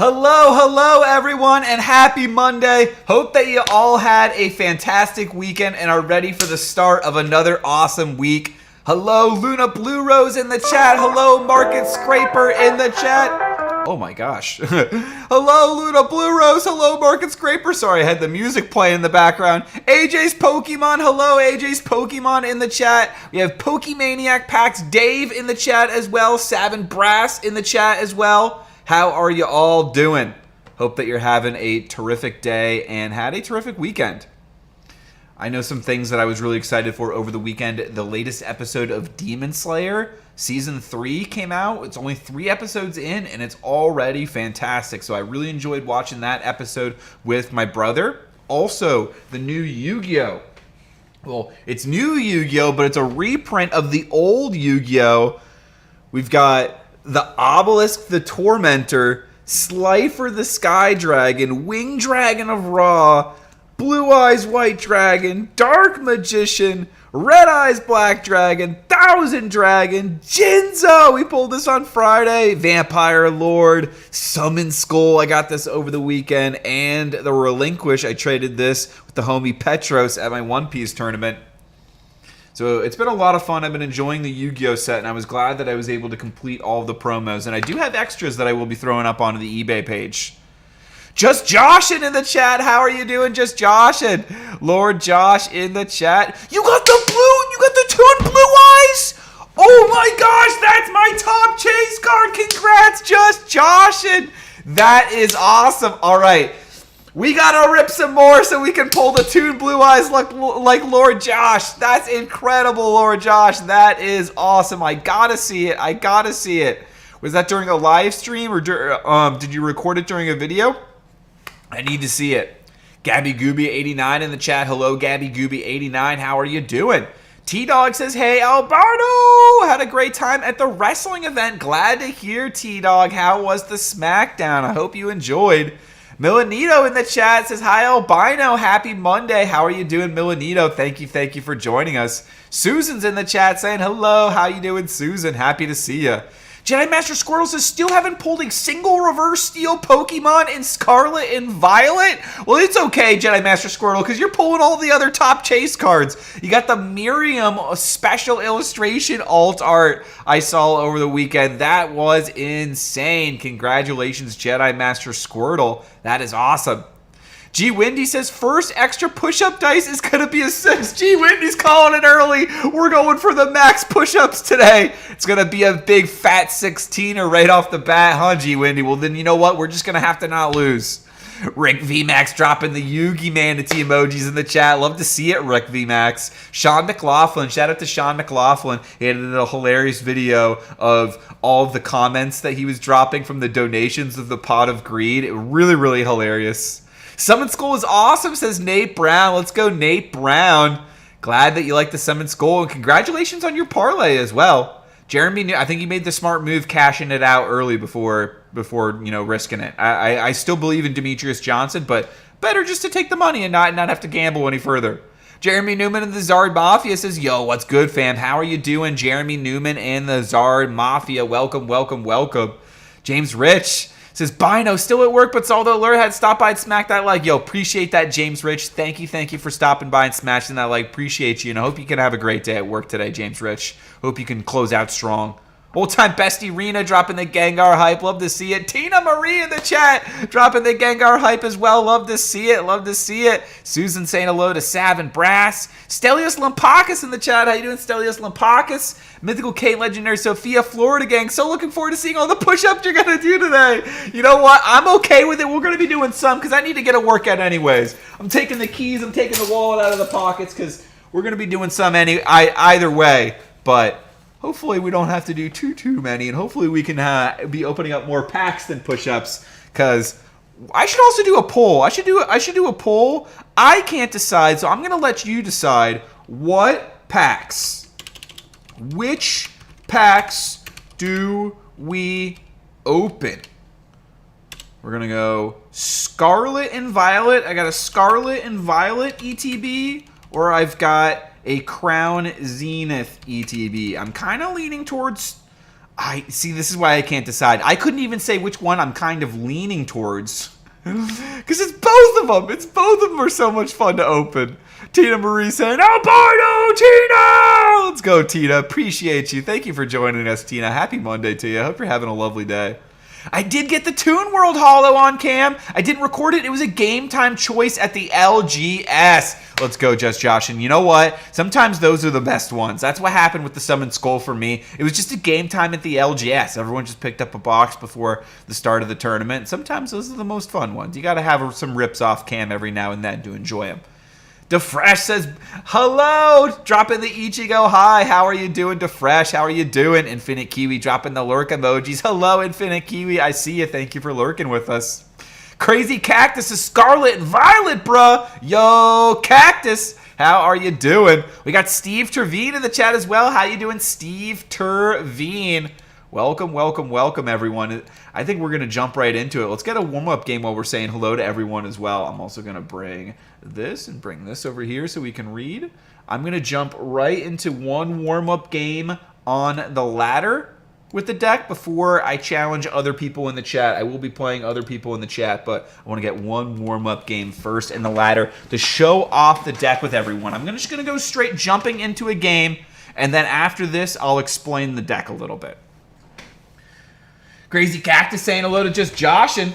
Hello everyone, and happy Monday. Hope that you all had a fantastic weekend and are ready for the start of another awesome week. Hello Luna Blue Rose in the chat. Hello Market Scraper in the chat. Oh my gosh. Hello Luna Blue Rose. Hello Market Scraper. Sorry, I had the music playing in the background. AJ's Pokemon. Hello AJ's Pokemon in the chat. We have Pokemaniac Packs Dave in the chat as well. Savin Brass in the chat as well. How are you all doing? Hope that you're having a terrific day and had a terrific weekend. I know some things that I was really excited for over the weekend. The latest episode of Demon Slayer, Season 3 came out. It's only 3 episodes in, and it's already fantastic. So I really enjoyed watching that episode with my brother. Also, the new Yu-Gi-Oh! Well, it's new Yu-Gi-Oh!, but it's a reprint of the old Yu-Gi-Oh! We've got the Obelisk the Tormentor, Slifer the Sky Dragon, Wing Dragon of Ra, Blue Eyes White Dragon, Dark Magician, Red Eyes Black Dragon, Thousand Dragon, Jinzo, we pulled this on Friday, Vampire Lord, Summon Skull, I got this over the weekend, and the Relinquish, I traded this with the homie Petros at my One Piece tournament. So it's been a lot of fun. I've been enjoying the Yu-Gi-Oh! Set, and I was glad that I was able to complete all of the promos. And I do have extras that I will be throwing up onto the eBay page. Just Joshin in the chat. How are you doing, Just Joshin? Lord Josh in the chat. You got the Toon Blue Eyes? Oh my gosh, that's my top chase card. Congrats, Just Joshin. That is awesome. All right. We gotta rip some more so we can pull the Toon Blue Eyes like Lord Josh. That's incredible, Lord Josh. That is awesome. I gotta see it. Was that during a live stream or did you record it during a video? I need to see it. Gabby Gooby 89 in the chat. Hello, Gabby Gooby 89. How are you doing? T-Dog says, hey, Alberto. Had a great time at the wrestling event. Glad to hear, T-Dog. How was the SmackDown? I hope you enjoyed. Milanito in the chat says, hi, Albino. Happy Monday. How are you doing, Milanito? Thank you for joining us. Susan's in the chat saying, hello. How you doing, Susan? Happy to see you. Jedi Master Squirrel says, still haven't pulled a single reverse steel Pokemon in Scarlet and Violet? Well, it's okay, Jedi Master Squirrel, because you're pulling all the other top chase cards. You got the Miriam special illustration alt art I saw over the weekend. That was insane. Congratulations, Jedi Master Squirtle. That is awesome. G Windy says first extra push-up dice is going to be a 6. G Windy's calling it early. We're going for the max push-ups today. It's going to be a big fat 16er right off the bat, huh, G Windy? Well, then you know what? We're just going to have to not lose. Rick VMAX dropping the Yugi Manatee emojis in the chat. Love to see it, Rick VMAX. Sean McLaughlin. Shout out to Sean McLaughlin. He had a hilarious video of all of the comments that he was dropping from the donations of the Pot of Greed. It really, really hilarious. Summon Skull is awesome, says Nate Brown. Let's go, Nate Brown. Glad that you like the Summon Skull, and congratulations on your parlay as well. Jeremy, I think you made the smart move cashing it out early before risking it. I still believe in Demetrius Johnson, but better just to take the money and not have to gamble any further. Jeremy Newman of the Zard Mafia says, yo, what's good, fam? How are you doing? Jeremy Newman and the Zard Mafia. Welcome. James Rich says, Bino, still at work, but saw the alert, had stopped by and smacked that like. Yo, appreciate that, James Rich. Thank you for stopping by and smashing that like. Appreciate you, and I hope you can have a great day at work today, James Rich. Hope you can close out strong. Old-time bestie Rena dropping the Gengar hype. Love to see it. Tina Marie in the chat dropping the Gengar hype as well. Love to see it. Susan saying hello to Sav and Brass. Stelios Lampakis in the chat. How you doing, Stelios Lampakis? Mythical K Legendary Sophia Florida Gang. So looking forward to seeing all the push-ups you're going to do today. You know what? I'm okay with it. We're going to be doing some because I need to get a workout anyways. I'm taking the keys. I'm taking the wallet out of the pockets because we're going to be doing some either way. But hopefully we don't have to do too many, and hopefully we can be opening up more packs than push-ups, because I should also do a poll. I should do a poll. I can't decide, so I'm going to let you decide what packs. Which packs do we open? We're going to go Scarlet and Violet. I got a Scarlet and Violet ETB, or I've got a Crown Zenith ETB. I'm kind of leaning towards I see, this is why I can't decide. I couldn't even say which one I'm kind of leaning towards. Because it's both of them. Both of them are so much fun to open. Tina Marie saying, Albino, Tina! Let's go, Tina. Appreciate you. Thank you for joining us, Tina. Happy Monday to you. I hope you're having a lovely day. I did get the Toon World Holo on cam. I didn't record it. It was a game time choice at the LGS. Let's go, Just Josh. And you know what? Sometimes those are the best ones. That's what happened with the Summon Skull for me. It was just a game time at the LGS. Everyone just picked up a box before the start of the tournament. Sometimes those are the most fun ones. You got to have some rips off cam every now and then to enjoy them. DeFresh says, hello, dropping the Ichigo. Hi, how are you doing, DeFresh? How are you doing? Infinite Kiwi dropping the lurk emojis. Hello, Infinite Kiwi. I see you. Thank you for lurking with us. Crazy Cactus is Scarlet and Violet, bruh. Yo, Cactus, how are you doing? We got Steve Terveen in the chat as well. How you doing, Steve Terveen? Welcome, welcome, welcome, everyone. I think we're going to jump right into it. Let's get a warm-up game while we're saying hello to everyone as well. I'm also going to bring this and bring this over here so we can read. I'm going to jump right into one warm-up game on the ladder with the deck before I challenge other people in the chat. I will be playing other people in the chat, but I want to get one warm-up game first in the ladder to show off the deck with everyone. I'm just going to go straight jumping into a game, and then after this, I'll explain the deck a little bit. Crazy Cactus saying hello to Just Joshin.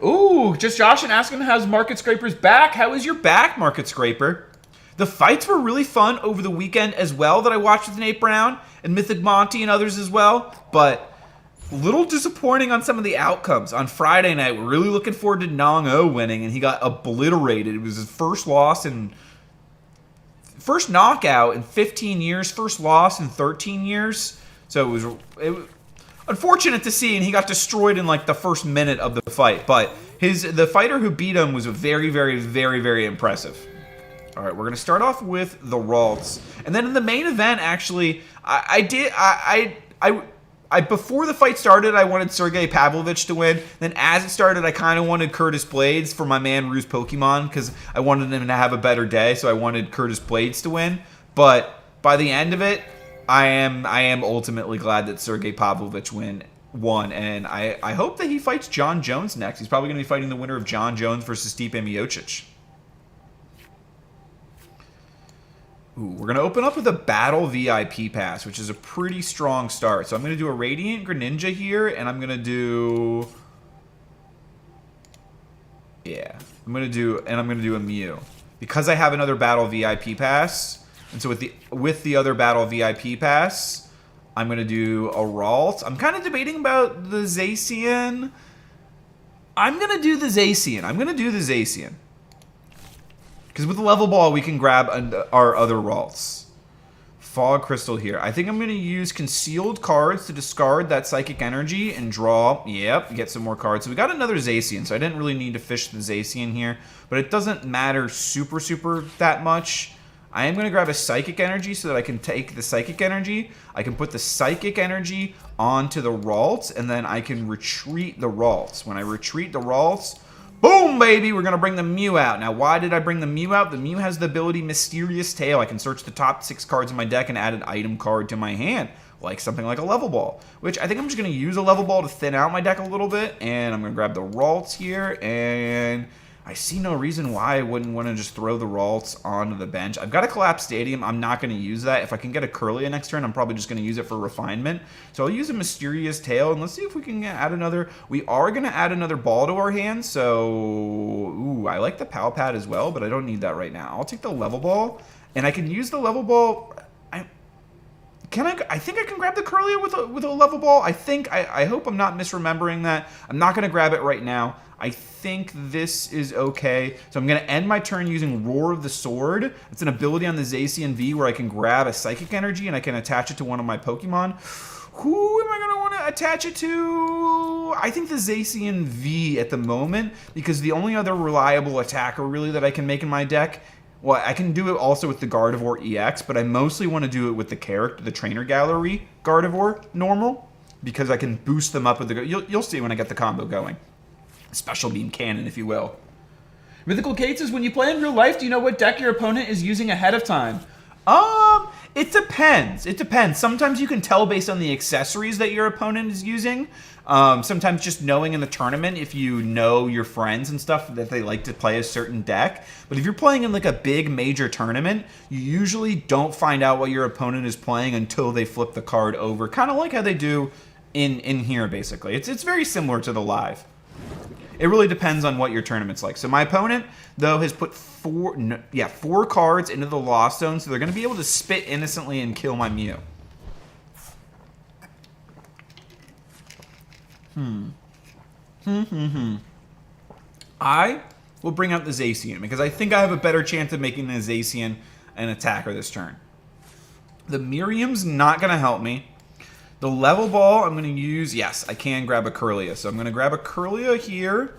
Ooh, Just Joshin asking how's Market Scraper's back. How is your back, Market Scraper? The fights were really fun over the weekend as well that I watched with Nate Brown and Mythic Monty and others as well, but a little disappointing on some of the outcomes. On Friday night, we're really looking forward to Nong O winning, and he got obliterated. It was his first knockout in 15 years, first loss in 13 years. So it was unfortunate to see, and he got destroyed in like the first minute of the fight. But the fighter who beat him was very, very, very, very impressive. All right, we're gonna start off with the Ralts, and then in the main event, actually, I before the fight started, I wanted Sergey Pavlovich to win. Then as it started, I kind of wanted Curtis Blades for my man Ruse Pokemon because I wanted him to have a better day, so I wanted Curtis Blades to win. But by the end of it, I am ultimately glad that Sergey Pavlovich won, and I hope that he fights John Jones next. He's probably going to be fighting the winner of John Jones versus Stipe Miocic. Ooh, we're going to open up with a Battle VIP Pass, which is a pretty strong start. So I'm going to do a Radiant Greninja here, and I'm going to do... Yeah, I'm going to do a Mew. Because I have another Battle VIP Pass, and so with the other Battle VIP Pass, I'm going to do a Ralt. I'm kind of debating about the Zacian. I'm going to do the Zacian. Because with the level ball, we can grab our other Ralts. Fog Crystal here. I think I'm going to use Concealed cards to discard that Psychic Energy and draw. Yep, get some more cards. So we got another Zacian, so I didn't really need to fish the Zacian here. But it doesn't matter super that much. I am going to grab a Psychic Energy so that I can take the Psychic Energy. I can put the Psychic Energy onto the Ralts, and then I can retreat the Ralts. When I retreat the Ralts, boom, baby, we're going to bring the Mew out. Now, why did I bring the Mew out? The Mew has the ability Mysterious Tail. I can search the top 6 cards in my deck and add an item card to my hand, like something like a Level Ball, which I think I'm just going to use a Level Ball to thin out my deck a little bit, and I'm going to grab the Ralts here, and I see no reason why I wouldn't want to just throw the Ralts onto the bench. I've got a Collapse Stadium. I'm not going to use that. If I can get a Curlia next turn, I'm probably just going to use it for refinement. So I'll use a Mysterious Tail, and let's see if we can add another. We are going to add another ball to our hand, so ooh, I like the Pal Pad as well, but I don't need that right now. I'll take the Level Ball, and I can use the Level Ball. I think I can grab the Curlia with a Level Ball. I hope I'm not misremembering that. I'm not going to grab it right now. I think this is okay. So I'm going to end my turn using Roar of the Sword. It's an ability on the Zacian V where I can grab a Psychic Energy and I can attach it to one of my Pokemon. Who am I going to want to attach it to? I think the Zacian V at the moment, because the only other reliable attacker really that I can make in my deck, well, I can do it also with the Gardevoir EX, but I mostly want to do it with the Trainer Gallery Gardevoir normal, because I can boost them up with the... You'll see when I get the combo going. Special Beam Cannon, if you will. Mythical Kate says, when you play in real life, do you know what deck your opponent is using ahead of time? It depends. It depends. Sometimes you can tell based on the accessories that your opponent is using. Sometimes just knowing in the tournament, if you know your friends and stuff, that they like to play a certain deck. But if you're playing in like a big major tournament, you usually don't find out what your opponent is playing until they flip the card over. Kind of like how they do in here, basically. It's very similar to the live. It really depends on what your tournament's like. So my opponent, though, has put four cards into the Lost Zone, so they're going to be able to spit innocently and kill my Mew. I will bring out the Zacian, because I think I have a better chance of making the Zacian an attacker this turn. The Miriam's not going to help me. The level ball, I'm going to use... Yes, I can grab a Kirlia. So I'm going to grab a Kirlia here.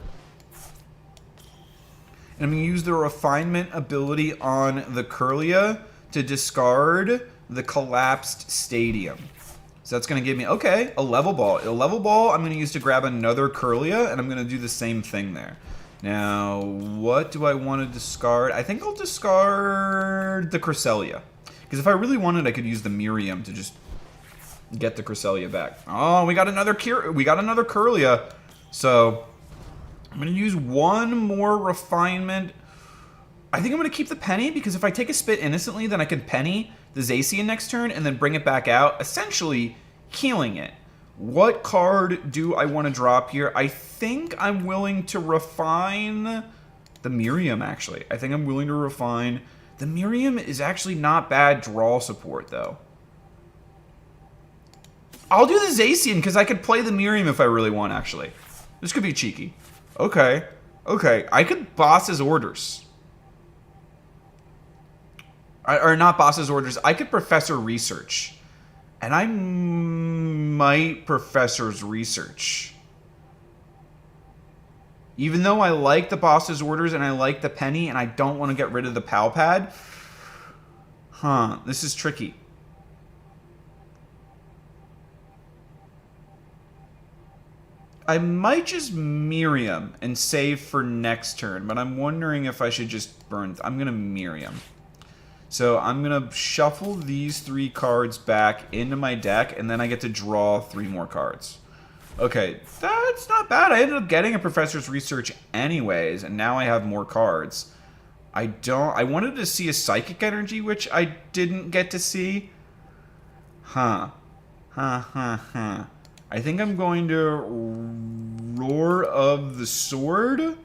And I'm going to use the refinement ability on the Kirlia to discard the collapsed stadium. So that's going to give me... Okay, a level ball. A level ball I'm going to use to grab another Kirlia, and I'm going to do the same thing there. Now, what do I want to discard? I think I'll discard the Cresselia. Because if I really wanted, I could use the Miriam to just... get the Cresselia back. Oh, we got another Kirlia. So I'm going to use one more refinement. I think I'm going to keep the penny, because if I take a spit innocently, then I can penny the Zacian next turn and then bring it back out, essentially healing it. What card do I want to drop here? I think I'm willing to refine the Miriam, actually. I think I'm willing to refine. The Miriam is actually not bad draw support, though. I'll do the Zacian, because I could play the Miriam if I really want, actually. This could be cheeky. Okay. Okay. I could Boss's Orders. Or not Boss's Orders. I could Professor Research. And I might Professor's Research. Even though I like the Boss's Orders and I like the penny and I don't want to get rid of the Pal Pad. Huh. This is tricky. I might just Miriam and save for next turn, but I'm wondering if I should just burn... I'm going to Miriam. So I'm going to shuffle these 3 cards back into my deck, and then I get to draw 3 more cards. Okay, that's not bad. I ended up getting a Professor's Research anyways, and now I have more cards. I wanted to see a Psychic Energy, which I didn't get to see. I think I'm going to Roar of the Sword.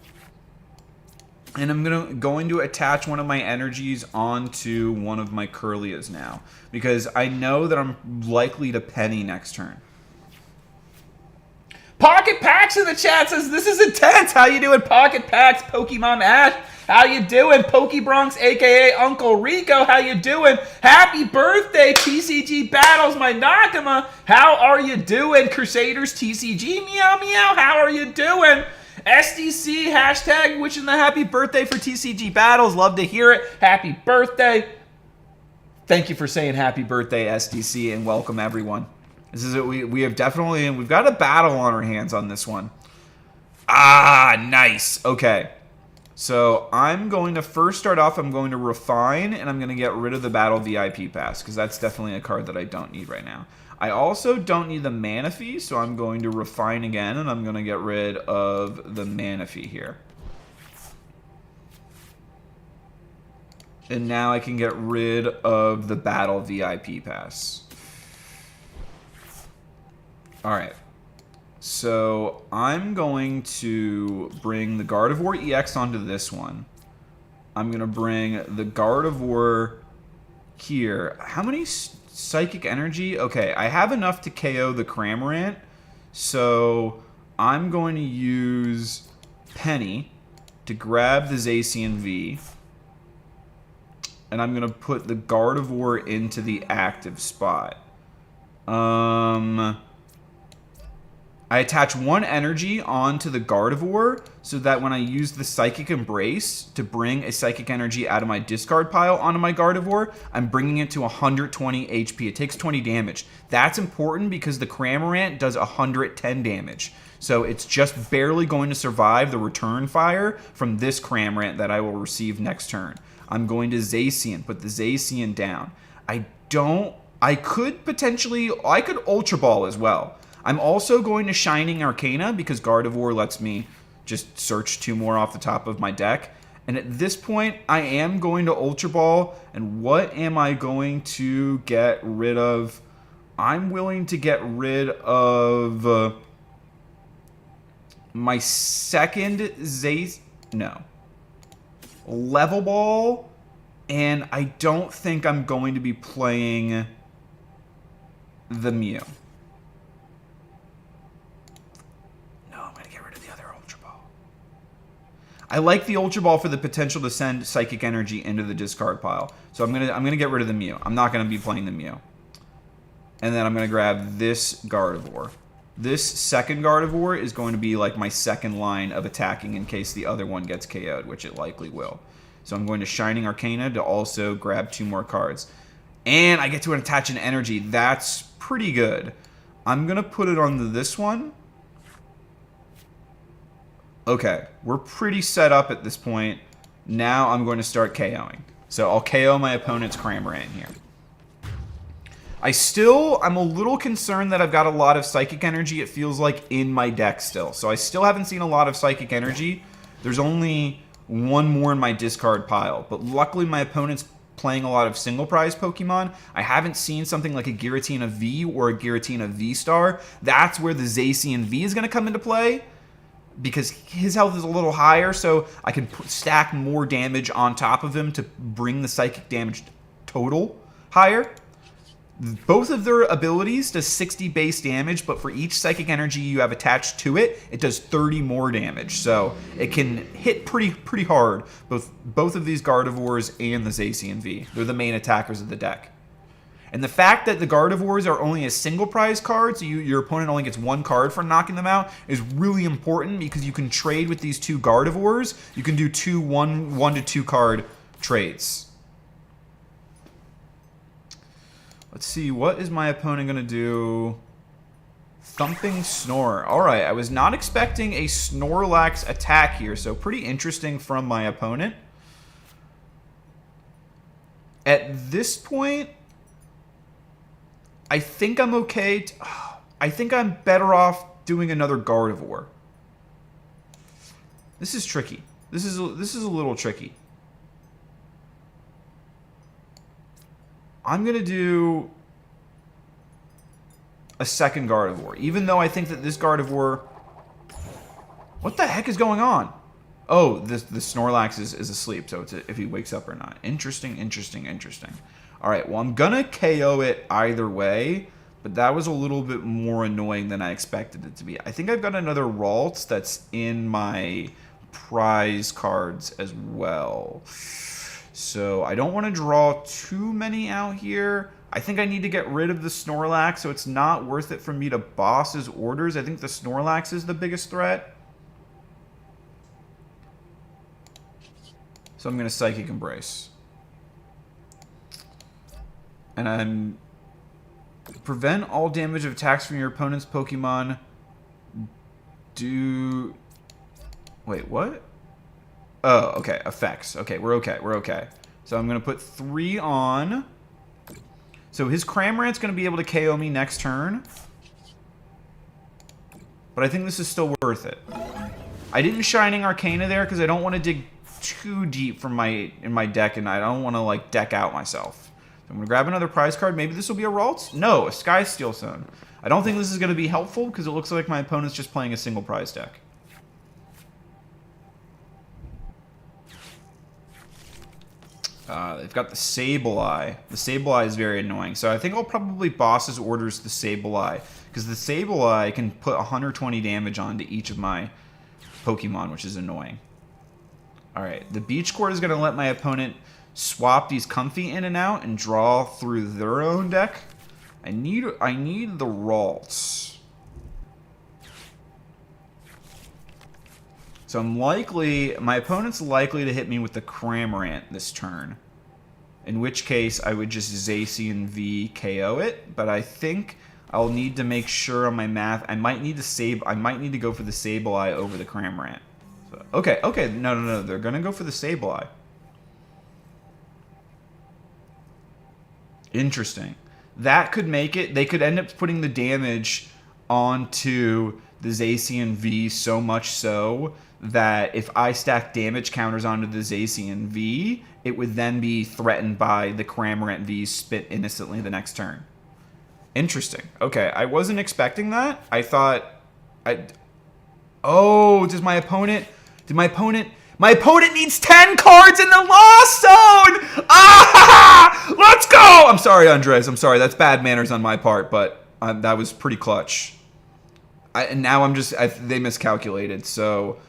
And I'm going to attach one of my energies onto one of my Kirlias now. Because I know that I'm likely to penny next turn. Pocket Packs in the chat says, this is intense. How you doing, Pocket Packs? Pokemon Ash. How you doing? Pokebronx, a.k.a. Uncle Rico. How you doing? Happy birthday, TCG Battles, my Nakama. How are you doing? Crusaders, TCG, meow, meow. How are you doing? SDC, hashtag wishing the happy birthday for TCG Battles. Love to hear it. Happy birthday. Thank you for saying happy birthday, SDC, and welcome, everyone. This is it. We've got a battle on our hands on this one. Ah, nice. Okay. So I'm going to first start off, I'm going to refine, and I'm going to get rid of the Battle VIP Pass, because that's definitely a card that I don't need right now. I also don't need the Manaphy, so I'm going to refine again, and I'm going to get rid of the Manaphy here. And now I can get rid of the Battle VIP Pass. Alright. So I'm going to bring the Gardevoir EX onto this one. I'm going to bring the Gardevoir here. How many Psychic Energy? Okay, I have enough to KO the Cramorant. So I'm going to use Penny to grab the Zacian V. And I'm going to put the Gardevoir into the active spot. I attach one energy onto the Gardevoir so that when I use the Psychic Embrace to bring a Psychic Energy out of my discard pile onto my Gardevoir, I'm bringing it to 120 HP. It takes 20 damage. That's important because the Cramorant does 110 damage. So it's just barely going to survive the return fire from this Cramorant that I will receive next turn. I'm going to Zacian, put the Zacian down. I could potentially, I could Ultra Ball as well. I'm also going to Shining Arcana because Gardevoir lets me just search 2 more off the top of my deck. And at this point, I am going to Ultra Ball. And what am I going to get rid of? I'm willing to get rid of my second Level Ball. And I don't think I'm going to be playing the Mew. I like the Ultra Ball for the potential to send Psychic Energy into the discard pile. So I'm gonna get rid of the Mew. I'm not gonna be playing the Mew. And then I'm gonna grab this Gardevoir. This second Gardevoir is going to be like my second line of attacking in case the other one gets KO'd, which it likely will. So I'm going to Shining Arcana to also grab 2 more cards. And I get to attach an energy. That's pretty good. I'm gonna put it on this one. Okay, we're pretty set up at this point. Now I'm going to start KOing. So I'll KO my opponent's Cramorant here. I'm a little concerned that I've got a lot of Psychic Energy, it feels like, in my deck still. So I still haven't seen a lot of Psychic Energy. There's only 1 more in my discard pile. But luckily my opponent's playing a lot of single prize Pokemon. I haven't seen something like a Giratina V or a Giratina V-Star. That's where the Zacian V is going to come into play, because his health is a little higher, so I can stack more damage on top of him to bring the psychic damage total higher. Both of their abilities does 60 base damage, but for each psychic energy you have attached to it, it does 30 more damage. So it can hit pretty hard, both of these Gardevoirs and the Zacian V. They're the main attackers of the deck. And the fact that the Gardevoirs are only a single prize card, so your opponent only gets 1 card for knocking them out, is really important because you can trade with these 2 Gardevoirs. You can do 1 to 2 card trades. Let's see, what is my opponent going to do? Thumping Snore. Alright, I was not expecting a Snorlax attack here, so pretty interesting from my opponent. At this point, I think I'm okay. I think I'm better off doing another Gardevoir. This is tricky. This is a little tricky. I'm gonna do a second Gardevoir, even though I think that this Gardevoir. What the heck is going on? Oh, the Snorlax is asleep, so it's if he wakes up or not. Interesting. Alright, well, I'm gonna KO it either way, but that was a little bit more annoying than I expected it to be. I think I've got another Ralts that's in my prize cards as well. So I don't want to draw too many out here. I think I need to get rid of the Snorlax, so it's not worth it for me to boss his orders. I think the Snorlax is the biggest threat. So I'm going to Psychic Embrace. And I'm prevent all damage of attacks from your opponent's Pokemon. Wait, what? Oh, okay. Effects. Okay, we're okay. So I'm going to put 3 on. So his Cramorant's going to be able to KO me next turn. But I think this is still worth it. I didn't Shining Arcana there because I don't want to dig too deep in my deck, and I don't want to like deck out myself. I'm going to grab another prize card. Maybe this will be a Ralts? No, a Sky Steel Zone. I don't think this is going to be helpful because it looks like my opponent's just playing a single prize deck. They've got the Sableye. The Sableye is very annoying. So I think I'll probably boss his orders the Sableye, because the Sableye can put 120 damage onto each of my Pokemon, which is annoying. Alright, the Beach Court is going to let my opponent swap these Comfy in and out and draw through their own deck. I need the Ralts. So my opponent's likely to hit me with the Cramorant this turn. In which case, I would just Zacian V KO it. But I think I'll need to make sure on my math. I might need to go for the Sableye over the Cramorant. So, okay, no, they're gonna go for the Sableye. Interesting. That could make it. They could end up putting the damage onto the Zacian V so much so that if I stack damage counters onto the Zacian V, it would then be threatened by the Cramorant V's spit innocently the next turn. Interesting. Okay, I wasn't expecting that. I thought... Oh, does my opponent... My opponent needs 10 cards in the Lost Zone! Ah! Let's go! I'm sorry, Andres. I'm sorry. That's bad manners on my part, but that was pretty clutch. And now they miscalculated, so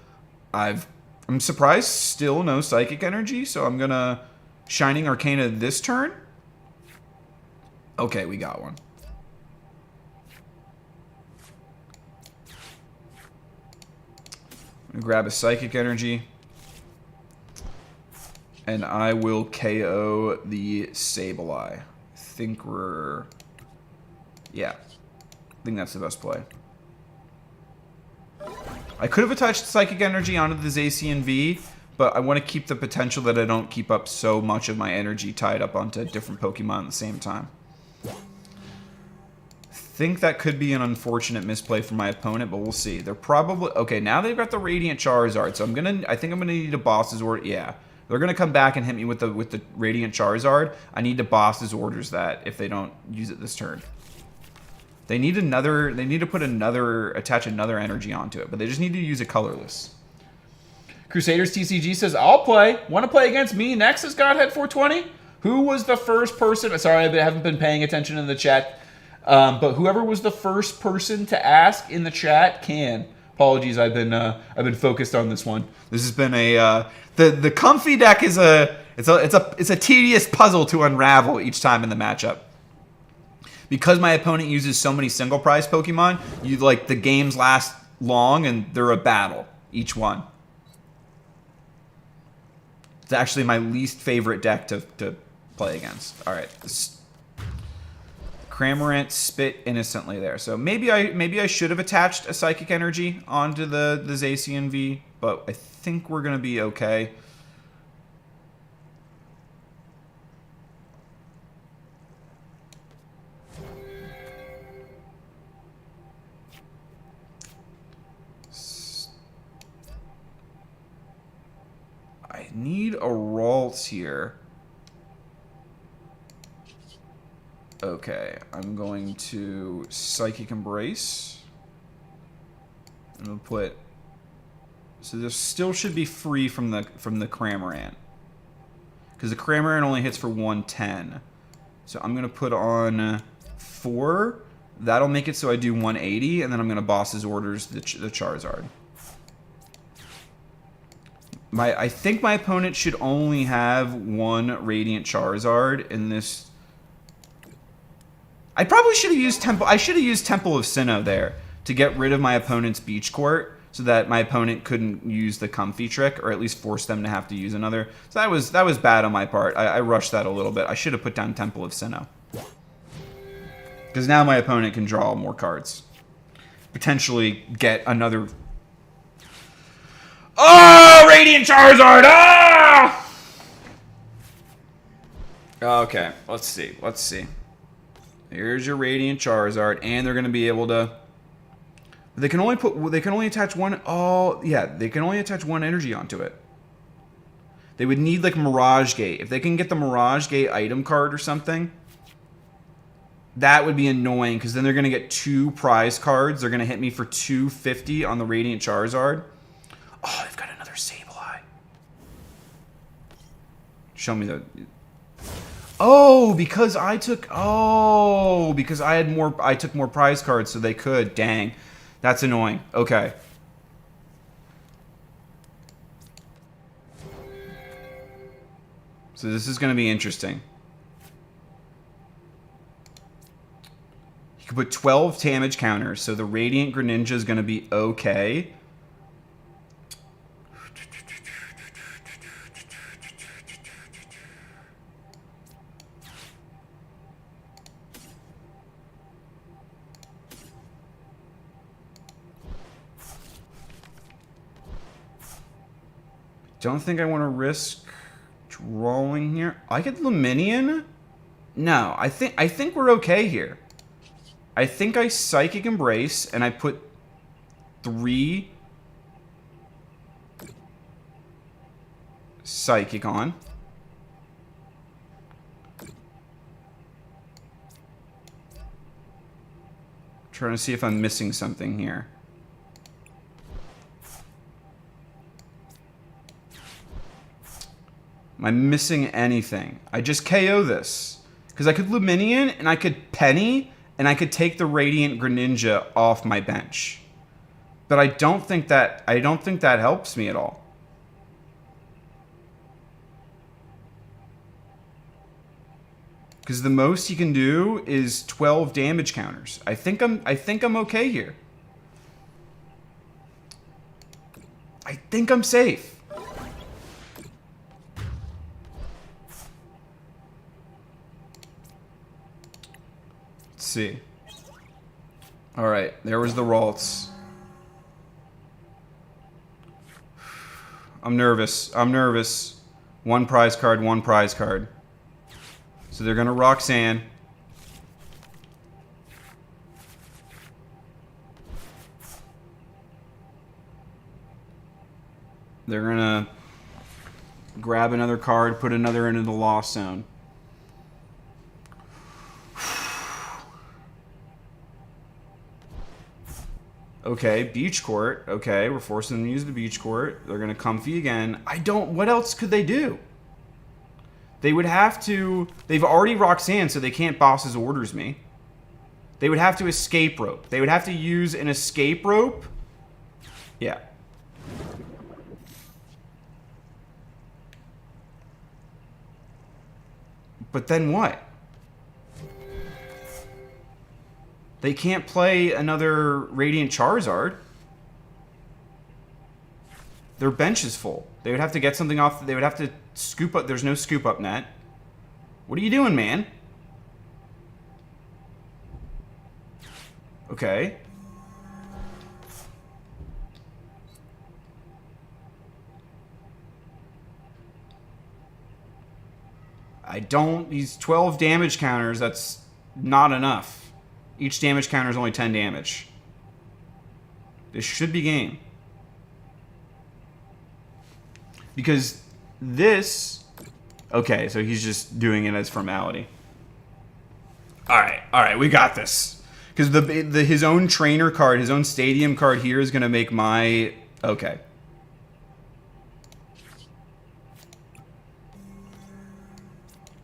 I'm surprised still no Psychic Energy, so I'm going to Shining Arcana this turn. Okay, we got one. I'm going to grab a Psychic Energy. And I will KO the Sableye. I think we're... Yeah. I think that's the best play. I could have attached Psychic Energy onto the Zacian V, but I want to keep the potential that I don't keep up so much of my energy tied up onto different Pokemon at the same time. I think that could be an unfortunate misplay for my opponent, but we'll see. They're probably... Okay, now they've got the Radiant Charizard, so I think I'm going to need a Boss's Order. Yeah. They're going to come back and hit me with the Radiant Charizard. I need to Boss's Orders that if they don't use it this turn. They need to put attach another energy onto it, but they just need to use it colorless. Crusaders TCG says, I'll play. Want to play against me? Nexus Godhead 420? Who was the first person? Sorry, I haven't been paying attention in the chat. But whoever was the first person to ask in the chat can. Apologies, I've been focused on this one. This has been the Comfy deck is it's a tedious puzzle to unravel each time in the matchup. Because my opponent uses so many single prize Pokemon, the games last long and they're a battle each one. It's actually my least favorite deck to play against. All right, Cramorant spit innocently there. So maybe I should have attached a Psychic Energy onto the Zacian V, but I think we're gonna be okay. I need a Ralts here. Okay, I'm going to Psychic Embrace. I'm gonna put... So this still should be free from the Cramorant. Because the Cramorant only hits for 110. So I'm gonna put on 4. That'll make it so I do 180, and then I'm gonna Boss's Orders the Charizard. I think my opponent should only have 1 Radiant Charizard in this. I probably should have used Temple. I should have used Temple of Sinnoh there to get rid of my opponent's Beach Court, so that my opponent couldn't use the Comfy trick, or at least force them to have to use another. So that was bad on my part. I rushed that a little bit. I should have put down Temple of Sinnoh, because now my opponent can draw more cards, potentially get another. Oh, Radiant Charizard! Ah! Okay, let's see. Let's see. Here's your Radiant Charizard, and they're going to be able to. They can only attach one. Oh, yeah, they can only attach 1 energy onto it. They would need like Mirage Gate. If they can get the Mirage Gate item card or something, that would be annoying, because then they're going to get 2 prize cards. They're going to hit me for 250 on the Radiant Charizard. Oh, they've got another Sableye. Show me the... Oh, because I took... Oh, because I had more... I took more prize cards, so they could. Dang. That's annoying. Okay. So this is going to be interesting. You can put 12 damage counters, so the Radiant Greninja is going to be okay. Don't think I want to risk drawing here. I get Luminion? No, I think we're okay here. I think I Psychic Embrace and I put 3 Psychic on. Trying to see if I'm missing something here. Am I missing anything? I just KO this. Because I could Luminion, and I could Penny, and I could take the Radiant Greninja off my bench. But I don't think that helps me at all. Because the most you can do is 12 damage counters. I think I'm okay here. I think I'm safe. Let's see. All right, there was the Ralts. I'm nervous. I'm nervous. 1 prize card, 1 prize card. So they're going to Roxanne. They're going to grab another card, put another into the Lost Zone. Okay, Beach Court. Okay, we're forcing them to use the Beach Court. They're going to Comfy again. What else could they do? They would have to... They've already Roxanne, so they can't Boss's Orders me. They would have to Escape Rope. They would have to use an Escape Rope. Yeah. But then what? They can't play another Radiant Charizard. Their bench is full. They would have to get something off. They would have to scoop up. There's no scoop up net. What are you doing, man? Okay. These 12 damage counters, that's not enough. Each damage counter is only 10 damage. This should be game. Because this... Okay, so he's just doing it as formality. Alright, we got this. Because his own trainer card, his own stadium card here is going to make my... Okay.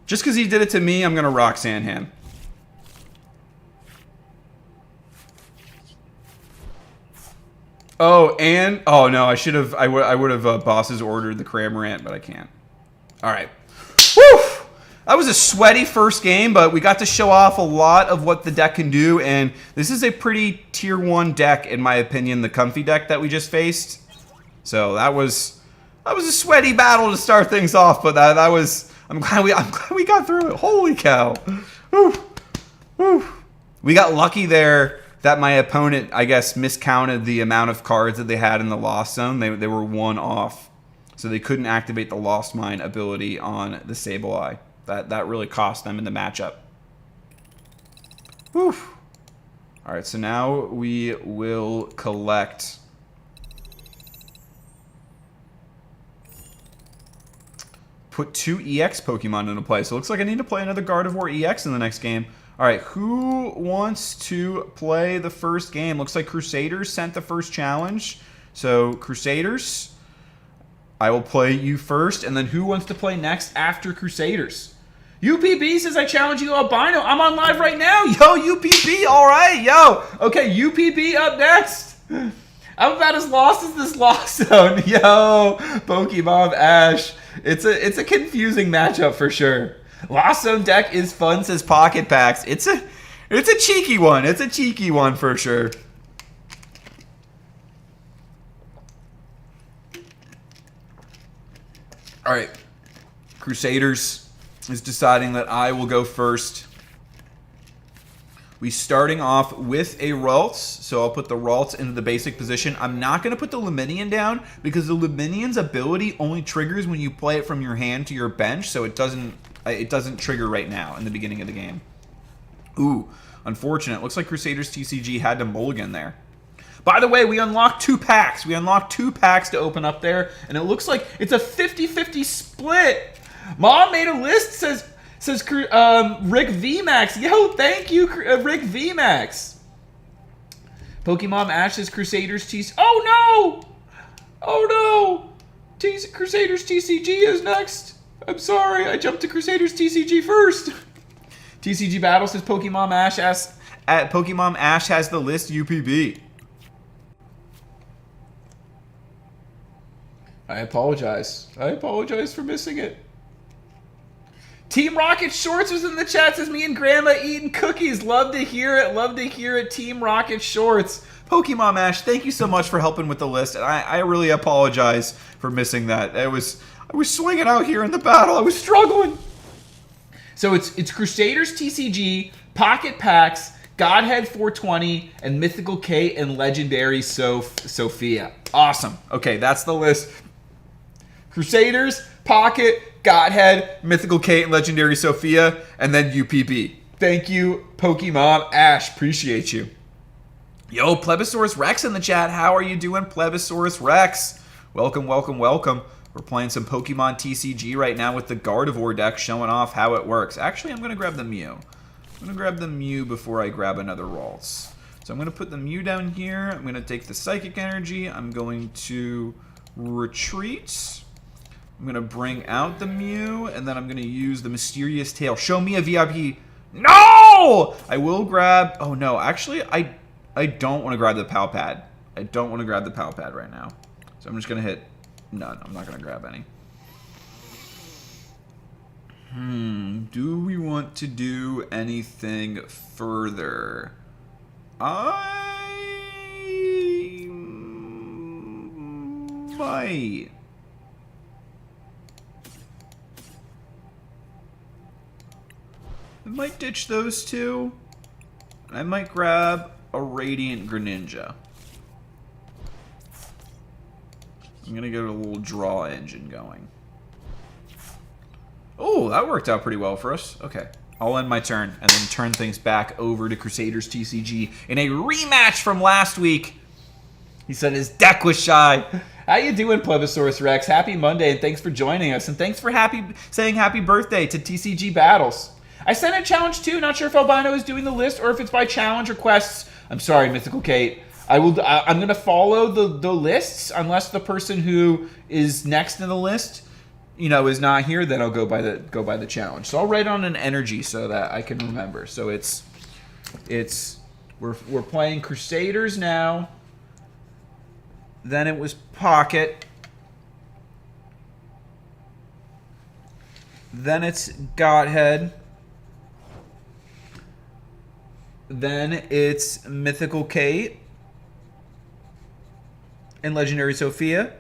Just because he did it to me, I'm going to Roxanne him. Oh, and... Oh, no, I should have... I would have Boss's ordered the Cramorant, but I can't. All right. Woo! That was a sweaty first game, but we got to show off a lot of what the deck can do, and this is a pretty tier 1 deck, in my opinion, the Comfy deck that we just faced. So that was a sweaty battle to start things off, but that was... I'm glad we got through it. Holy cow. Woo! Woo! We got lucky there that my opponent, I guess, miscounted the amount of cards that they had in the Lost Zone. They were 1 off. So they couldn't activate the Lost Mine ability on the Sableye. That really cost them in the matchup. Whew. Alright, so now we will collect... Put 2 EX Pokemon into play. So it looks like I need to play another Gardevoir EX in the next game. Alright, who wants to play the first game? Looks like Crusaders sent the first challenge. So, Crusaders, I will play you first. And then who wants to play next after Crusaders? UPB says, I challenge you, Albino. I'm on live right now. Yo, UPB, alright. Yo, okay, UPB up next. I'm about as lost as this Lost Zone. Yo, Pokemon Ash. It's a confusing matchup for sure. Lost Zone deck is fun, says Pocket Packs. It's a cheeky one. It's a cheeky one for sure. All right, Crusaders is deciding that I will go first. We starting off with a Ralts, so I'll put the Ralts into the basic position. I'm not going to put the Luminion down because the Luminion's ability only triggers when you play it from your hand to your bench, so it doesn't It doesn't trigger right now in the beginning of the game. Ooh, unfortunate. Looks like Crusaders TCG had to mulligan there. By the way, we unlocked 2 packs. We unlocked 2 packs to open up there, and it looks like it's a 50-50 split. Mom made a list, says Rick VMAX. Yo, thank you, Rick VMAX. Pokemon Ash says Crusaders TCG. Oh, no! Oh, no! Crusaders TCG is next. I'm sorry, I jumped to Crusaders TCG first. TCG Battle says Pokemon Ash has the list UPB. I apologize. I apologize for missing it. Team Rocket Shorts was in the chat. Says me and Grandma eating cookies. Love to hear it. Love to hear it. Team Rocket Shorts. Pokemon Ash, thank you so much for helping with the list. And I really apologize for missing that. I was swinging out here in the battle. I was struggling. So it's Crusaders TCG, Pocket Packs, Godhead 420, and Mythical K and Legendary Sophia. Awesome. Okay, that's the list. Crusaders, Pocket, Godhead, Mythical K, and Legendary Sophia, and then UPB. Thank you, Pokemon Ash. Appreciate you. Yo, Plebisaurus Rex in the chat. How are you doing, Plebisaurus Rex? Welcome, welcome, welcome. We're playing some Pokemon TCG right now with the Gardevoir deck, showing off how it works. Actually, I'm going to grab the Mew. I'm going to grab the Mew before I grab another Ralts. So I'm going to put the Mew down here. I'm going to take the Psychic Energy. I'm going to retreat. I'm going to bring out the Mew, and then I'm going to use the Mysterious Tail. Show me a VIP. No! I will grab... Oh, no. Actually, I don't want to grab the Pal Pad. I don't want to grab the Pal Pad right now. So I'm just going to hit none. I'm not going to grab any. Do we want to do anything further? I might. I might ditch those two. I might grab a Radiant Greninja. I'm going to get a little draw engine going. Oh, that worked out pretty well for us. Okay. I'll end my turn and then turn things back over to Crusaders TCG in a rematch from last week. He said his deck was shy. How you doing, Plebisaurus Rex? Happy Monday, and thanks for joining us. And thanks for saying happy birthday to TCG Battles. I sent a challenge too. Not sure if Albino is doing the list or if it's by challenge requests. I'm sorry, Mythical Kate. I'm going to follow the lists unless the person who is next in the list, you know, is not here. Then I'll go by the challenge. So I'll write on an energy so that I can remember. So we're playing Crusaders now. Then it was Pocket. Then it's Godhead. Then it's Mythical Kate and Legendary Sophia.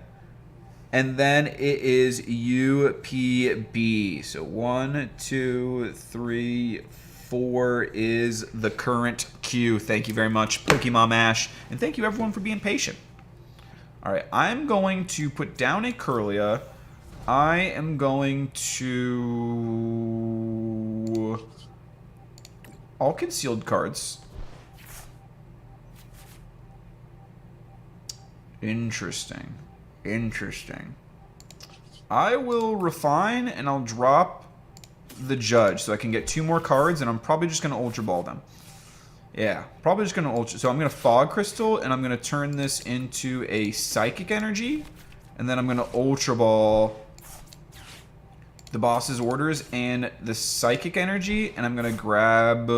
And then it is UPB. So 1, 2, 3, 4 is the current queue. Thank you very much, Pokemon Ash. And thank you everyone for being patient. All right, I'm going to put down a Curlia. I am going to... all concealed cards. Interesting. Interesting. I will refine and I'll drop the Judge so I can get 2 more cards, and I'm probably just going to Ultra Ball them. Yeah, probably just going to Ultra... So I'm going to Fog Crystal, and I'm going to turn this into a Psychic Energy, and then I'm going to Ultra Ball the boss's orders and the Psychic Energy, and I'm going to grab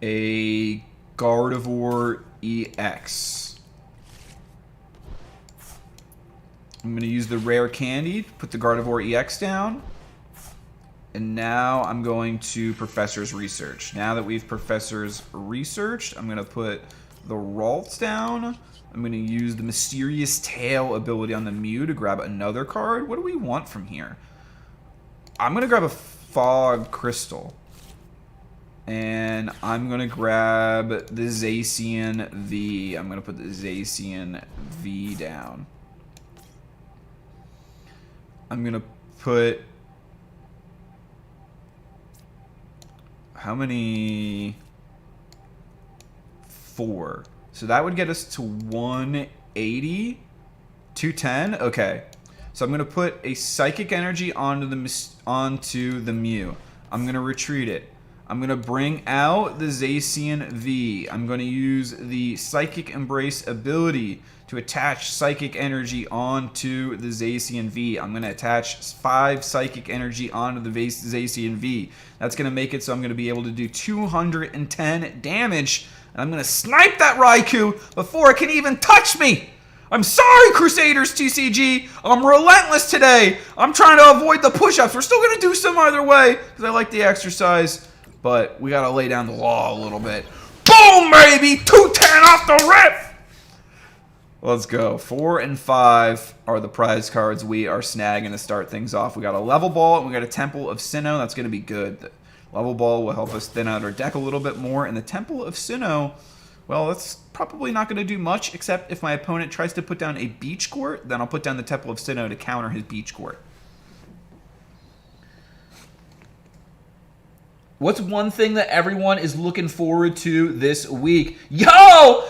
a Gardevoir EX. I'm going to use the Rare Candy to put the Gardevoir EX down. And now I'm going to Professor's Research. Now that we've Professor's Researched, I'm going to put the Ralts down. I'm going to use the Mysterious Tail ability on the Mew to grab another card. What do we want from here? I'm going to grab a Fog Crystal. And I'm going to grab the Zacian V. I'm going to put the Zacian V down. I'm going to put how many? 4. So that would get us to 180. 210? Okay. So I'm going to put a Psychic Energy onto the Mew. I'm going to retreat it. I'm going to bring out the Zacian V. I'm going to use the Psychic Embrace ability to attach Psychic Energy onto the Zacian V. I'm going to attach 5 Psychic Energy onto the Zacian V. That's going to make it so I'm going to be able to do 210 damage. And I'm going to snipe that Raikou before it can even touch me. I'm sorry, Crusaders TCG. I'm relentless today. I'm trying to avoid the push-ups. We're still going to do some either way because I like the exercise. But we got to lay down the law a little bit. Boom, baby! 210 off the rip! Let's go. 4 and 5 are the prize cards we are snagging to start things off. We got a Level Ball and we got a Temple of Sinnoh. That's going to be good. The Level Ball will help us thin out our deck a little bit more. And the Temple of Sinnoh, well, that's probably not going to do much, except if my opponent tries to put down a Beach Court, then I'll put down the Temple of Sinnoh to counter his Beach Court. What's one thing that everyone is looking forward to this week? Yo!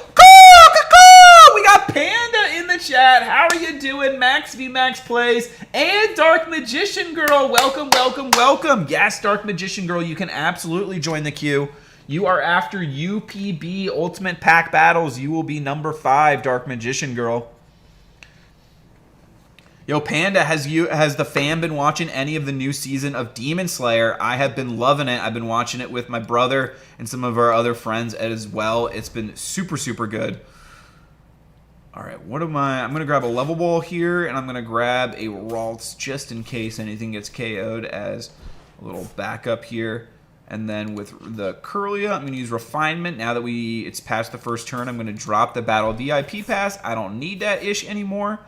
We got Panda in the chat. How are you doing? Max V Max Plays and Dark Magician Girl. Welcome, welcome, welcome. Yes, Dark Magician Girl, you can absolutely join the queue. You are after UPB Ultimate Pack Battles. You will be number 5, Dark Magician Girl. Yo, Panda, has the fam been watching any of the new season of Demon Slayer? I have been loving it. I've been watching it with my brother and some of our other friends as well. It's been super, super good. All right, what am I? I'm going to grab a Level Ball here, and I'm going to grab a Ralts just in case anything gets KO'd as a little backup here. And then with the Curlia, I'm going to use Refinement. Now that it's past the first turn, I'm going to drop the Battle VIP Pass. I don't need that ish anymore.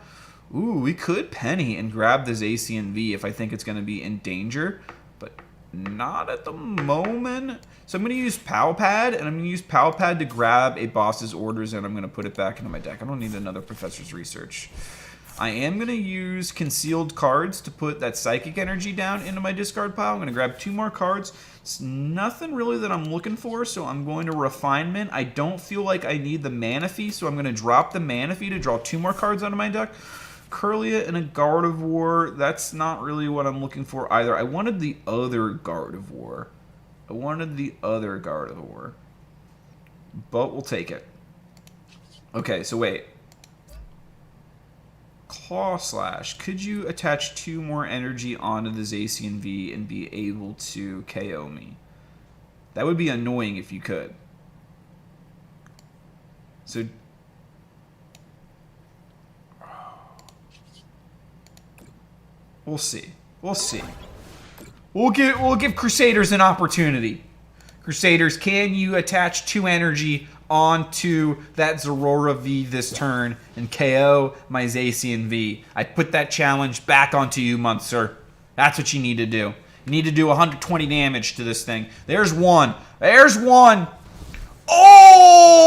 Ooh, we could Penny and grab the Zacian V if I think it's going to be in danger, but not at the moment. So I'm going to use Pal Pad, and I'm going to use Pal Pad to grab a boss's orders, and I'm going to put it back into my deck. I don't need another Professor's Research. I am going to use Concealed Cards to put that Psychic Energy down into my discard pile. I'm going to grab 2 more cards. It's nothing really that I'm looking for, so I'm going to Refinement. I don't feel like I need the Manaphy, so I'm going to drop the Manaphy to draw 2 more cards out of my deck. Curlia and a Gardevoir, that's not really what I'm looking for either. I wanted the other Gardevoir. But we'll take it. Okay, so wait. Claw Slash. Could you attach 2 more energy onto the Zacian V and be able to KO me? That would be annoying if you could. So we'll see. We'll see. We'll give Crusaders an opportunity. Crusaders, can you attach 2 energy onto that Zorora V this turn and KO my Zacian V? I put that challenge back onto you, Munster. That's what you need to do. You need to do 120 damage to this thing. There's one. There's one. Oh!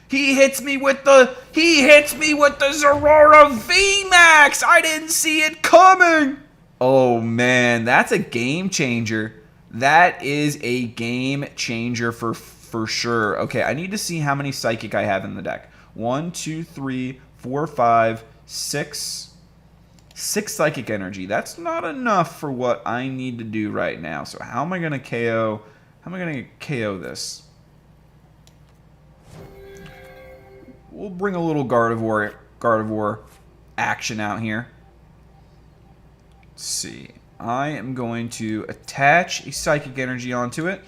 He hits me with the Zorora VMAX. I didn't see it coming. Oh man, that's a game changer. That is a game changer for sure. Okay, I need to see how many Psychic I have in the deck. 1, 2, 3, 4, 5, 6. 6 Psychic Energy. That's not enough for what I need to do right now. So how am I going to KO? How am I going to KO this? We'll bring a little Gardevoir action out here. Let's see. I am going to attach a Psychic Energy onto it.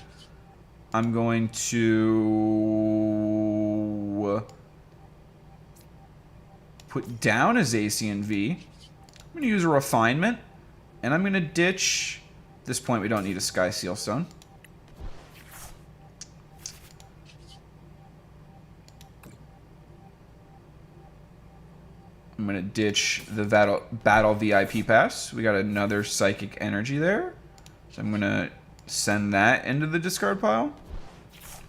I'm going to put down a Zacian V. I'm going to use a Refinement. And I'm going to ditch... At this point, we don't need a Sky Seal Stone. I'm going to ditch the Battle VIP Pass. We got another Psychic Energy there. So I'm going to send that into the discard pile.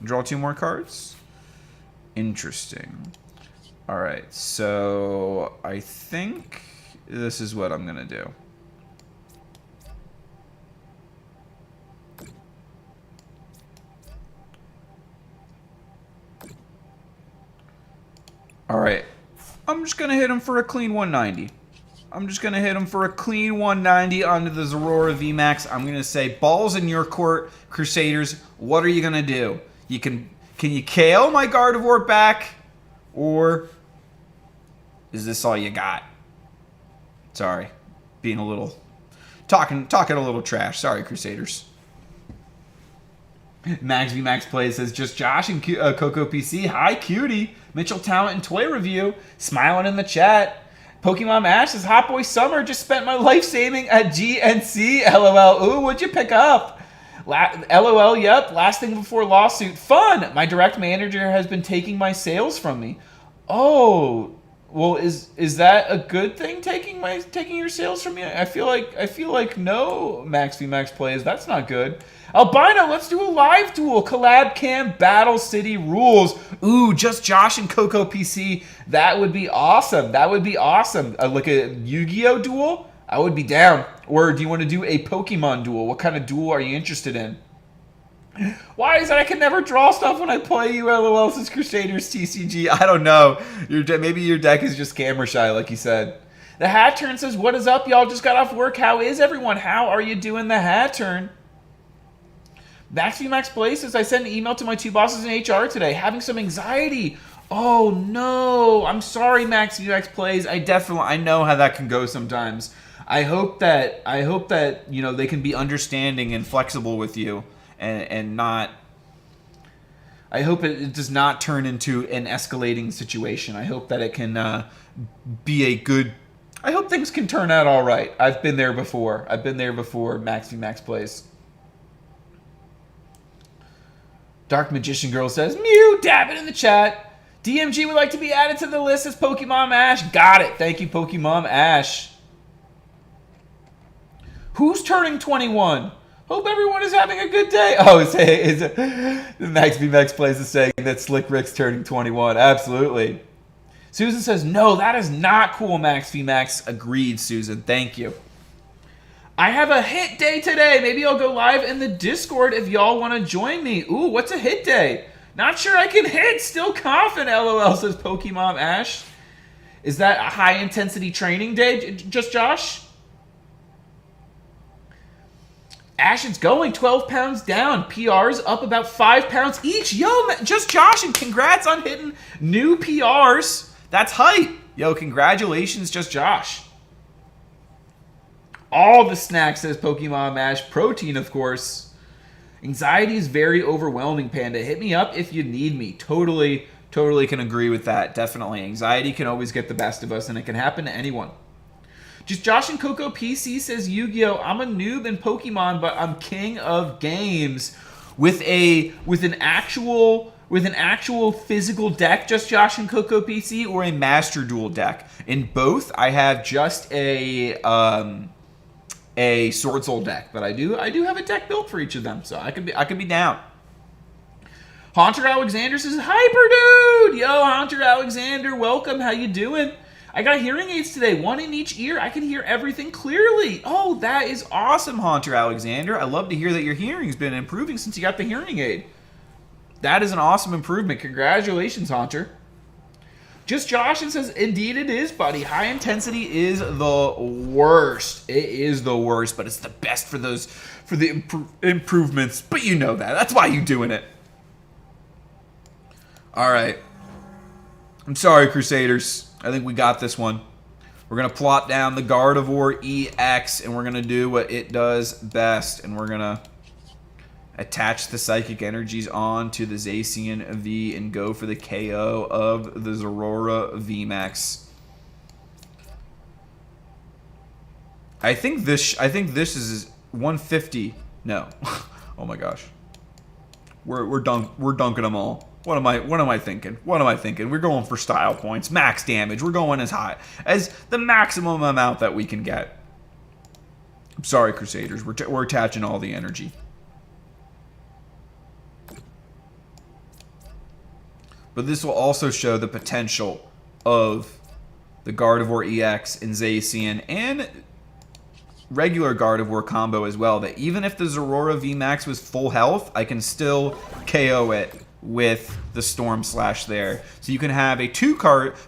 Draw 2 more cards. Interesting. Alright, so I think this is what I'm going to do. All right. I'm just going to hit him for a clean 190. I'm just going to hit him for a clean 190 onto the Zorora VMAX. I'm going to say, balls in your court, Crusaders. What are you going to do? Can you KO my Gardevoir back? Or is this all you got? Sorry. Being a little... Talking a little trash. Sorry, Crusaders. Max V Max Plays says, just Josh and Coco PC. Hi, cutie. Mitchell Talent and Toy Review. Smiling in the chat. Pokemon Ash says, Hot Boy Summer. Just spent my life saving at GNC. LOL. Ooh, what'd you pick up? LOL, yep. Last thing before lawsuit. Fun. My direct manager has been taking my sales from me. Oh... Well, is that a good thing, taking your sales from me? I feel like no, Max V Max Plays. That's not good. Albino, let's do a live duel. Collab Cam Battle City rules. Ooh, just Josh and Coco PC. That would be awesome. That would be awesome. Like a Yu-Gi-Oh duel? I would be down. Or do you want to do a Pokemon duel? What kind of duel are you interested in? Why is it I can never draw stuff when I play you, LOL, says Crusaders TCG? I don't know. Maybe your deck is just camera shy, like you said. The Hat Turn says, what is up, y'all? Just got off work. How is everyone? How are you doing, the Hat Turn? Max V Max Play says, I sent an email to my two bosses in HR today, having some anxiety. Oh, no. I'm sorry, Max V Max Plays. I know how that can go sometimes. I hope that, you know, they can be understanding and flexible with you. And not... I hope it does not turn into an escalating situation. I hope that it can be a good... I hope things can turn out all right. I've been there before. Max V Max Plays. Dark Magician Girl says, Mew, dab it in the chat. DMG would like to be added to the list as Pokemon Ash. Got it. Thank you, Pokemon Ash. Who's turning 21? Hope everyone is having a good day. Oh, is Max V Max Plays is saying that Slick Rick's turning 21. Absolutely. Susan says, no, that is not cool, Max V Max. Agreed, Susan. Thank you. I have a hit day today. Maybe I'll go live in the Discord if y'all want to join me. Ooh, what's a hit day? Not sure I can hit. Still confident, LOL, says Pokemon Ash. Is that a high-intensity training day, just Josh? Ash is going 12 pounds down. PRs up about 5 pounds each. Yo, just Josh, and congrats on hitting new PRs. That's hype. Yo, congratulations, just Josh. All the snacks, says Pokemon Mash. Protein, of course. Anxiety is very overwhelming, Panda. Hit me up if you need me. Totally can agree with that. Definitely. Anxiety can always get the best of us, and it can happen to anyone. Just Josh and Coco PC says, Yu-Gi-Oh! I'm a noob in Pokemon, but I'm king of games. With an actual physical deck, just Josh and Coco PC, or a Master Duel deck. In both, I have just a Sword Soul deck, but I do have a deck built for each of them, so I could be down. Haunter Alexander says, Hyper Dude! Yo, Haunter Alexander, welcome. How you doing? I got hearing aids today, one in each ear. I can hear everything clearly. Oh, that is awesome, Haunter Alexander. I love to hear that your hearing's been improving since you got the hearing aid. That is an awesome improvement. Congratulations, Haunter. Just Josh and says, indeed it is, buddy. High intensity is the worst. It is the worst, but it's the best for the improvements. But you know that. That's why you're doing it. All right. I'm sorry, Crusaders. I think we got this one. We're going to plot down the Gardevoir EX, and we're going to do what it does best. And we're going to attach the Psychic Energies on to the Zacian V and go for the KO of the Zorora VMAX. I think this is 150. No. Oh my gosh. We're dunking them all. What am I thinking? We're going for style points, max damage. We're going as high as the maximum amount that we can get. I'm sorry, Crusaders. We're attaching all the energy. But this will also show the potential of the Gardevoir EX and Zacian and regular Gardevoir combo as well. That even if the Zorora VMAX was full health, I can still KO it with the Storm Slash there. So you can have a 2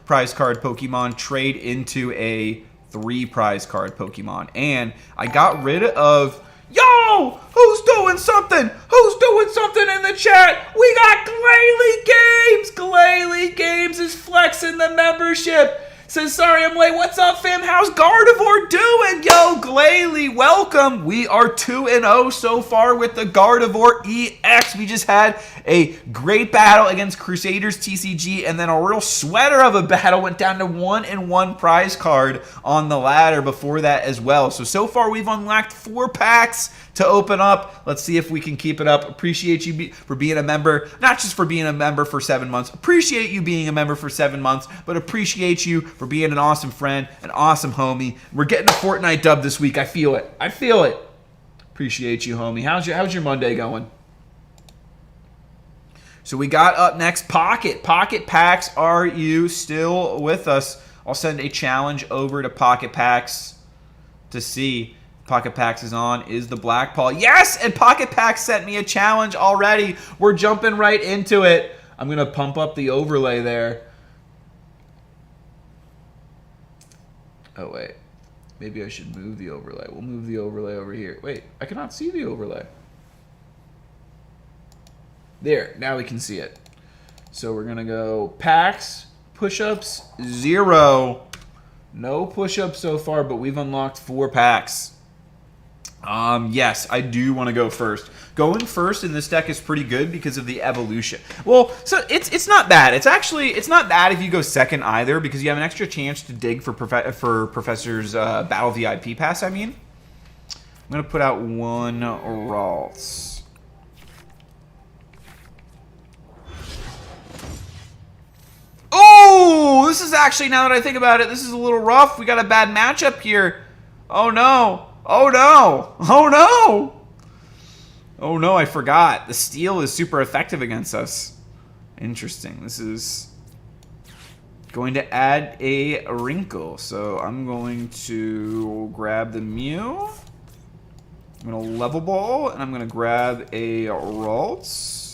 prize card Pokemon trade into a 3 prize card Pokemon. And I got rid of... Yo! Who's doing something? Who's doing something in the chat? We got Glalie Games! Glalie Games is flexing the membership. Says, sorry I'm late. What's up, fam? How's Gardevoir doing? Yo, Glalie, welcome. We are 2-0 so far with the Gardevoir EX. We just had a great battle against Crusaders TCG, and then a real sweater of a battle went down to 1-1 prize card on the ladder before that as well. So far we've unlocked 4 packs to open up. Let's see if we can keep it up. Appreciate you for being a member, not just for being a member for 7 months. Appreciate you being a member for 7 months, but appreciate you for being an awesome friend, an awesome homie. We're getting a Fortnite dub this week. I feel it. I feel it. Appreciate you, homie. How's your Monday going? So we got up next Pocket. Pocket Packs, are you still with us? I'll send a challenge over to Pocket Packs to see. Pocket Packs is on. Is the Black Paul? Yes! And Pocket Packs sent me a challenge already. We're jumping right into it. I'm going to pump up the overlay there. Oh, wait. Maybe I should move the overlay. We'll move the overlay over here. Wait, I cannot see the overlay. There. Now we can see it. So we're going to go packs, push-ups, 0. No push-ups so far, but we've unlocked 4 packs. Yes, I do want to go first. Going first in this deck is pretty good because of the evolution. Well, so it's not bad. It's not bad if you go second either, because you have an extra chance to dig for Professor's Battle VIP pass. I mean, I'm gonna put out 1 Ralts. Oh, this is actually, now that I think about it, this is a little rough. We got a bad matchup here. Oh no. Oh no! Oh no! Oh no, I forgot. The steel is super effective against us. Interesting. This is going to add a wrinkle. So I'm going to grab the Mew. I'm going to level ball, and I'm going to grab a Ralts.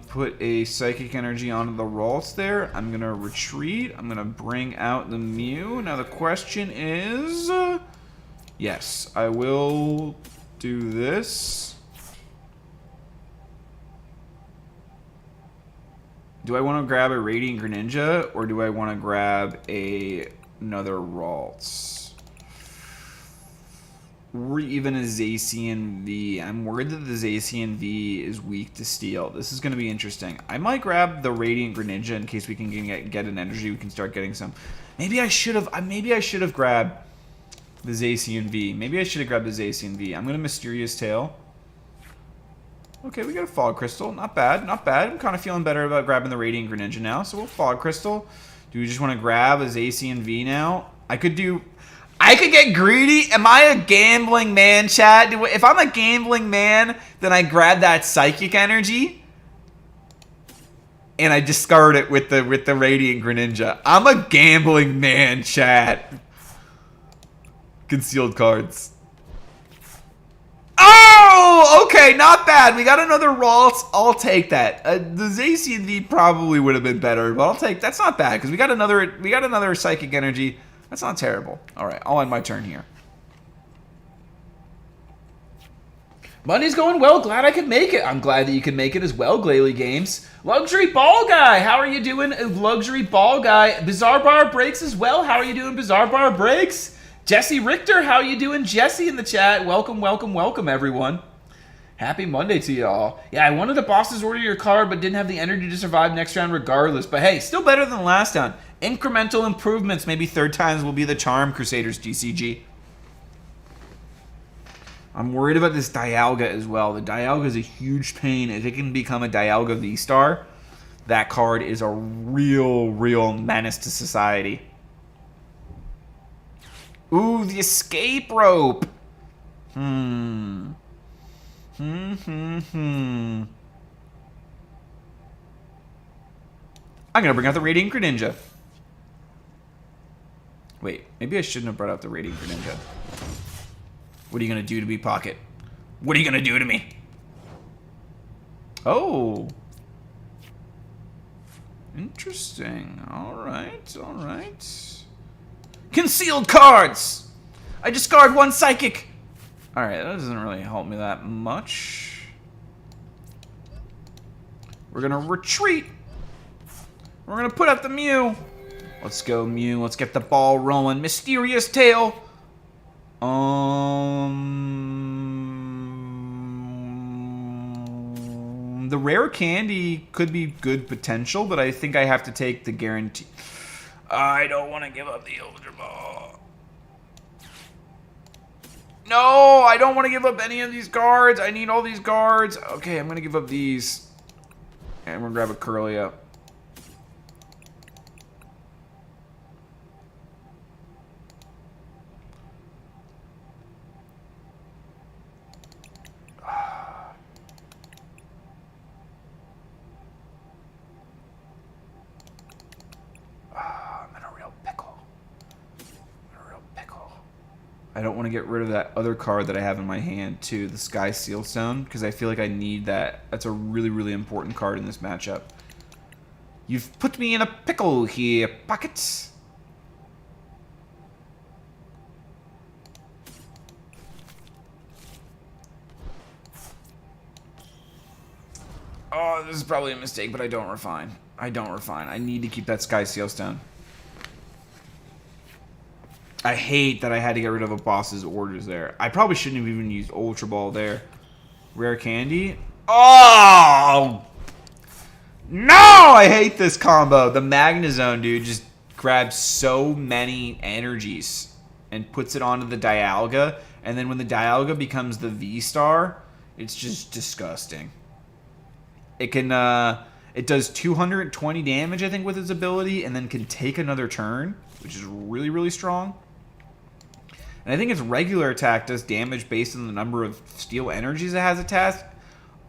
Put a Psychic Energy onto the Ralts there. I'm going to retreat. I'm going to bring out the Mew. Now the question is... yes, I will do this. Do I want to grab a Radiant Greninja, or do I want to grab another Ralts? Or even a Zacian V. I'm worried that the Zacian V is weak to steel. This is going to be interesting. I might grab the Radiant Greninja in case we can get an energy. We can start getting some. Maybe I should have grabbed the Zacian V. Maybe I should have grabbed the Zacian V. I'm going to Mysterious Tail. Okay, we got a Fog Crystal. Not bad, not bad. I'm kind of feeling better about grabbing the Radiant Greninja now. So we'll Fog Crystal. Do we just want to grab a Zacian V now? I could get greedy. Am I a gambling man, chat? If I'm a gambling man, then I grab that Psychic Energy and I discard it with the Radiant Greninja. I'm a gambling man, chat. Concealed cards. Oh, okay, not bad. We got another Ralts. I'll take that. The Zacian V probably would have been better, but I'll take. That's not bad because we got another Psychic Energy. That's not terrible. All right, I'll end my turn here. Monday's going well. Glad I could make it. I'm glad that you can make it as well, Glalie Games. Luxury Ball Guy, how are you doing, Luxury Ball Guy? Bizarre Bar Breaks as well. How are you doing, Bizarre Bar Breaks? Jesse Richter, how are you doing? Jesse in the chat. Welcome, welcome, welcome, everyone. Happy Monday to y'all. Yeah, I wanted to boss's order your card, but didn't have the energy to survive next round regardless. But hey, still better than last time. Incremental improvements. Maybe third times will be the charm, Crusaders TCG. I'm worried about this Dialga as well. The Dialga is a huge pain. If it can become a Dialga V-Star, that card is a real menace to society. Ooh, the Escape Rope. I'm going to bring out the Radiant Greninja. Wait, maybe I shouldn't have brought out the Radiant Greninja. What are you going to do to me, Pocket? What are you going to do to me? Oh. Interesting. Alright, alright. Concealed cards! I discard 1 psychic! Alright, that doesn't really help me that much. We're gonna retreat. We're gonna put out the Mew. Let's go, Mew. Let's get the ball rolling. Mysterious Tail. The rare candy could be good potential, but I think I have to take the guarantee. I don't want to give up the Ultra Ball. No, I don't want to give up any of these cards. I need all these cards. Okay, I'm going to give up these. And we're going to grab a Curlia. I don't want to get rid of that other card that I have in my hand, too, the Sky Seal Stone, because I feel like I need that. That's a really, really important card in this matchup. You've put me in a pickle here, Pocket. Oh, this is probably a mistake, but I don't refine. I don't refine. I need to keep that Sky Seal Stone. I hate that I had to get rid of a boss's orders there. I probably shouldn't have even used Ultra Ball there. Rare candy. Oh! No! I hate this combo. The Magnezone, dude, just grabs so many energies and puts it onto the Dialga. And then when the Dialga becomes the V-Star, it's just disgusting. It can, it does 220 damage, I think, with its ability, and then can take another turn, which is really, really strong. And I think its regular attack does damage based on the number of steel energies it has attached.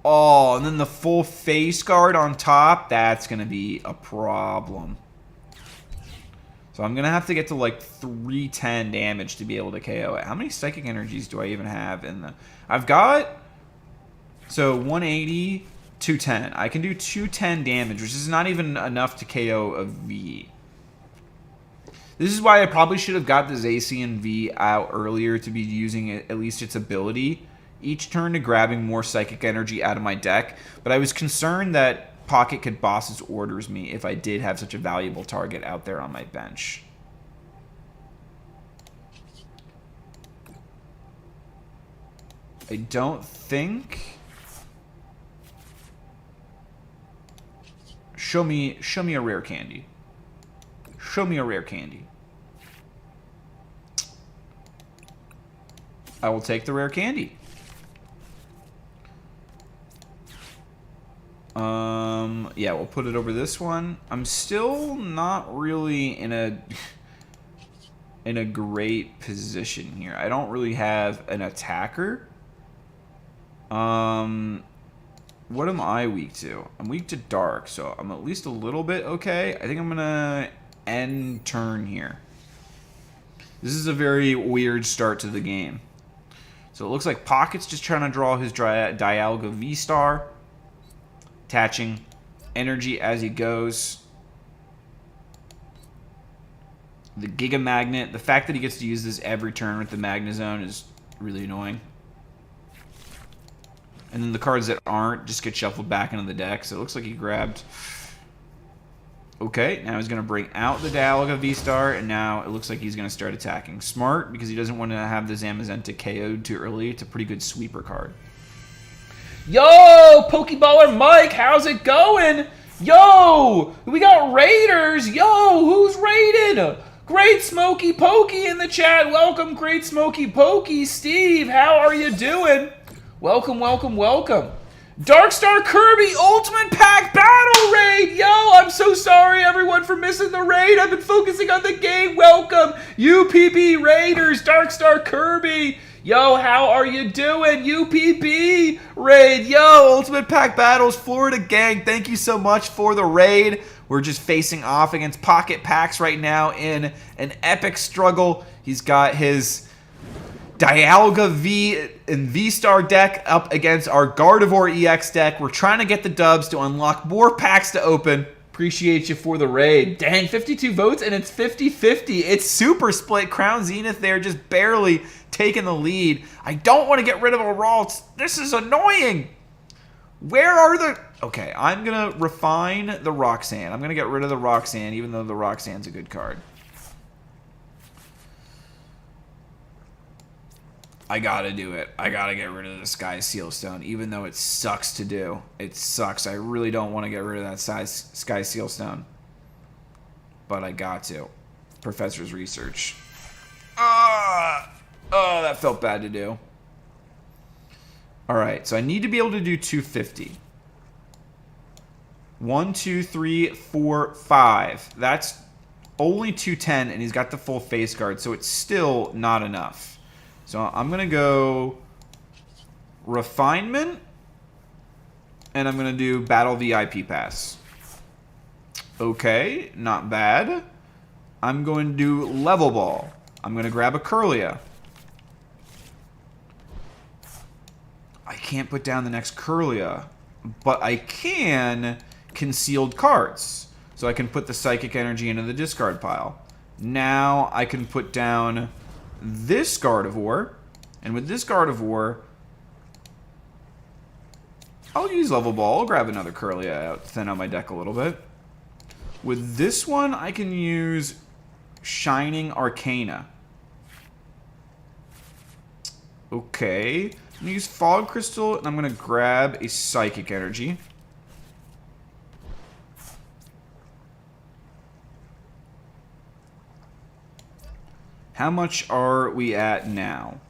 Oh, and then the full face guard on top, that's going to be a problem. So I'm going to have to get to like 310 damage to be able to KO it. How many psychic energies do I even have in the... I've got... So 180, 210. I can do 210 damage, which is not even enough to KO a V. This is why I probably should have got the Zacian V out earlier to be using at least its ability each turn to grabbing more psychic energy out of my deck. But I was concerned that Pocket could boss's orders me if I did have such a valuable target out there on my bench. I don't think... Show me a rare candy. Show me a rare candy. I will take the rare candy. Yeah, we'll put it over this one. I'm still not really in a great position here. I don't really have an attacker. What am I weak to? I'm weak to dark, so I'm at least a little bit okay. I think I'm gonna end turn here. This is a very weird start to the game. So it looks like Pocket's just trying to draw his Dialga V-Star. Attaching energy as he goes. The Giga Magnet. The fact that he gets to use this every turn with the Magnezone is really annoying. And then the cards that aren't just get shuffled back into the deck. So it looks like he grabbed... Okay, now he's going to bring out the Dialga V-Star, and now it looks like he's going to start attacking. Smart, because he doesn't want to have the Zamazenta KO'd too early. It's a pretty good sweeper card. Yo, Pokeballer Mike, how's it going? Yo, we got Raiders. Yo, who's raided? Great Smoky Pokey in the chat. Welcome, Great Smoky Pokey. Steve, how are you doing? Welcome, welcome, welcome. Darkstar Kirby Ultimate Pack Battle Raid! Yo, I'm so sorry everyone for missing the raid. I've been focusing on the game. Welcome, UPB Raiders, Darkstar Kirby. Yo, how are you doing? UPB Raid. Yo, Ultimate Pack Battles, Florida Gang. Thank you so much for the raid. We're just facing off against Pocket Packs right now in an epic struggle. He's got his Dialga V and V-Star deck up against our Gardevoir EX deck. We're trying to get the dubs to unlock more packs to open. Appreciate you for the raid. Dang, 52 votes and it's 50-50. It's super split. Crown Zenith there just barely taking the lead. I don't want to get rid of a Ralts. This is annoying. Where are the... Okay, I'm going to refine the Roxanne. I'm going to get rid of the Roxanne, even though the Roxanne's a good card. I gotta do it. I gotta get rid of the Sky Sealstone, even though it sucks to do. It sucks. I really don't want to get rid of that Sky Sealstone. But I got to. Professor's Research. Oh, that felt bad to do. Alright, so I need to be able to do 250. 1, 2, 3, 4, 5. That's only 210, and he's got the full face guard, so it's still not enough. So I'm going to go Refinement, and I'm going to do Battle VIP Pass. Okay, not bad. I'm going to do Level Ball. I'm going to grab a Curlia. I can't put down the next Curlia, but I can Concealed Cards. So I can put the Psychic Energy into the discard pile. Now I can put down this Gardevoir, and with this Gardevoir, I'll use Level Ball. I'll grab another Curlia out, thin out my deck a little bit. With this one, I can use Shining Arcana. Okay, I'm going to use Fog Crystal, and I'm going to grab a Psychic Energy. How much are we at now?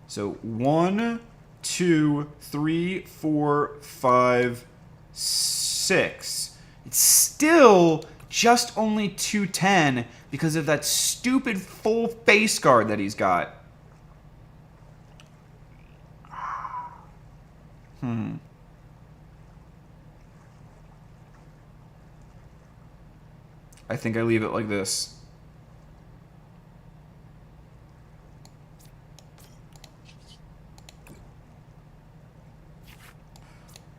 So 1, 2, 3, 4, 5, 6. It's still just only 210 because of that stupid full face guard that he's got. I think I leave it like this.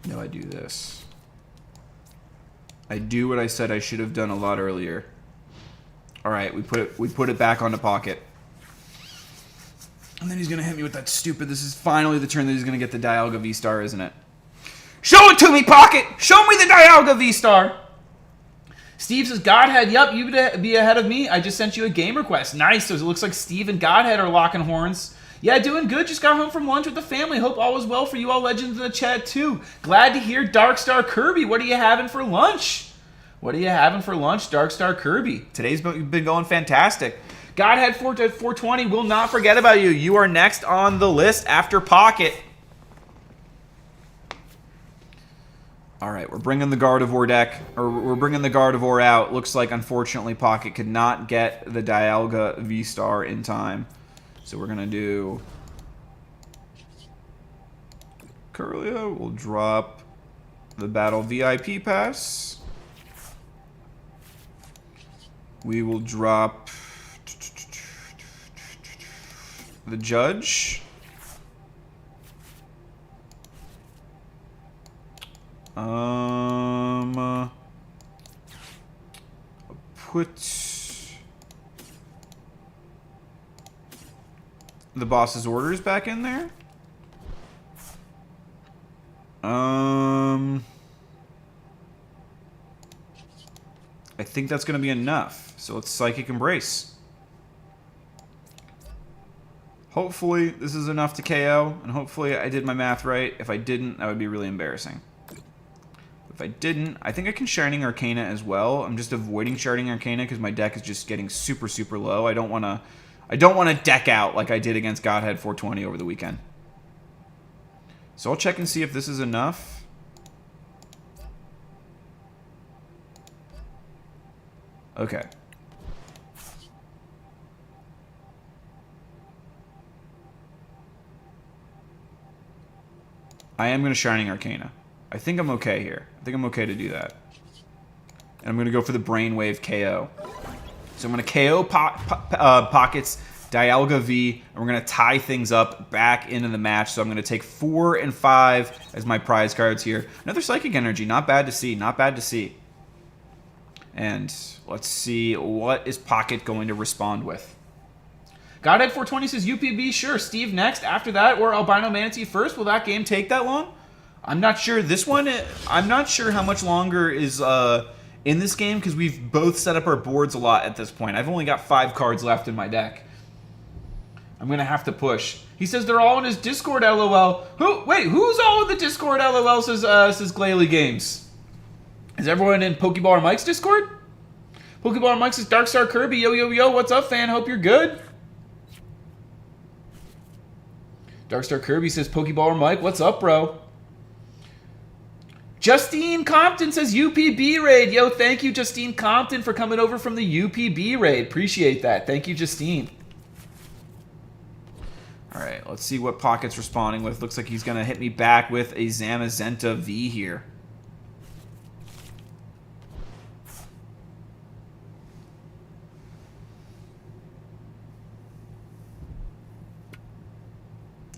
No, I do this. I do what I said I should have done a lot earlier. All right, we put it back onto pocket. And then he's gonna hit me with that stupid. This is finally the turn that he's gonna get the Dialga V-Star, isn't it? Show it to me, pocket. Show me the Dialga V-Star. Steve says, Godhead, yup, you be ahead of me. I just sent you a game request. Nice. So it looks like Steve and Godhead are locking horns. Yeah, doing good. Just got home from lunch with the family. Hope all is well for you all legends in the chat, too. Glad to hear Darkstar Kirby. What are you having for lunch? What are you having for lunch, Darkstar Kirby? Today's been going fantastic. Godhead 420, will not forget about you. You are next on the list after Pocket. All right, we're bringing the Gardevoir deck, or we're bringing the Gardevoir out. Looks like, unfortunately, Pocket could not get the Dialga V-Star in time. So we're going to do Curlia. We'll drop the Battle VIP Pass. We will drop the Judge. Put the boss's orders back in there. I think that's going to be enough. So let's Psychic Embrace. Hopefully this is enough to KO, and hopefully I did my math right. If I didn't, that would be really embarrassing. If I didn't, I think I can Shining Arcana as well. I'm just avoiding Shining Arcana because my deck is just getting super, super low. I don't want to deck out like I did against Godhead 420 over the weekend. So I'll check and see if this is enough. Okay. I am going to Shining Arcana. I think I'm okay here. I think I'm okay to do that. And I'm going to go for the Brainwave KO. So I'm going to KO Pocket's Dialga V, and we're going to tie things up back into the match. So I'm going to take 4 and 5 as my prize cards here. Another Psychic Energy. Not bad to see. Not bad to see. And let's see what is Pocket going to respond with. Godhead 420 says UPB. Sure. Steve next. After that, or Albino Manatee first. Will that game take that long? I'm not sure. This one, I'm not sure how much longer is in this game because we've both set up our boards a lot at this point. I've only got 5 cards left in my deck. I'm going to have to push. He says they're all in his Discord, LOL. Wait, who's all in the Discord, LOL, says Glalie Games. Is everyone in Pokeball or Mike's Discord? Pokeball or Mike's is Darkstar Kirby. Yo, yo, yo, what's up, fan? Hope you're good. Darkstar Kirby says Pokeball or Mike. What's up, bro? Justine Compton says UPB raid. Yo, thank you, Justine Compton, for coming over from the UPB raid. Appreciate that. Thank you, Justine. All right, let's see what Pocket's responding with. Looks like he's going to hit me back with a Zamazenta V here.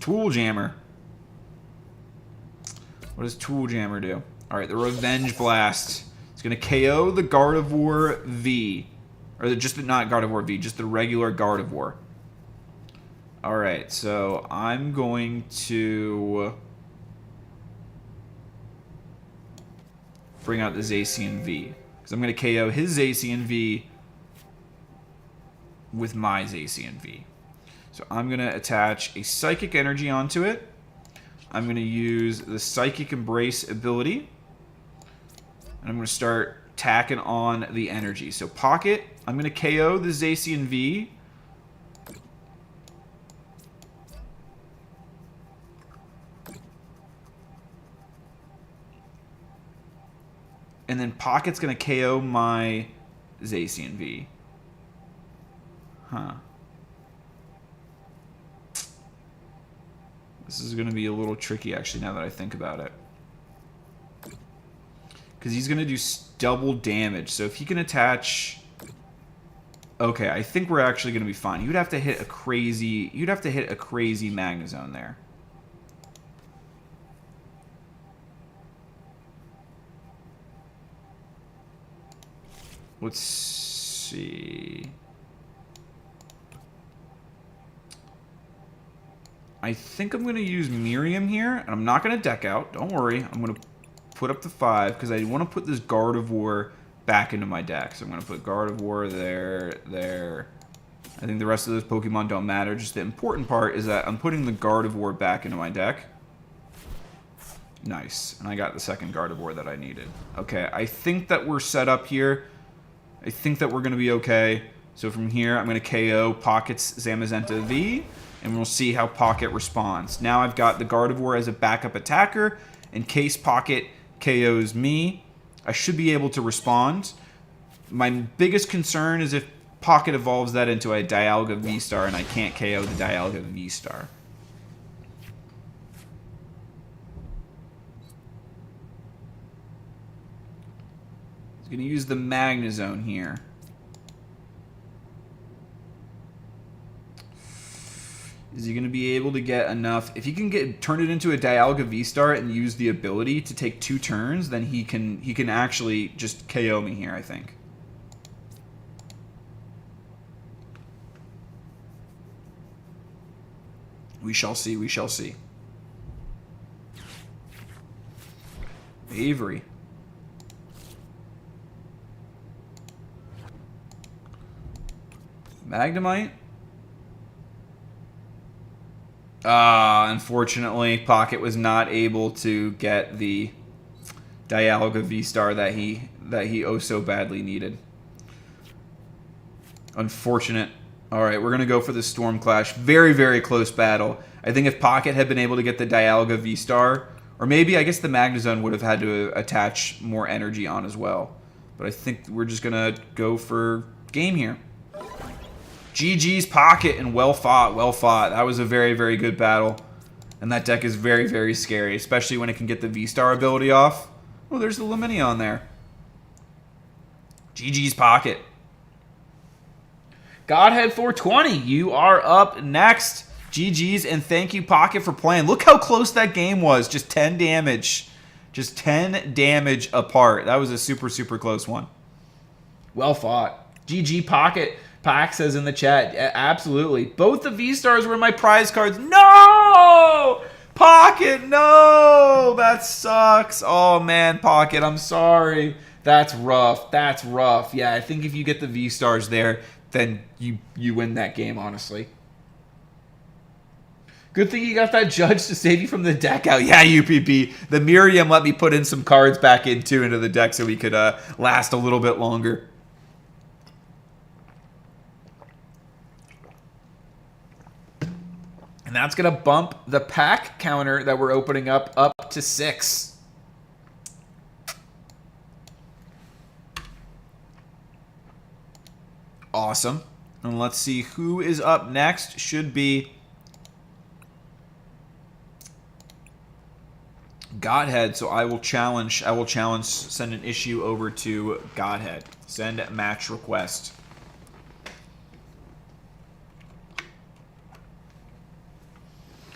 Tool Jammer. What does Tool Jammer do? All right, the Revenge Blast. It's going to KO the Gardevoir V. Or not Gardevoir V, just the regular Gardevoir. All right, so I'm going to bring out the Zacian V. Because I'm going to KO his Zacian V with my Zacian V. So I'm going to attach a Psychic Energy onto it. I'm going to use the Psychic Embrace ability. And I'm going to start tacking on the energy. So Pocket, I'm going to KO the Zacian V. And then Pocket's going to KO my Zacian V. Huh. This is going to be a little tricky, actually, now that I think about it. Because he's going to do double damage. So if he can attach... Okay, I think we're actually going to be fine. You'd have to hit a crazy... You'd have to hit a crazy Magnezone there. Let's see... I think I'm going to use Miriam here, and I'm not going to deck out. Don't worry. I'm going to put up to 5, because I want to put this Gardevoir back into my deck. So I'm going to put Gardevoir there. I think the rest of those Pokemon don't matter. Just the important part is that I'm putting the Gardevoir back into my deck. Nice. And I got the second Gardevoir that I needed. Okay, I think that we're set up here. I think that we're going to be okay. So from here, I'm going to KO Pocket's Zamazenta V. And we'll see how Pocket responds. Now I've got the Gardevoir as a backup attacker. In case Pocket KOs me, I should be able to respond. My biggest concern is if Pocket evolves that into a Dialga V-Star and I can't KO the Dialga V-Star. He's going to use the Magnezone here. Is he going to be able to get enough? If he can turn it into a Dialga V-Star and use the ability to take 2 turns, then he can actually just KO me here, I think. We shall see, we shall see. Avery. Magnemite. Unfortunately, Pocket was not able to get the Dialga V-Star that he oh so badly needed. Unfortunate. Alright, we're going to go for the Storm Clash. Very, very close battle. I think if Pocket had been able to get the Dialga V-Star, or maybe I guess the Magnezone would have had to attach more energy on as well. But I think we're just going to go for game here. GG's Pocket, and well fought, well fought. That was a very, very good battle. And that deck is very, very scary, especially when it can get the V-Star ability off. Oh, there's the Lumineon there. GG's Pocket. Godhead 420, you are up next. GG's, and thank you, Pocket, for playing. Look how close that game was. Just 10 damage. Just 10 damage apart. That was a super, super close one. Well fought. GG, Pocket. Pack says in the chat, absolutely. Both the V-Stars were my prize cards. No! Pocket, no! That sucks. Oh, man, Pocket, I'm sorry. That's rough. That's rough. Yeah, I think if you get the V-Stars there, then you win that game, honestly. Good thing you got that judge to save you from the deck out. Yeah, UPP. The Miriam let me put in some cards back into the deck so we could last a little bit longer. And that's going to bump the pack counter that we're opening up to 6. Awesome. And let's see who is up next. Should be Godhead, so I will challenge, send an issue over to Godhead. Send match request.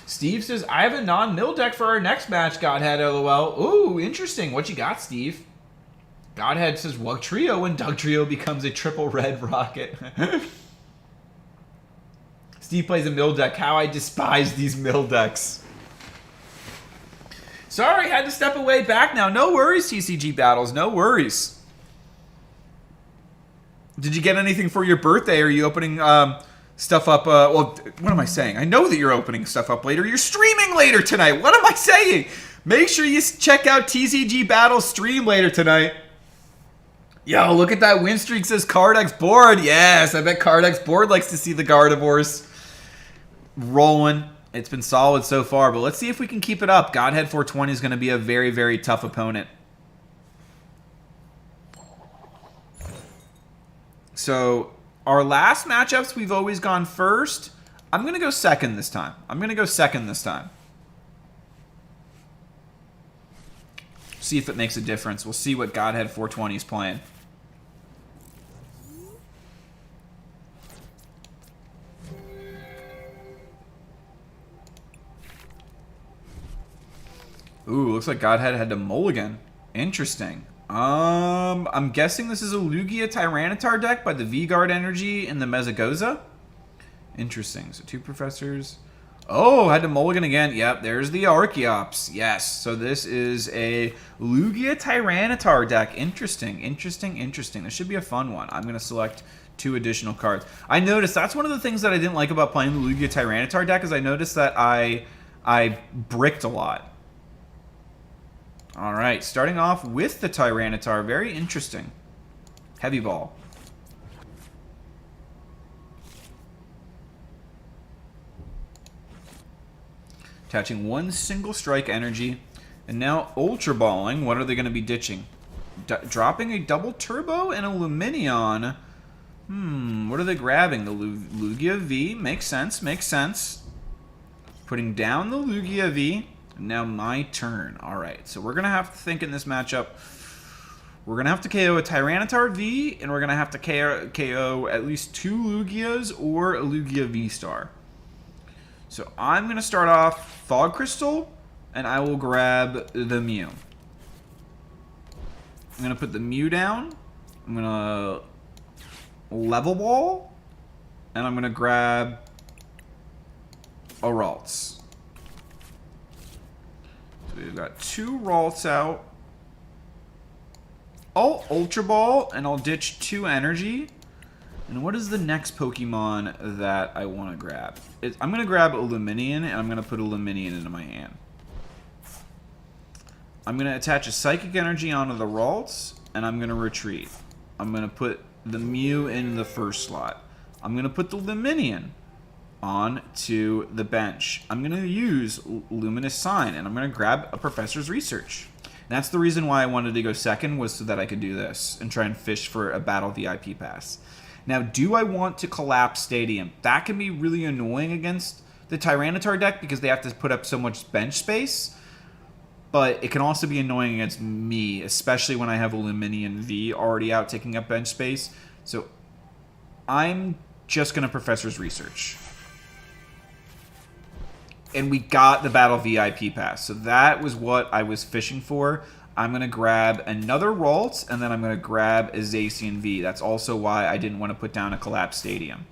Steve says, I have a non-mill deck for our next match, Godhead, LOL. Ooh, interesting. What you got, Steve? Godhead says, Wug Trio when Doug Trio becomes a triple red rocket. Steve plays a mill deck. How I despise these mill decks. Sorry, had to step away back now. No worries, TCG Battles. No worries. Did you get anything for your birthday? Are you opening stuff up? Well, what am I saying? I know that you're opening stuff up later. You're streaming later tonight. What am I saying? Make sure you check out TCG Battles stream later tonight. Yo, look at that win streak, says Cardex Board. Yes, I bet Cardex Board likes to see the Gardevoirs rolling. It's been solid so far, but let's see if we can keep it up. Godhead 420 is going to be a very, very tough opponent. So, our last matchups, we've always gone first. I'm going to go second this time. See if it makes a difference. We'll see what Godhead 420 is playing. Ooh, looks like Godhead had to mulligan. Interesting. I'm guessing this is a Lugia Tyranitar deck by the V-Guard Energy and the Mezagoza. Interesting. So 2 professors. Oh, had to mulligan again. Yep, there's the Archeops. Yes. So this is a Lugia Tyranitar deck. Interesting. This should be a fun one. I'm going to select 2 additional cards. I noticed that's one of the things that I didn't like about playing the Lugia Tyranitar deck is I noticed that I bricked a lot. All right, starting off with the Tyranitar. Very interesting. Heavy Ball. Attaching 1 single strike energy. And now Ultra Balling. What are they going to be ditching? Dropping a double turbo and a Luminion. What are they grabbing? The Lugia V. Makes sense. Putting down the Lugia V. Now my turn. Alright, so we're going to have to think in this matchup. We're going to have to KO a Tyranitar V, and we're going to have to KO at least 2 Lugias or a Lugia V-Star. So I'm going to start off Fog Crystal, and I will grab the Mew. I'm going to put the Mew down. I'm going to Level Ball, and I'm going to grab a Ralts. So we've got 2 Ralts out. I'll Ultra Ball, and I'll ditch 2 energy. And what is the next Pokemon that I want to grab? I'm going to grab a Luminion, and I'm going to put a Luminion into my hand. I'm going to attach a Psychic Energy onto the Ralts, and I'm going to retreat. I'm going to put the Mew in the first slot. I'm going to put the Luminion onto the bench. I'm going to use Luminous Sign, and I'm going to grab a Professor's Research. And that's the reason why I wanted to go second, was so that I could do this and try and fish for a Battle VIP pass. Now, do I want to collapse Stadium? That can be really annoying against the Tyranitar deck because they have to put up so much bench space. But it can also be annoying against me, especially when I have a Luminion V already out taking up bench space. So I'm just going to Professor's Research. And we got the Battle VIP Pass. So that was what I was fishing for. I'm going to grab another Ralt, and then I'm going to grab a Zacian V. That's also why I didn't want to put down a Collapsed Stadium.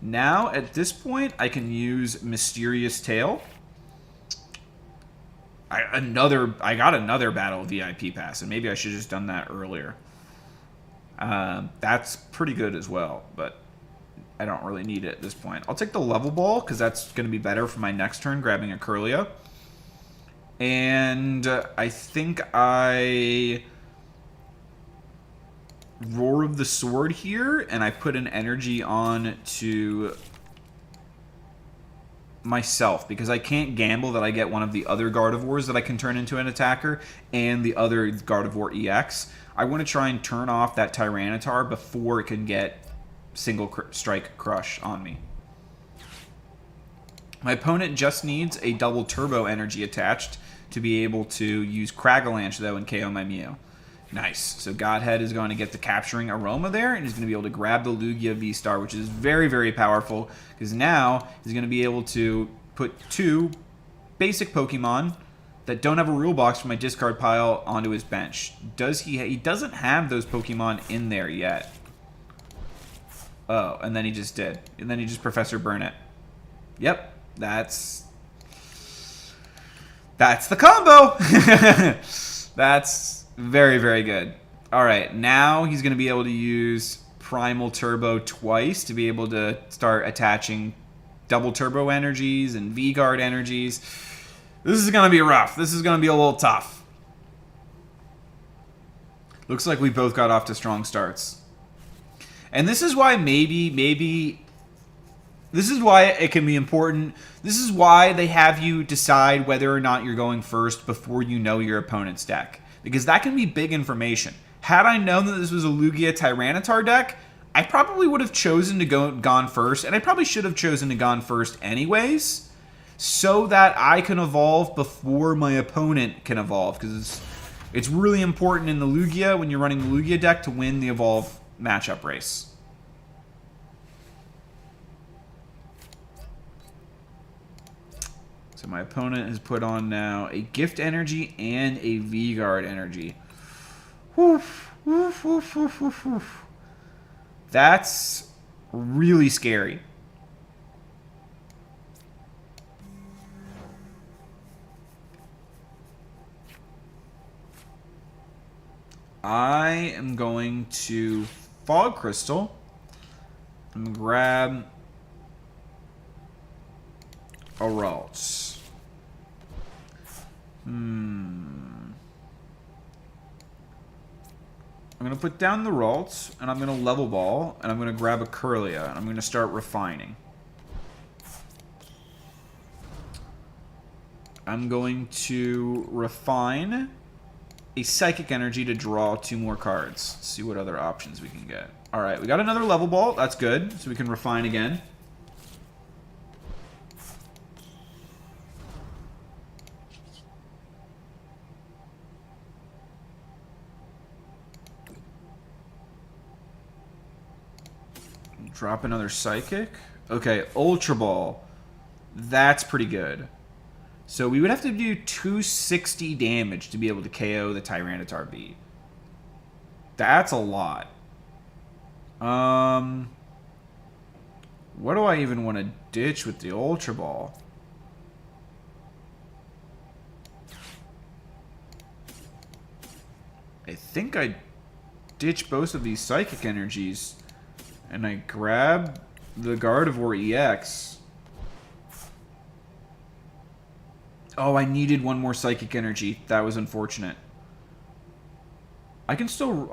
Now, at this point, I can use Mysterious Tail. I got another Battle VIP Pass, and maybe I should have just done that earlier. That's pretty good as well, but I don't really need it at this point. I'll take the Level Ball, because that's going to be better for my next turn, grabbing a Curlia. And I think I Roar of the Sword here, and I put an energy on to myself, because I can't gamble that I get one of the other Gardevoirs that I can turn into an attacker and the other Gardevoir EX. I want to try and turn off that Tyranitar before it can get single strike crush on me. My opponent just needs a double turbo energy attached to be able to use Cragalanche though and KO my Mew. Nice. So Godhead is going to get the Capturing Aroma there, and he's going to be able to grab the Lugia V-Star, which is very, very powerful, because now he's going to be able to put 2 basic Pokemon that don't have a rule box from my discard pile onto his bench. He doesn't have those Pokemon in there yet. Oh, and then he just did. And then he just Professor Burnett. Yep, that's the combo. That's very, very good. All right, now he's going to be able to use Primal Turbo twice to be able to start attaching double turbo energies and V-Guard energies. This is going to be rough. This is going to be a little tough. Looks like we both got off to strong starts. And this is why maybe this is why it can be important. This is why they have you decide whether or not you're going first before you know your opponent's deck. Because that can be big information. Had I known that this was a Lugia Tyranitar deck, I probably would have chosen to gone first, and I probably should have chosen to gone first anyways, so that I can evolve before my opponent can evolve. Because it's really important in the Lugia, when you're running the Lugia deck, to win the evolve matchup race. So my opponent has put on now a Gift Energy and a V-Guard Energy. Woof, woof, woof, woof, woof, woof. That's really scary. I am going to Fog Crystal and grab a Ralts. I'm going to put down the Ralts, and I'm going to Level Ball, and I'm going to grab a Curlia, and I'm going to start refining. I'm going to refine a Psychic Energy to draw 2 more cards. Let's see what other options we can get. Alright, we got another Level Ball. That's good. So we can refine again. Drop another Psychic. Okay, Ultra Ball. That's pretty good. So we would have to do 260 damage to be able to KO the Tyranitar V. That's a lot. What do I even want to ditch with the Ultra Ball? I think I ditch both of these Psychic Energies, and I grab the Gardevoir EX. Oh, I needed one more Psychic Energy. That was unfortunate. I can still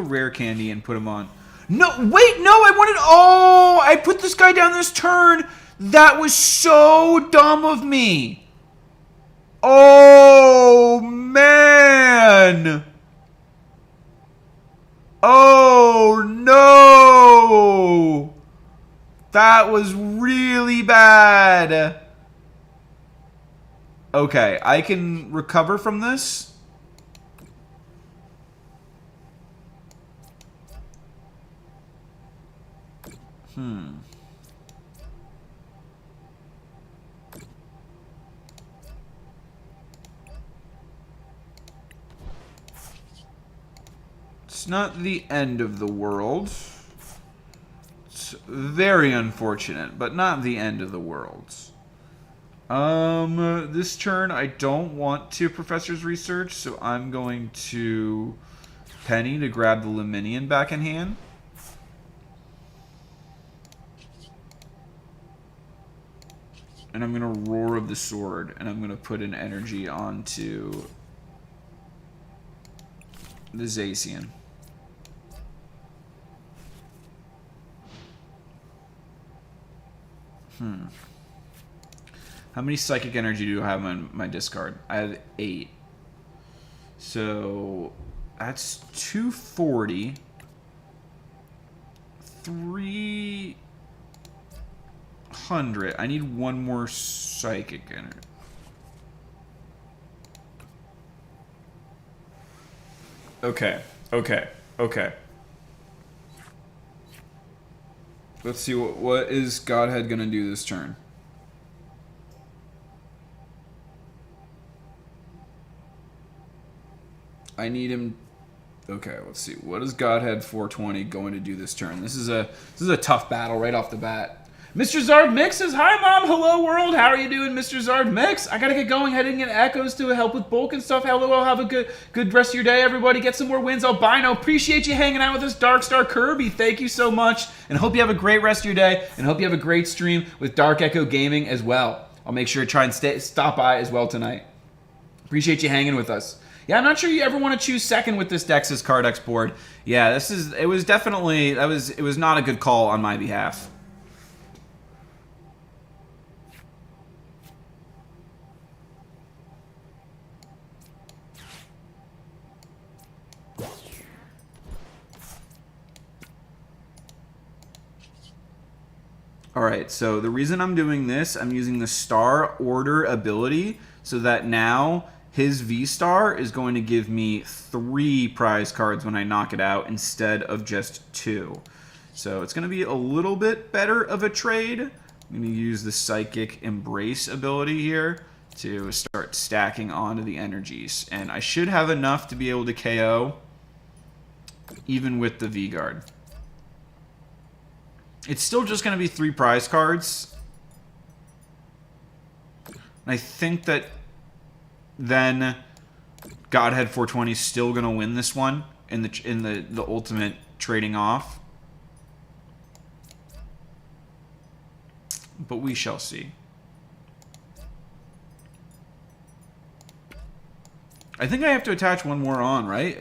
rare candy and put him on. No, wait, no, I wanted... Oh, I put this guy down this turn. That was so dumb of me. Oh, man. Oh, no. That was really bad. Okay, I can recover from this. It's not the end of the world. It's very unfortunate, but not the end of the world. This turn I don't want to Professor's Research, so I'm going to Penny to grab the Luminion back in hand. And I'm going to Roar of the Sword, and I'm going to put an energy onto the Zacian. How many psychic energy do I have on my discard? I have 8. So that's 240. 300. I need one more psychic energy. Okay. Let's see what is Godhead gonna do this turn. I need him. Okay, let's see. What is Godhead 420 going to do this turn? This is a tough battle right off the bat. Mr. Zard Mix says, "Hi, Mom. Hello, world. How are you doing, Mr. Zard Mix? I gotta get going. Heading in Echoes to help with bulk and stuff. Hello, have a good rest of your day, everybody. Get some more wins. Albino, appreciate you hanging out with us. Darkstar Kirby, thank you so much. And hope you have a great rest of your day. And hope you have a great stream with Dark Echo Gaming as well. I'll make sure to try and stop by as well tonight. Appreciate you hanging with us. Yeah, I'm not sure you ever want to choose second with this Dex's Cardex board. Yeah, it was definitely, it was not a good call on my behalf. Alright, so the reason I'm doing this, I'm using the Star Order ability so that now his V-Star is going to give me 3 prize cards when I knock it out instead of just 2. So it's going to be a little bit better of a trade. I'm going to use the Psychic Embrace ability here to start stacking onto the energies. And I should have enough to be able to KO even with the V-Guard. It's still just going to be 3 prize cards. And I think that then Godhead 420 is still going to win this one in the ultimate trading off. But we shall see. I think I have to attach one more on, right?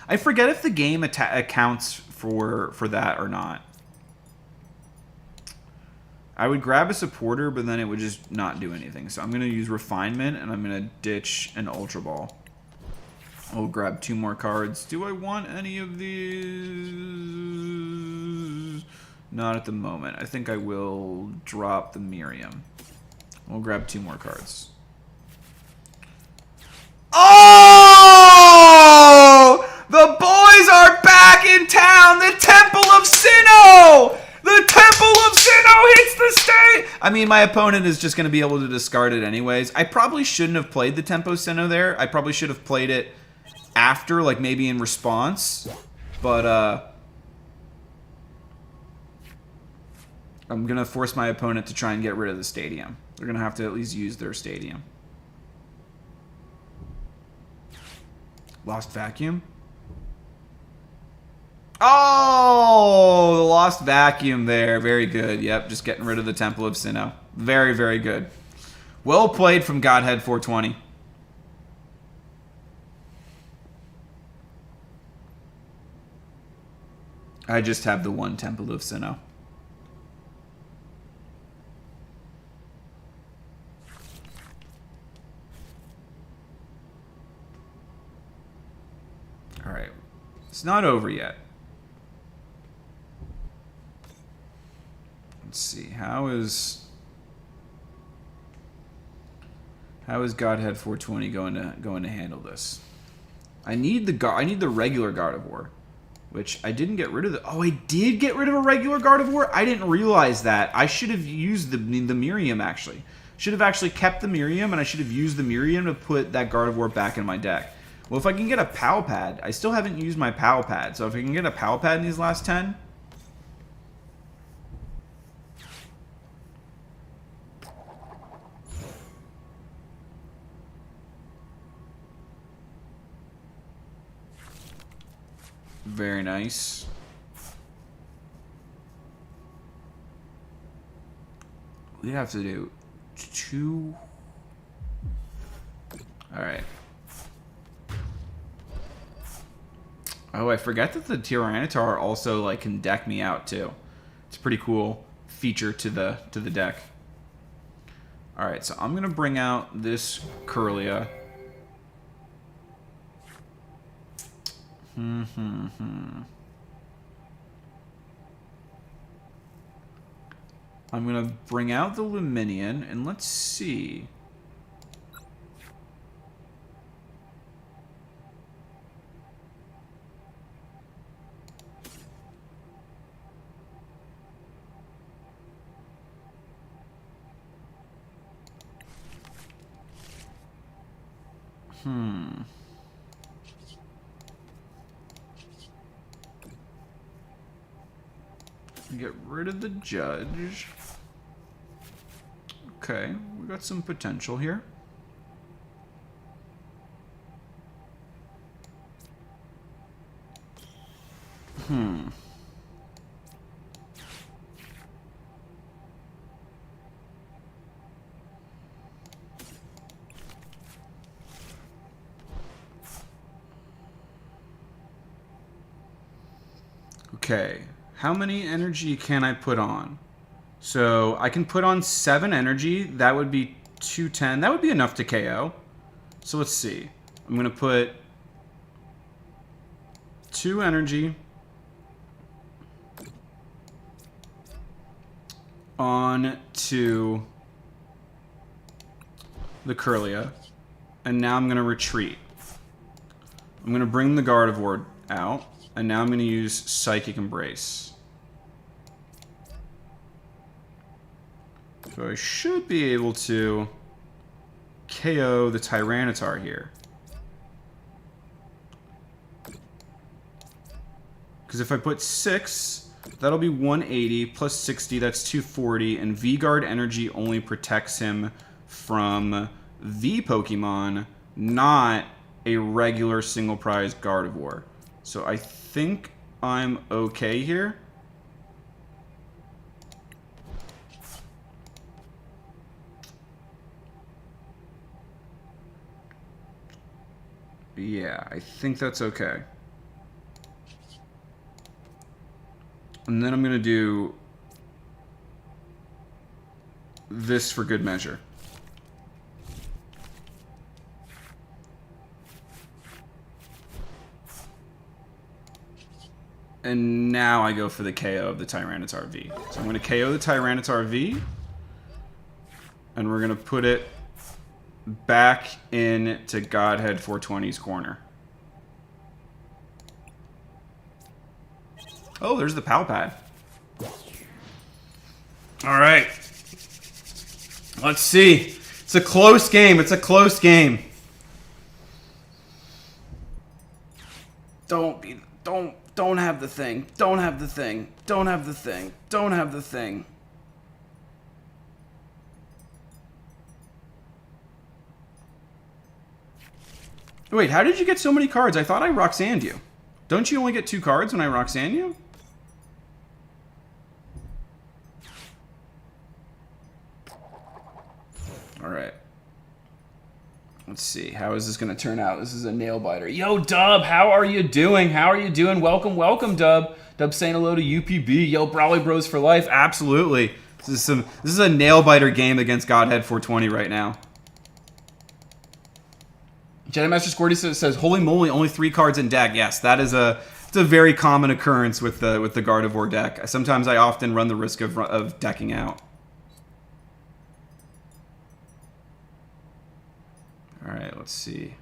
I forget if the game accounts for that or not. I would grab a supporter, but then it would just not do anything. So I'm going to use Refinement, and I'm going to ditch an Ultra Ball. I'll grab 2 more cards. Do I want any of these? Not at the moment. I think I will drop the Miriam. We'll grab 2 more cards. Oh! The boys are back in town! The Temple of Sinnoh! The Temple of Sinnoh hits the stage! I mean, my opponent is just going to be able to discard it anyways. I probably shouldn't have played the Tempo Sinnoh there. I probably should have played it after, like maybe in response. But, I'm going to force my opponent to try and get rid of the stadium. They're going to have to at least use their stadium. Lost Vacuum? Oh, the Lost Vacuum there. Very good. Yep, just getting rid of the Temple of Sinnoh. Very, very good. Well played from Godhead 420. I just have the one Temple of Sinnoh. All right. It's not over yet. Let's see. How is Godhead 420 going to handle this? I need the regular Gardevoir. which I didn't get rid of. Oh, I did get rid of a regular Gardevoir? I didn't realize that. I should have used the Miriam, actually. Should have actually kept the Miriam, and I should have used the Miriam to put that Gardevoir back in my deck. Well, if I can get a Pow Pad, I still haven't used my Pow Pad, so if I can get a Pow Pad in these last 10... Very nice. We have to do 2. Alright. Oh, I forgot that the Tyranitar also like can deck me out too. It's a pretty cool feature to the deck. Alright, so I'm gonna bring out this Kirlia. I'm gonna bring out the Luminion, and let's see. Get rid of the Judge. Okay, we got some potential here. Okay, how many energy can I put on? So I can put on 7 energy. That would be 210. That would be enough to KO. So let's see. I'm going to put 2 energy on to the Kirlia. And now I'm going to retreat. I'm going to bring the Gardevoir out. And now I'm going to use Psychic Embrace. So I should be able to KO the Tyranitar here. Because if I put 6, that'll be 180 plus 60, that's 240. And V-Guard Energy only protects him from the Pokemon, not a regular single prize Gardevoir. So I think I'm okay here. Yeah, I think that's okay. And then I'm going to do this for good measure. And now I go for the KO of the Tyranitar V. So I'm going to KO the Tyranitar V. And we're going to put it back into Godhead 420's corner. Oh, there's the Pow Pad. All right. Let's see. It's a close game. It's a close game. Don't have the thing. Don't have the thing. Don't have the thing. Don't have the thing. Wait, how did you get so many cards? I thought I Roxanned you. Don't you only get 2 cards when I Roxanne you? Alright. Let's see. How is this going to turn out? This is a nail biter. Yo, Dub, how are you doing? How are you doing? Welcome, welcome, Dub. Dub saying hello to UPB. Yo, Brawly Bros for life. Absolutely. This is a nail biter game against Godhead 420 right now. Jedi Master Squirty says, "Holy moly, only 3 cards in deck." Yes, that is it's a very common occurrence with the Gardevoir deck. Sometimes I often run the risk of decking out. All right, let's see.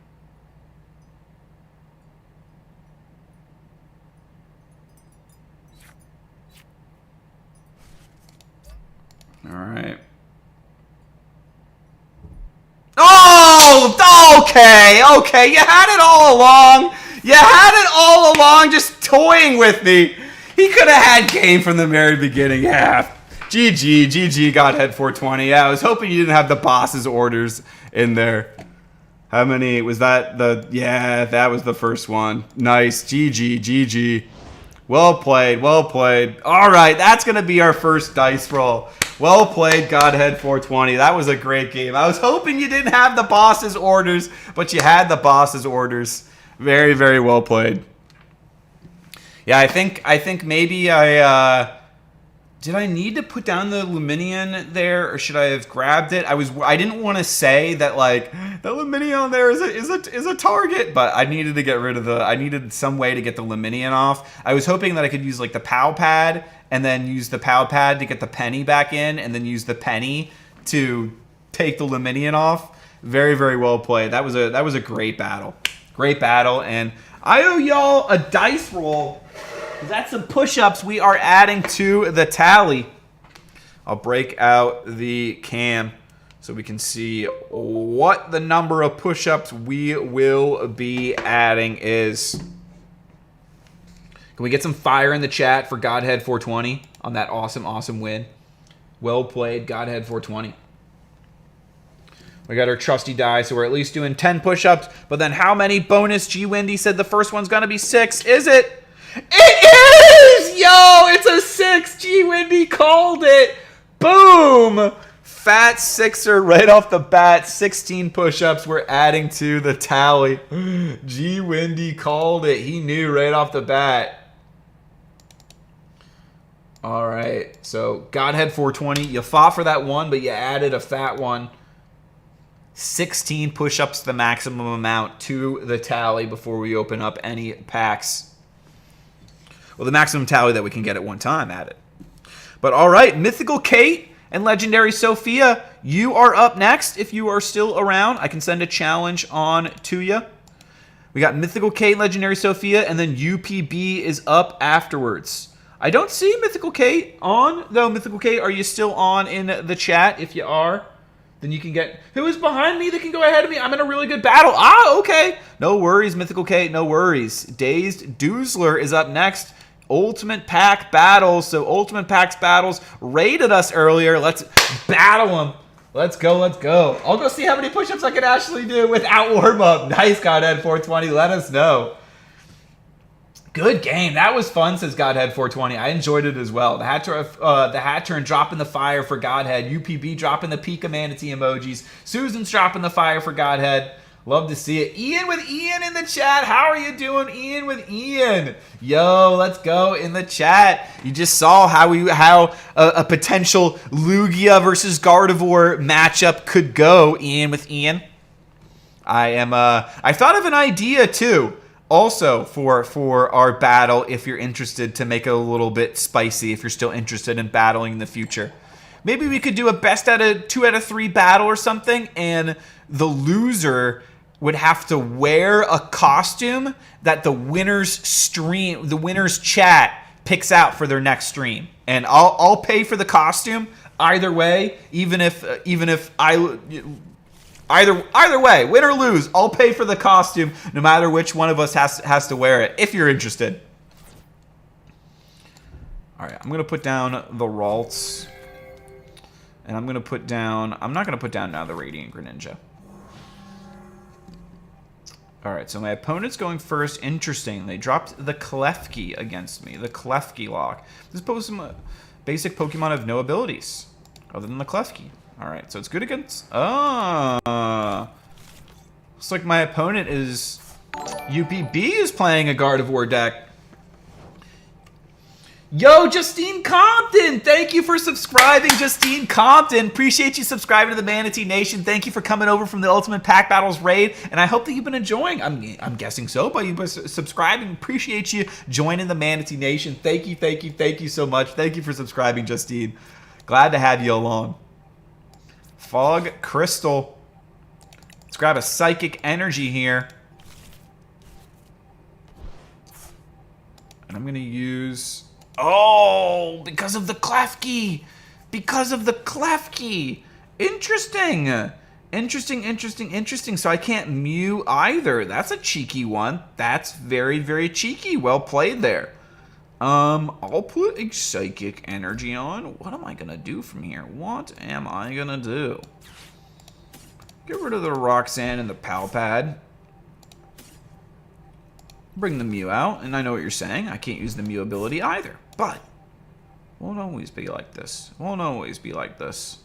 Okay. You had it all along. You had it all along, just toying with me. He could have had game from the very beginning. Yeah. GG, Godhead 420. Yeah, I was hoping you didn't have the boss's orders in there. How many was that? Yeah, that was the first one. Nice. GG. Well played. All right, that's going to be our first dice roll. Well played, Godhead 420. That was a great game. I was hoping you didn't have the boss's orders, but you had the boss's orders. Very, very well played. Yeah, I think maybe did I need to put down the Luminion there, or should I have grabbed it? I didn't want to say that like the Luminion there is a target, but I needed to get rid of I needed some way to get the Luminion off. I was hoping that I could use like the POW pad and then use the POW pad to get the penny back in, and then use the penny to take the Luminion off. Very, very well played. That was a great battle. And I owe y'all a dice roll. That's some push-ups we are adding to the tally. I'll break out the cam so we can see what the number of push-ups we will be adding is. Can we get some fire in the chat for Godhead 420 on that awesome win? Well played, Godhead 420. We got our trusty die, so we're at least doing 10 push-ups. But then how many bonus? G Wendy said the first one's going to be 6. Is it? It is! Yo, it's a 6. G Wendy called it. Boom! Fat sixer right off the bat. 16 push-ups we're adding to the tally. G Wendy called it. He knew right off the bat. All right, so Godhead 420. You fought for that one, but you added a fat one. 16 push-ups, the maximum amount to the tally before we open up any packs. Well, the maximum tally that we can get at one time added. But all right, Mythical Kate and Legendary Sophia, you are up next. If you are still around, I can send a challenge on to you. We got Mythical Kate, Legendary Sophia, and then UPB is up afterwards. I don't see Mythical Kate on, though. Mythical Kate, are you still on in the chat? If you are, then you can get... Who is behind me that can go ahead of me? I'm in a really good battle. Ah, okay. No worries, Mythical Kate, no worries. Dazed Doozler is up next. Ultimate Pack Battles. So Ultimate Packs Battles raided us earlier. Let's battle them. Let's go. I'll go see how many push-ups I can actually do without warm-up. Nice, Godhead 420. Let us know. Good game. That was fun, says Godhead 420. I enjoyed it as well. The hat turn dropping the fire for Godhead. UPB dropping the Pika Manatee emojis. Susan's dropping the fire for Godhead. Love to see it. Ian with Ian in the chat. How are you doing, Ian with Ian? Yo, let's go in the chat. You just saw how a potential Lugia versus Gardevoir matchup could go, Ian with Ian. I thought of an idea too. Also, for our battle, if you're interested, to make it a little bit spicy, if you're still interested in battling in the future. Maybe we could do a best out of 2 out of 3 battle or something, and the loser would have to wear a costume that the winner's chat picks out for their next stream. And I'll pay for the costume either way, even if Either way, win or lose, I'll pay for the costume no matter which one of us has to wear it, if you're interested. All right, I'm going to put down the Ralts. And I'm not going to put down now the Radiant Greninja. All right, so my opponent's going first. Interesting. They dropped the Klefki against me, the Klefki lock. This basic Pokemon have no abilities other than the Klefki. All right, so it's good against... Oh. Looks like my opponent is... UPB is playing a Gardevoir deck. Yo, Justine Compton! Thank you for subscribing, Justine Compton. Appreciate you subscribing to the Manatee Nation. Thank you for coming over from the Ultimate Pack Battles raid. And I hope that you've been enjoying. I'm guessing so, but you've been subscribing. Appreciate you joining the Manatee Nation. Thank you so much. Thank you for subscribing, Justine. Glad to have you along. Fog Crystal. Let's grab a Psychic Energy here. And I'm going to use... Oh, because of the Klefki. Interesting. Interesting, interesting, interesting. So I can't Mew either. That's a cheeky one. That's very, very cheeky. Well played there. I'll put a Psychic Energy on. What am I going to do from here? What am I going to do? Get rid of the Roxanne and the Palpad. Bring the Mew out. And I know what you're saying. I can't use the Mew ability either. But it won't always be like this. It won't always be like this.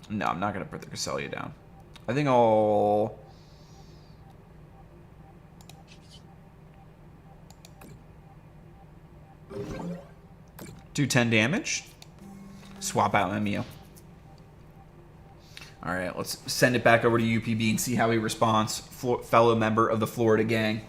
No, I'm not going to put the Cresselia down. I think I'll... do 10 damage. Swap out my Mew. Alright, let's send it back over to UPB and see how he responds. Fellow member of the Florida gang.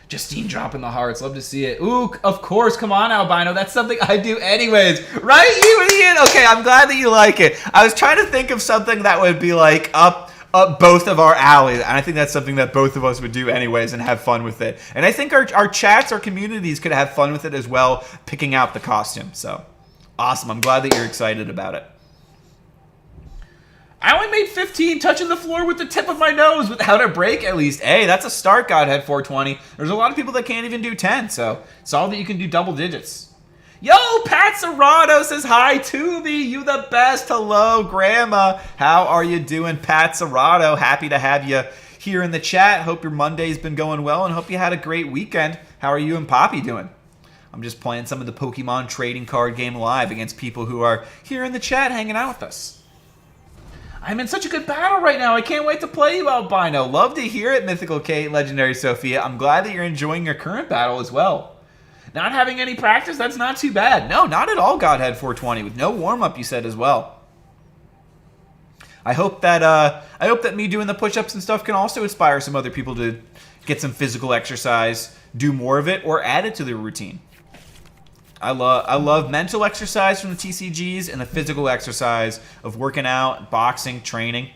Justine dropping the hearts. Love to see it. Ooh, of course. Come on, Albino. That's something I do anyways. Right, you Ian? Okay, I'm glad that you like it. I was trying to think of something that would be like up both of our alleys. And I think that's something that both of us would do anyways and have fun with it. And I think our chats, our communities could have fun with it as well, picking out the costume. So, awesome. I'm glad that you're excited about it. I only made 15 touching the floor with the tip of my nose without a break at least. Hey, that's a start, Godhead 420. There's a lot of people that can't even do 10, so it's all that you can do double digits. Yo, Pat Serrato says hi to me. You the best. Hello, Grandma. How are you doing, Pat Serrato? Happy to have you here in the chat. Hope your Monday's been going well and hope you had a great weekend. How are you and Poppy doing? I'm just playing some of the Pokemon trading card game live against people who are here in the chat hanging out with us. I'm in such a good battle right now. I can't wait to play you, Albino. Love to hear it, Mythical Kate, Legendary Sophia. I'm glad that you're enjoying your current battle as well. Not having any practice, that's not too bad. No, not at all, Godhead 420. With no warm-up, you said as well. I hope that me doing the push-ups and stuff can also inspire some other people to get some physical exercise, do more of it, or add it to their routine. I love mental exercise from the TCGs and the physical exercise of working out, boxing, training.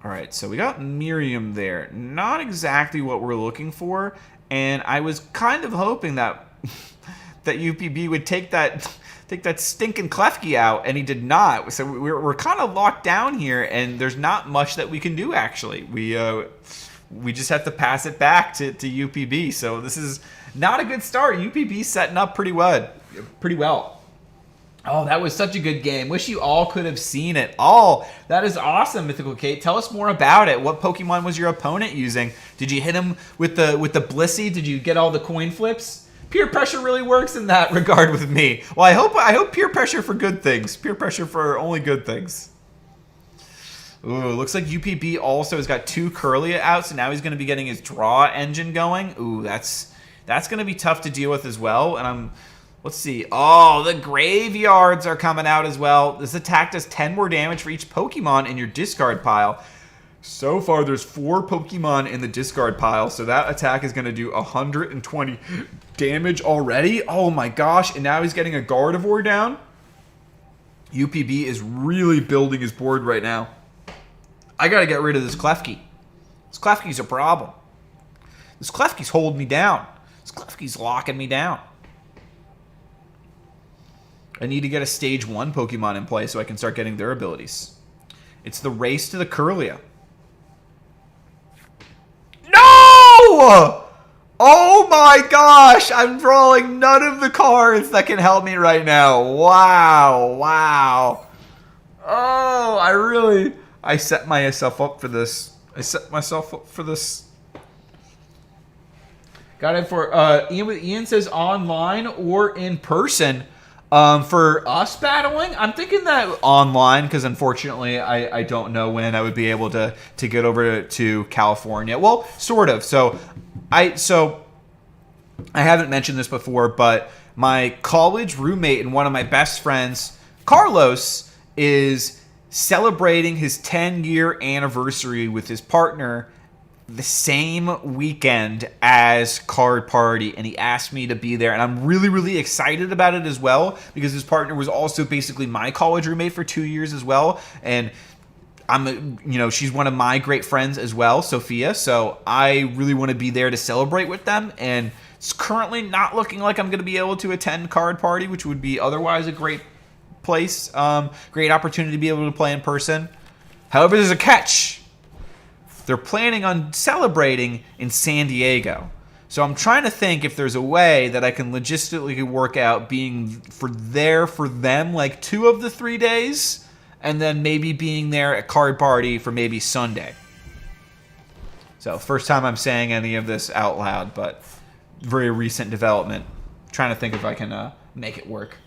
All right, so we got Miriam there. Not exactly what we're looking for, and I was kind of hoping that that UPB would take that stinking Klefki out, and he did not. So we're kind of locked down here, and there's not much that we can do actually. We just have to pass it back to UPB. So this is not a good start. UPB setting up pretty well. Oh, that was such a good game. Wish you all could have seen it. Oh, that is awesome, Mythical Kate. Tell us more about it. What Pokemon was your opponent using? Did you hit him with the Blissey? Did you get all the coin flips? Peer pressure really works in that regard with me. Well, I hope peer pressure for good things. Peer pressure for only good things. Ooh, looks like UPB also has got 2 Curlia out, so now he's going to be getting his draw engine going. Ooh, that's going to be tough to deal with as well. And let's see. Oh, the graveyards are coming out as well. This attack does 10 more damage for each Pokemon in your discard pile. So far, there's 4 Pokemon in the discard pile, so that attack is going to do 120 damage already. Oh my gosh, and now he's getting a Gardevoir down. UPB is really building his board right now. I got to get rid of this Klefki. This Klefki's a problem. This Klefki's holding me down. This Klefki's locking me down. I need to get a stage 1 Pokemon in play so I can start getting their abilities. It's the race to the Curlia. No! Oh my gosh! I'm drawing none of the cards that can help me right now. Wow. Oh, I set myself up for this. Got it for Ian says online or in person. For us battling, I'm thinking that online, because unfortunately I don't know when I would be able to get over to California. Well, sort of. So I haven't mentioned this before, but my college roommate and one of my best friends, Carlos, is celebrating his 10-year anniversary with his partner the same weekend as Card Party, and he asked me to be there, and I'm really, really excited about it as well, because his partner was also basically my college roommate for 2 years as well, and she's one of my great friends as well, Sophia. So I really want to be there to celebrate with them. And it's currently not looking like I'm going to be able to attend Card Party, which would be otherwise a great place, great opportunity to be able to play in person. However, there's a catch. They're planning on celebrating in San Diego. So I'm trying to think if there's a way that I can logistically work out being for them like 2 of the 3 days, and then maybe being there at Card Party for maybe Sunday. So first time I'm saying any of this out loud, but very recent development. Trying to think if I can make it work.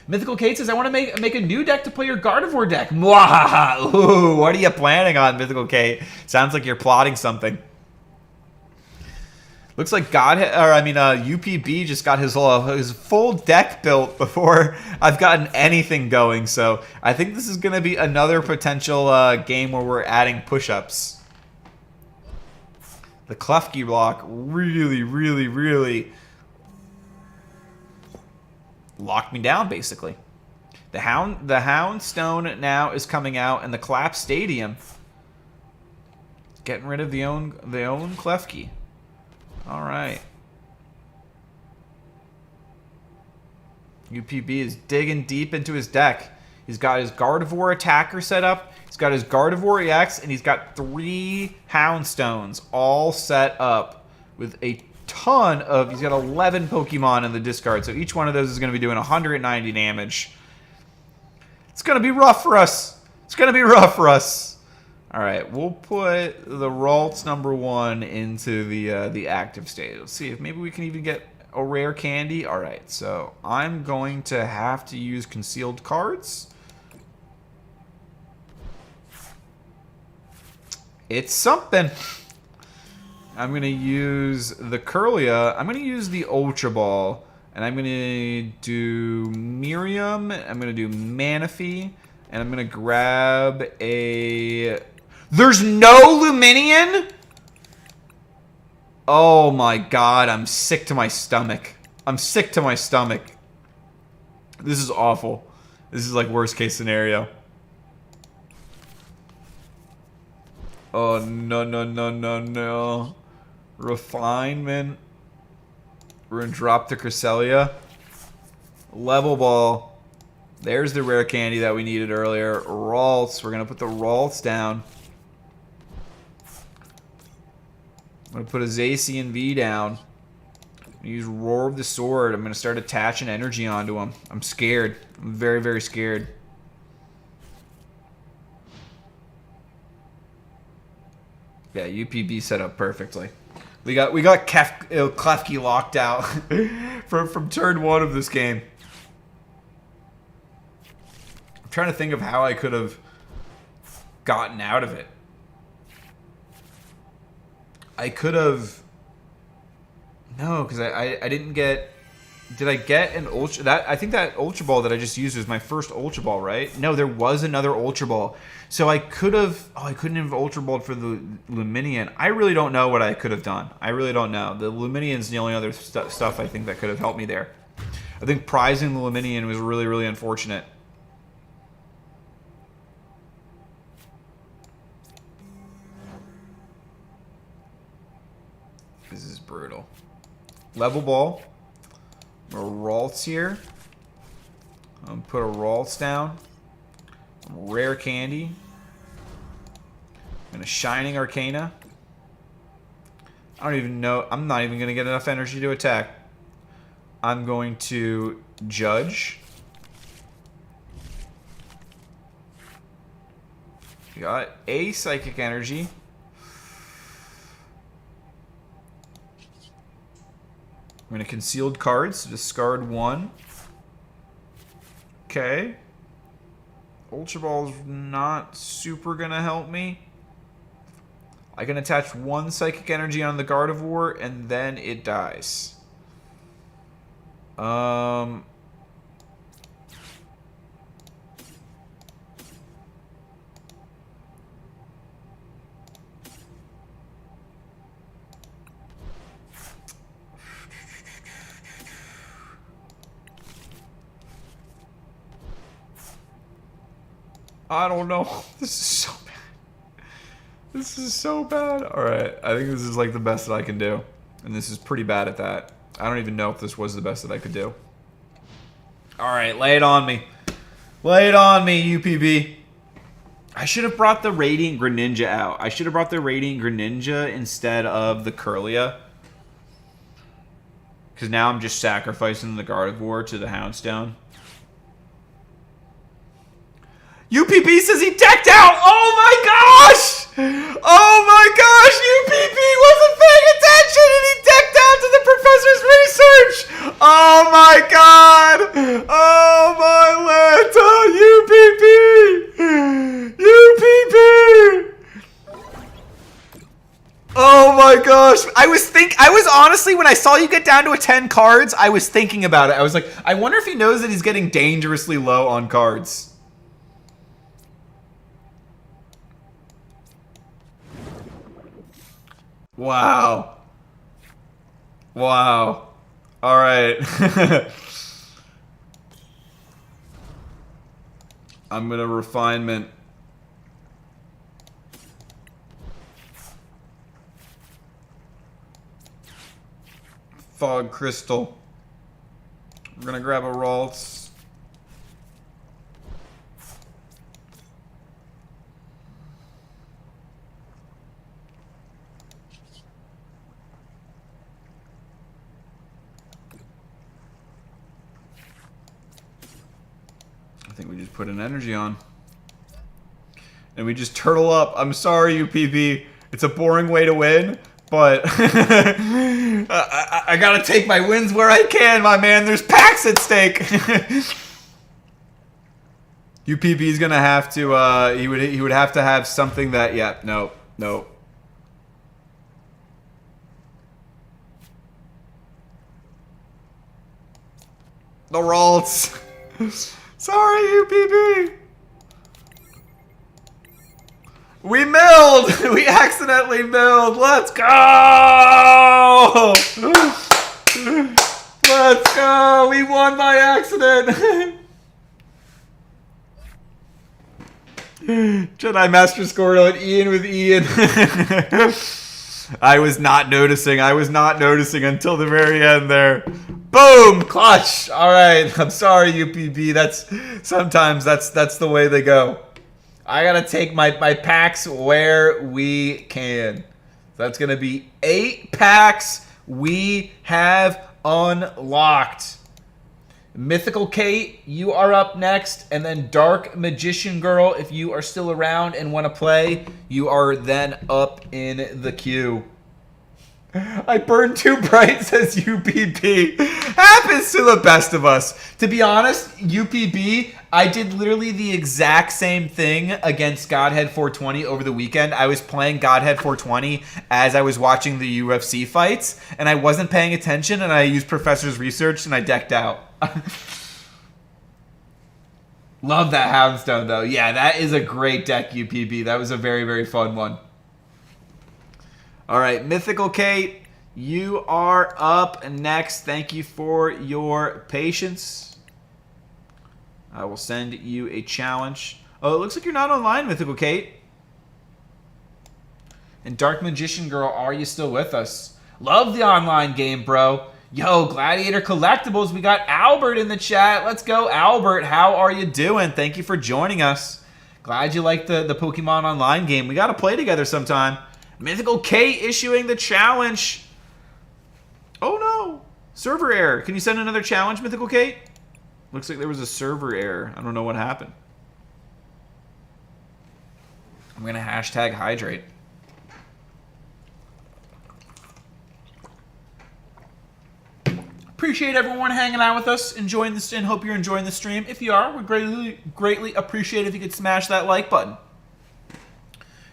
Mythical Kate says, I want to make a new deck to play your Gardevoir deck. Mwahaha! Ooh, what are you planning on, Mythical Kate? Sounds like you're plotting something. Looks like UPB just got his full deck built before I've gotten anything going. So I think this is going to be another potential game where we're adding push-ups. The Klefki block really, really, really locked me down, basically. The Houndstone now is coming out, and the Clap Stadium getting rid of the own Klefki. All right. UPB is digging deep into his deck. He's got his Gardevoir attacker set up. He's got his Gardevoir EX, and he's got 3 Houndstones all set up with a ton of... He's got 11 Pokemon in the discard, so each one of those is going to be doing 190 damage. It's going to be rough for us. It's going to be rough for us. All right, we'll put the Ralts #1 into the active state. Let's see if maybe we can even get a rare candy. All right, so I'm going to have to use concealed cards. It's something. I'm going to use the Curlia. I'm going to use the Ultra Ball. And I'm going to do Miriam. I'm going to do Manaphy. And I'm going to grab a... There's no Luminion? Oh my god, I'm sick to my stomach. I'm sick to my stomach. This is awful. This is like worst case scenario. Oh, no, no, no, no, no. Refinement. We're going to drop the Cresselia. Level Ball. There's the rare candy that we needed earlier. Ralts. We're going to put the Ralts down. I'm going to put a Zacian V down. Use Roar of the Sword. I'm going to start attaching energy onto him. I'm scared. I'm very, very scared. Yeah, UPB set up perfectly. We got Klefki locked out from turn 1 of this game. I'm trying to think of how I could have gotten out of it. I could have... No, because I didn't get... Did I get an Ultra... I think that Ultra Ball that I just used was my first Ultra Ball, right? No, there was another Ultra Ball. So I could have... Oh, I couldn't have Ultra Balled for the Luminion. I really don't know what I could have done. I really don't know. The Luminion's the only other stuff I think that could have helped me there. I think prizing the Luminion was really, really unfortunate. This is brutal. Level Ball. Ralts here. I'm put a Ralts down. Rare candy. And a Shining Arcana. I don't even know. I'm not even going to get enough energy to attack. I'm going to Judge. Got a Psychic Energy. I'm going to Concealed Cards. Discard 1. Okay. Ultra Ball's not super going to help me. I can attach 1 Psychic Energy on the Gardevoir, and then it dies. I don't know. This is so bad. This is so bad. Alright, I think this is like the best that I can do. And this is pretty bad at that. I don't even know if this was the best that I could do. Alright, lay it on me. Lay it on me, UPB. I should have brought the Radiant Greninja out. I should have brought the Radiant Greninja instead of the Curlia. Because now I'm just sacrificing the Gardevoir to the Houndstone. UPB says he decked out! Oh my gosh! Oh my gosh! UPB wasn't paying attention and he decked out to the professor's research! Oh my god! Oh my Lanta! UPB! Oh my gosh! I was honestly, when I saw you get down to a 10 cards, I was thinking about it. I was like, I wonder if he knows that he's getting dangerously low on cards. Wow. Wow. All right. I'm going to refinement. Fog Crystal. We're going to grab a Ralts. I think we just put an energy on. And we just turtle up. I'm sorry, UPB. It's a boring way to win, but I gotta take my wins where I can, my man. There's packs at stake. UPB is gonna have to. He would have to have something that. Yeah. No. No. The Ralts. Sorry, UPB. We milled. We accidentally milled. Let's go. Let's go. We won by accident. Jedi Master Squirtle and Ian with Ian. I was not noticing. I was not noticing until the very end there. Boom! Clutch! Alright, I'm sorry, UPB. Sometimes that's the way they go. I gotta take my packs where we can. That's gonna be 8 packs we have unlocked. Mythical Kate, you are up next, and then Dark Magician Girl, if you are still around and want to play, you are then up in the queue. I burned too bright, says UPB. Happens to the best of us. To be honest, UPB, I did literally the exact same thing against Godhead 420 over the weekend. I was playing Godhead 420 as I was watching the UFC fights, and I wasn't paying attention, and I used Professor's Research, and I decked out. Love that Houndstone, though. Yeah, that is a great deck, UPB. That was a very, very fun one. All right, Mythical Kate, you are up next. Thank you for your patience. I will send you a challenge. Oh, it looks like you're not online, Mythical Kate. And Dark Magician Girl, are you still with us? Love the online game, bro. Yo, Gladiator Collectibles, we got Albert in the chat. Let's go, Albert. How are you doing? Thank you for joining us. Glad you like the Pokemon online game. We got to play together sometime. Mythical Kate issuing the challenge. Oh, no. Server error. Can you send another challenge, Mythical Kate? Looks like there was a server error. I don't know what happened. I'm going to hashtag hydrate. Appreciate everyone hanging out with us, enjoying this, and hope you're enjoying the stream. If you are, we'd greatly appreciate if you could smash that like button.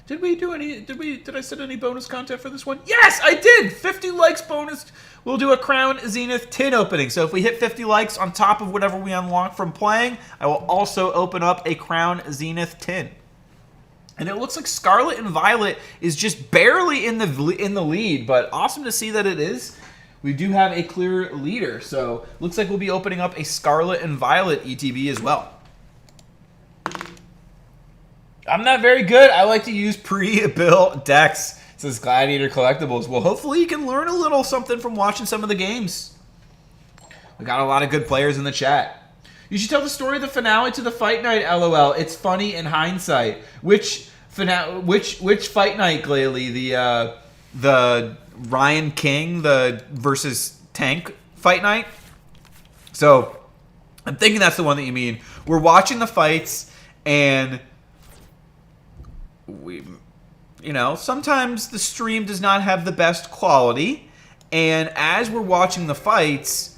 Did I set any bonus content for this one? Yes, I did! 50 likes bonus. We'll do a Crown Zenith tin opening. So if we hit 50 likes on top of whatever we unlock from playing, I will also open up a Crown Zenith tin. And it looks like Scarlet and Violet is just barely in the lead, but awesome to see that it is. We do have a clear leader, so looks like we'll be opening up a Scarlet and Violet ETB as well. I'm not very good. I like to use pre-built decks, says Gladiator Collectibles. Well, hopefully you can learn a little something from watching some of the games. We got a lot of good players in the chat. You should tell the story of the finale to the fight night, LOL. It's funny in hindsight. Which fight night, Glalie? The Ryan King versus Tank fight night? So, I'm thinking that's the one that you mean. We're watching the fights, and sometimes the stream does not have the best quality, and as we're watching the fights,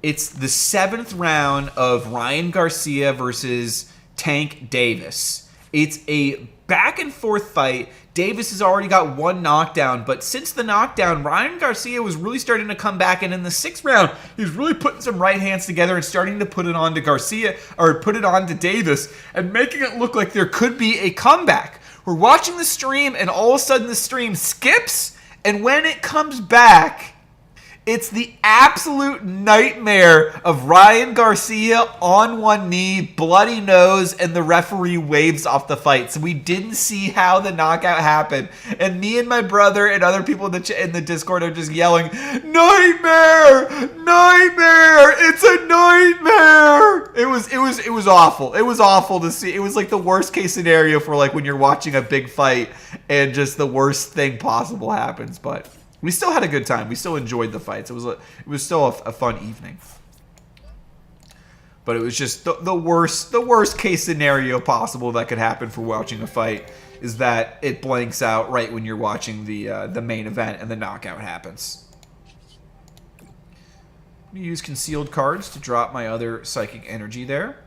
it's the 7th round of Ryan Garcia versus Tank Davis. It's a back and forth fight. Davis has already got 1 knockdown, but since the knockdown, Ryan Garcia was really starting to come back, and in the 6th round, he was really putting some right hands together and starting to put it on to Garcia, or put it on to Davis, and making it look like there could be a comeback. We're watching the stream, and all of a sudden the stream skips, and when it comes back, it's the absolute nightmare of Ryan Garcia on one knee, bloody nose, and the referee waves off the fight. So we didn't see how the knockout happened. And me and my brother and other people in the Discord are just yelling, "Nightmare! Nightmare! It's a nightmare!" It was awful. It was awful to see. It was like the worst case scenario for like when you're watching a big fight and just the worst thing possible happens, but we still had a good time. We still enjoyed the fights. It was still a fun evening. But it was just the worst case scenario possible that could happen for watching a fight is that it blanks out right when you're watching the main event and the knockout happens. I'm going to use concealed cards to drop my other psychic energy there.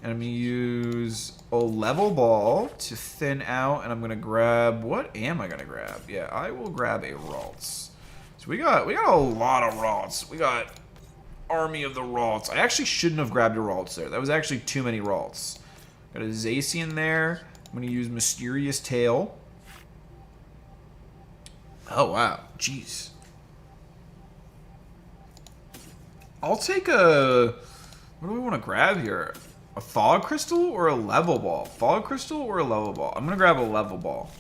And I'm going to use a level ball to thin out, and I'm going to grab... What am I going to grab? Yeah, I will grab a Ralts. So we got a lot of Ralts. We got Army of the Ralts. I actually shouldn't have grabbed a Ralts there. That was actually too many Ralts. Got a Zacian there. I'm going to use Mysterious Tail. Oh, wow. Jeez. I'll take a... What do we want to grab here? A Fog Crystal or a Level Ball? Fog Crystal or a Level Ball? I'm going to grab a Level Ball.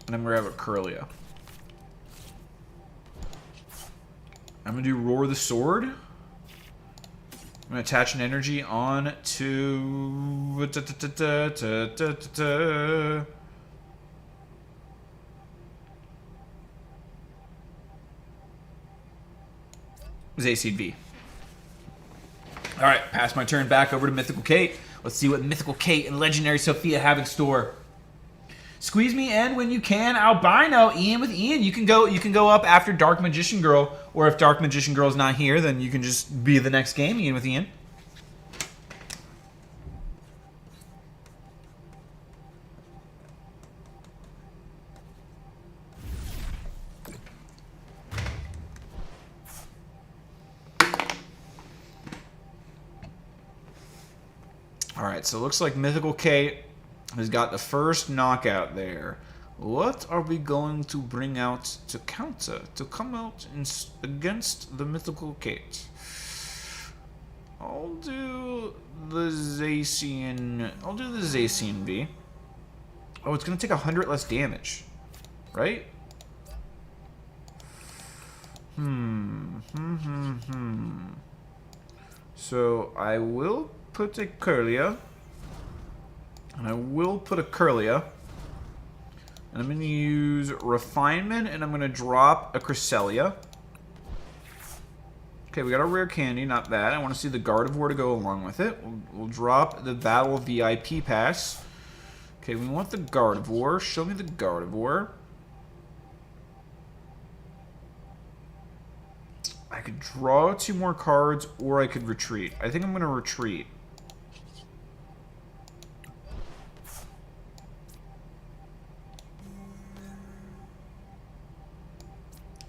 And I'm going to grab a Curlia. I'm going to do Roar the Sword. I'm going to attach an energy on to... Zacian V. Alright, pass my turn back over to Mythical Kate. Let's see what Mythical Kate and Legendary Sophia have in store. Squeeze me in when you can. Albino, Ian with Ian. You can go up after Dark Magician Girl, or if Dark Magician Girl's not here, then you can just be the next game, Ian with Ian. Alright, so it looks like Mythical Kate has got the first knockout there. What are we going to bring out to counter, to come out against the Mythical Kate? I'll do the Zacian V. Oh, it's going to take 100 less damage, right? So I will put a Curlia, and I will put a Curlia, and I'm going to use Refinement, and I'm going to drop a Cresselia. Okay, we got a rare candy, not bad. I want to see the Gardevoir to go along with it. We'll drop the Battle VIP pass. Okay, we want the Gardevoir. Show me the Gardevoir. I could draw 2 more cards, or I could retreat. I think I'm going to retreat.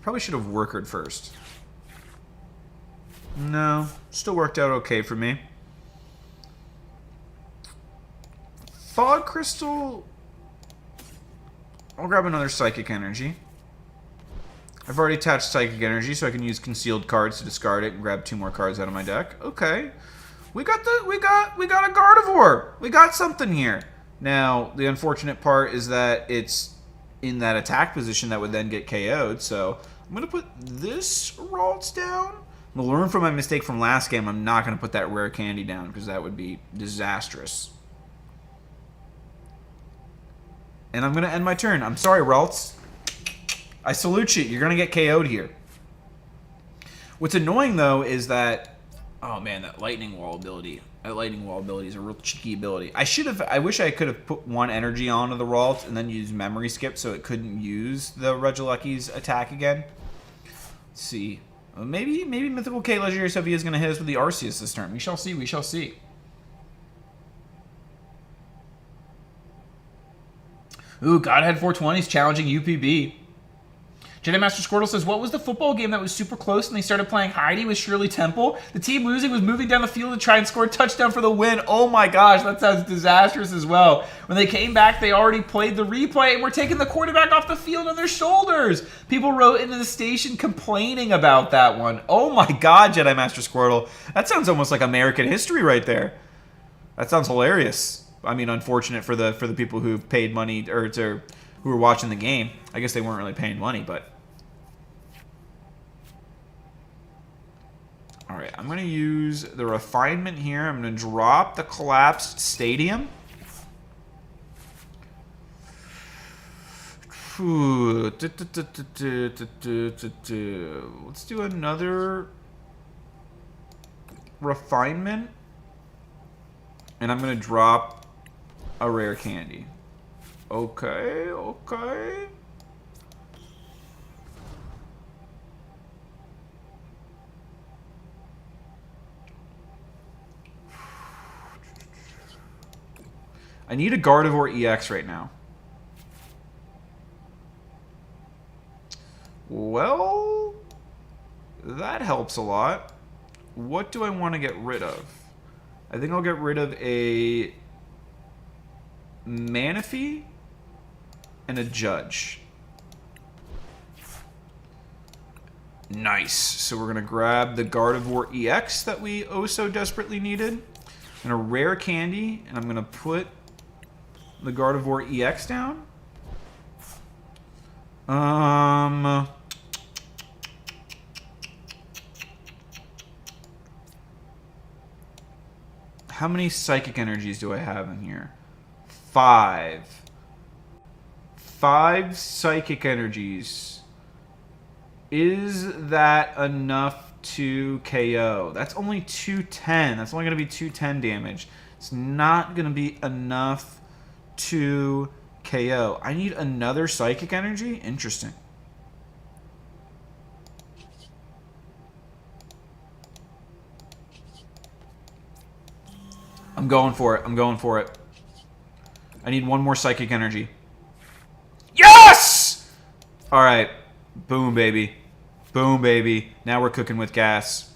Probably should have workered first. No, still worked out okay for me. Fog Crystal. I'll grab another Psychic Energy. I've already attached Psychic Energy, so I can use concealed cards to discard it and grab 2 more cards out of my deck. Okay. We got a Gardevoir. We got something here. Now, the unfortunate part is that it's in that attack position that would then get KO'd. So I'm going to put this Ralts down. I'm going to learn from my mistake from last game. I'm not going to put that rare candy down because that would be disastrous. And I'm going to end my turn. I'm sorry, Ralts. I salute you. You're going to get KO'd here. What's annoying, though, is that... Oh, man, that Lightning Wall ability. That Lightning Wall ability is a real cheeky ability. I wish I could have put one energy onto the Ralts and then used Memory Skip so it couldn't use the Regieleku's attack again. Let's see. Maybe Mythical K Legendary Sophia is going to hit us with the Arceus this turn. We shall see. We shall see. Ooh, Godhead 420 is challenging UPB. Jedi Master Squirtle says, what was the football game that was super close and they started playing Heidi with Shirley Temple? The team losing was moving down the field to try and score a touchdown for the win. Oh my gosh, that sounds disastrous as well. When they came back, they already played the replay and were taking the quarterback off the field on their shoulders. People wrote into the station complaining about that one. Oh my god, Jedi Master Squirtle. That sounds almost like American history right there. That sounds hilarious. I mean, unfortunate for the people who paid money or who were watching the game. I guess they weren't really paying money, but... Alright, I'm going to use the refinement here. I'm going to drop the collapsed stadium. Let's do another refinement. And I'm going to drop a rare candy. Okay, okay. I need a Gardevoir EX right now. Well, that helps a lot. What do I want to get rid of? I think I'll get rid of a Manaphy and a Judge. Nice. So we're going to grab the Gardevoir EX that we oh so desperately needed. And a rare candy, and I'm going to put the Gardevoir EX down. How many psychic energies do I have in here? 5. 5 psychic energies. Is that enough to KO? That's only 210. That's only going to be 210 damage. It's not going to be enough to KO. I need another psychic energy? Interesting. I'm going for it. I'm going for it. I need one more psychic energy. Yes! All right. Boom, baby. Boom, baby. Now we're cooking with gas.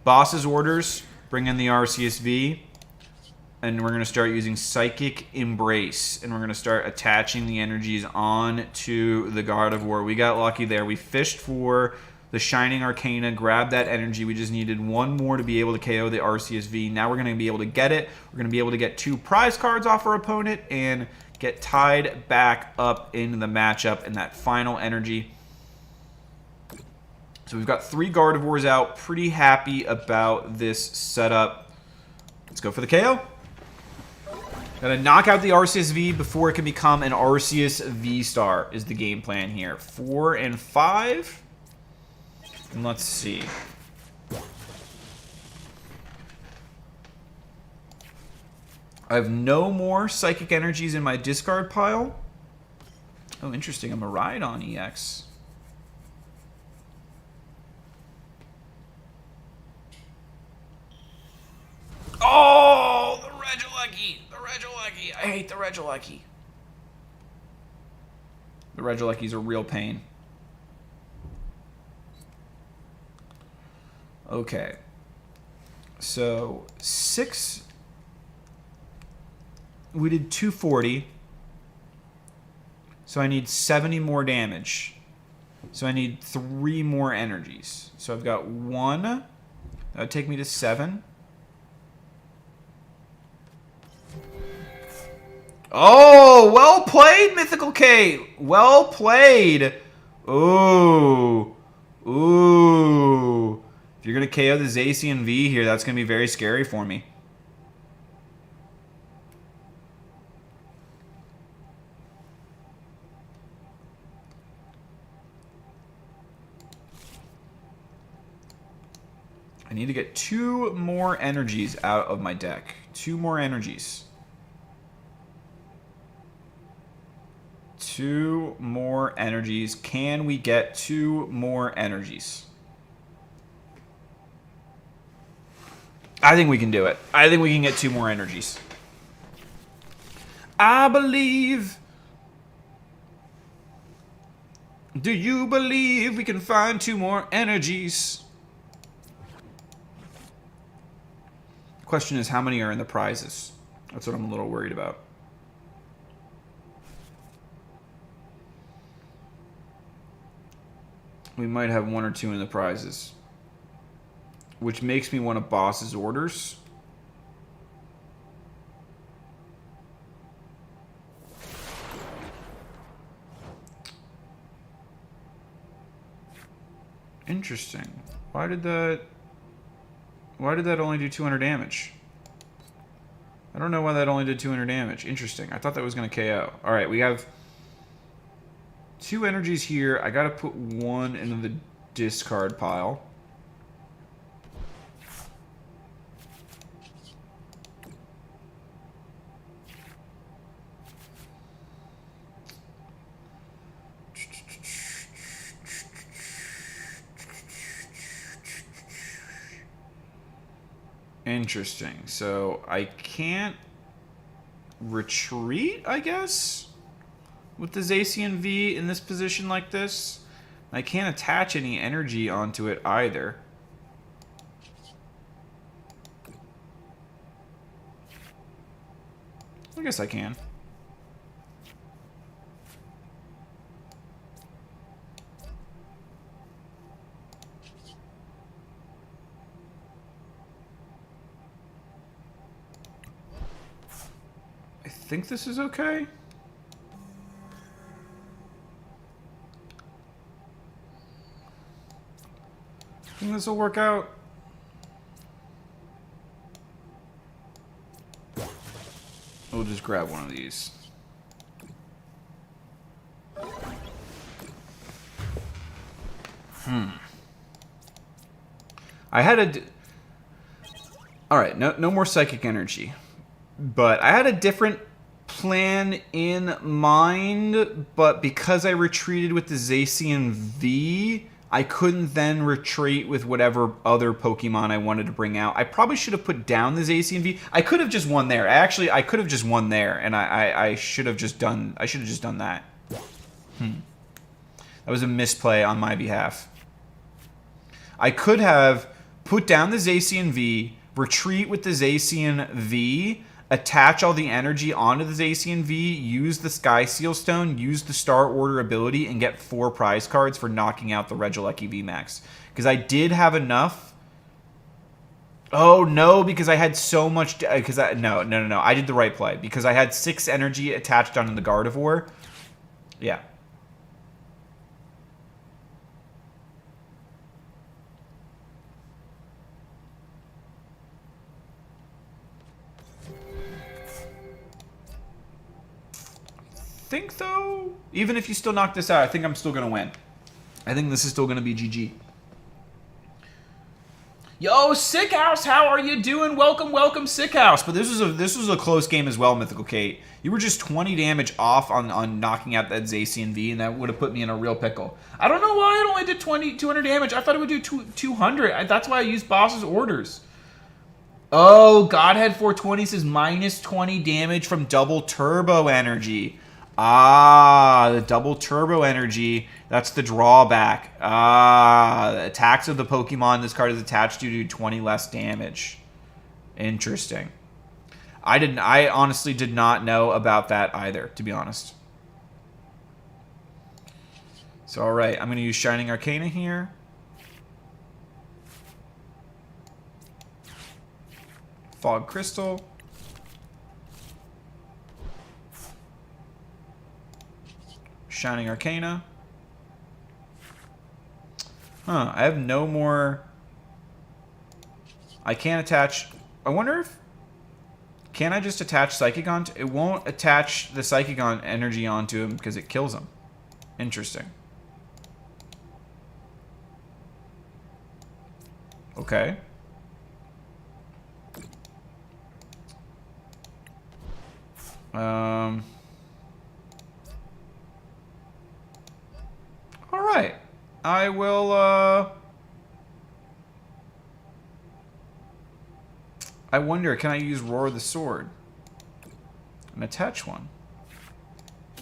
Boss's orders. Bring in the RCSV. And we're going to start using Psychic Embrace. And we're going to start attaching the energies on to the Gardevoir. We got lucky there. We fished for the Shining Arcana, grabbed that energy. We just needed one more to be able to KO the RCSV. Now we're going to be able to get it. We're going to be able to get 2 prize cards off our opponent and get tied back up in the matchup in that final energy. So we've got 3 Gardevoirs out. Pretty happy about this setup. Let's go for the KO. Gotta knock out the Arceus V before it can become an Arceus V-Star is the game plan here. 4 and 5. And let's see. I have no more Psychic Energies in my discard pile. Oh, interesting. I'm a Rhydon EX. Oh, the Regieleki. The Regieleki. I hate the Regieleki. The Regieleki's a real pain. Okay. So, 6. We did 240. So I need 70 more damage. So I need 3 more energies. So I've got 1. That would take me to 7. Oh, well played, Mythical Kate. Well played. Ooh. Ooh. If you're going to KO the Zacian V here, that's going to be very scary for me. I need to get 2 more energies out of my deck. 2 more energies. 2 more energies. Can we get 2 more energies? I think we can do it. I think we can get 2 more energies. I believe. Do you believe we can find 2 more energies? The question is, how many are in the prizes? That's what I'm a little worried about. We might have 1 or 2 in the prizes, which makes me want a boss's orders. Interesting. Why did that only do 200 damage? I don't know why that only did 200 damage. Interesting. I thought that was going to KO. All right, we have 2 energies here. I got to put 1 into the discard pile. Interesting. So I can't retreat, I guess, with the Zacian V in this position like this. I can't attach any energy onto it either. I guess I can. I think this is okay. I think this will work out. We'll just grab one of these. I had a... Alright, no more psychic energy. But I had a different plan in mind, but because I retreated with the Zacian V, I couldn't then retreat with whatever other Pokemon I wanted to bring out. I probably should have put down the Zacian V. I could have just won there. Actually, I could have just won there, and I should have just done that. That was a misplay on my behalf. I could have put down the Zacian V, retreat with the Zacian V, attach all the energy onto the Zacian V, use the Sky Seal Stone, use the Star Order ability, and get 4 prize cards for knocking out the Regieleki VMAX. Because I did have enough. Oh, no, because I had so much... No. I did the right play. Because I had 6 energy attached onto the Gardevoir. Yeah. Think though, even if you still knock this out, I think I'm still gonna win. I think this is still gonna be GG. Yo, Sick House, how are you doing? Welcome, Sick House. But this was a close game as well, Mythical Kate. You were just 20 damage off on knocking out that Zacian V, and that would have put me in a real pickle. I don't know why it only did 200 damage. I thought it would do 200. That's why I used boss's orders. Oh, Godhead 420 says minus 20 damage from double turbo energy. Ah, the double turbo energy. That's the drawback. Ah, the attacks of the Pokemon this card is attached to do 20 less damage. Interesting. I honestly did not know about that either, to be honest. So, alright, I'm going to use Shining Arcana here. Fog Crystal. Shining Arcana. Huh, I have no more... I can't attach... I wonder if... Can I just attach Psychic on? It won't attach the Psychic on energy onto him because it kills him. Interesting. Okay. All right. I will, I wonder, can I use Roar the Sword and attach one?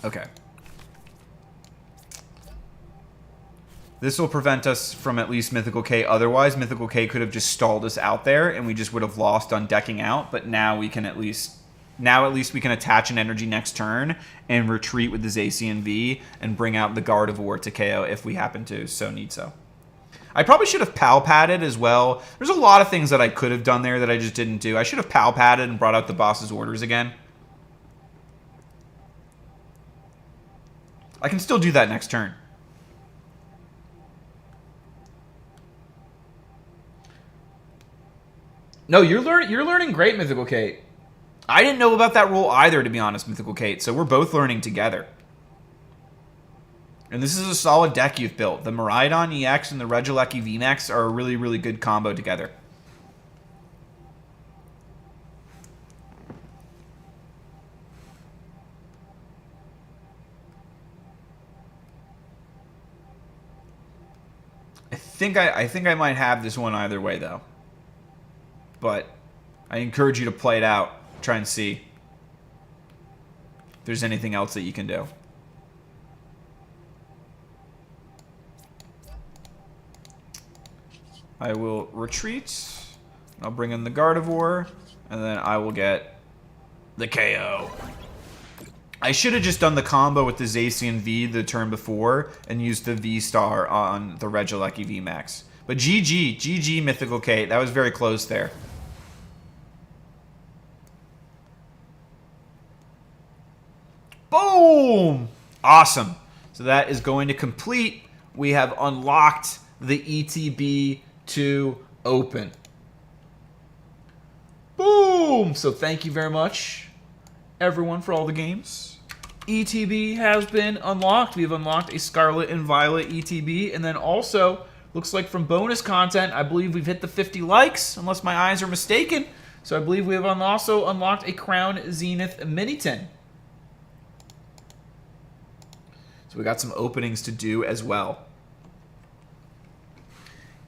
Okay. This will prevent us from at least Mythical K. Otherwise, Mythical K could have just stalled us out there, and we just would have lost on decking out. But now we can at least we can attach an energy next turn and retreat with the Zacian V and bring out the Gardevoir to KO if we happen to so need so. I probably should have Pal Padded as well. There's a lot of things that I could have done there that I just didn't do. I should have Pal Padded and brought out the boss's orders again. I can still do that next turn. No, you're learning great, Mythical Kate. I didn't know about that rule either, to be honest, Mythical Kate. So we're both learning together. And this is a solid deck you've built. The Miraidon EX and the Regieleki VMAX are a really, really good combo together. I think I might have this one either way, though. But I encourage you to play it out. Try and see if there's anything else that you can do. I will retreat. I'll bring in the Gardevoir, and then I will get the KO. I should have just done the combo with the Zacian V the turn before and used the V-Star on the Regieleki VMAX. But GG Mythical Kate. That was very close there. Boom! Awesome. So that is going to complete. We have unlocked the ETB to open. Boom! So thank you very much, everyone, for all the games. ETB has been unlocked. We've unlocked a Scarlet and Violet ETB. And then also, looks like from bonus content, I believe we've hit the 50 likes, unless my eyes are mistaken. So I believe we have also unlocked a Crown Zenith Mini-Tin. So we got some openings to do as well.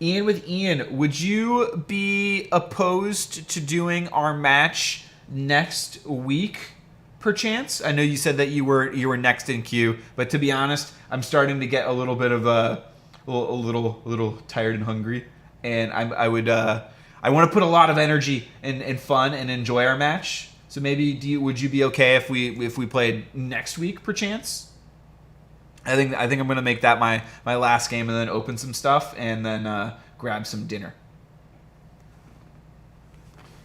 Ian with Ian, would you be opposed to doing our match next week, perchance? I know you said that you were next in queue, but to be honest, I'm starting to get a little bit of a little tired and hungry, and I want to put a lot of energy and fun and enjoy our match. So maybe would you be okay if we played next week, perchance? I think I'm gonna make that my last game and then open some stuff and then grab some dinner.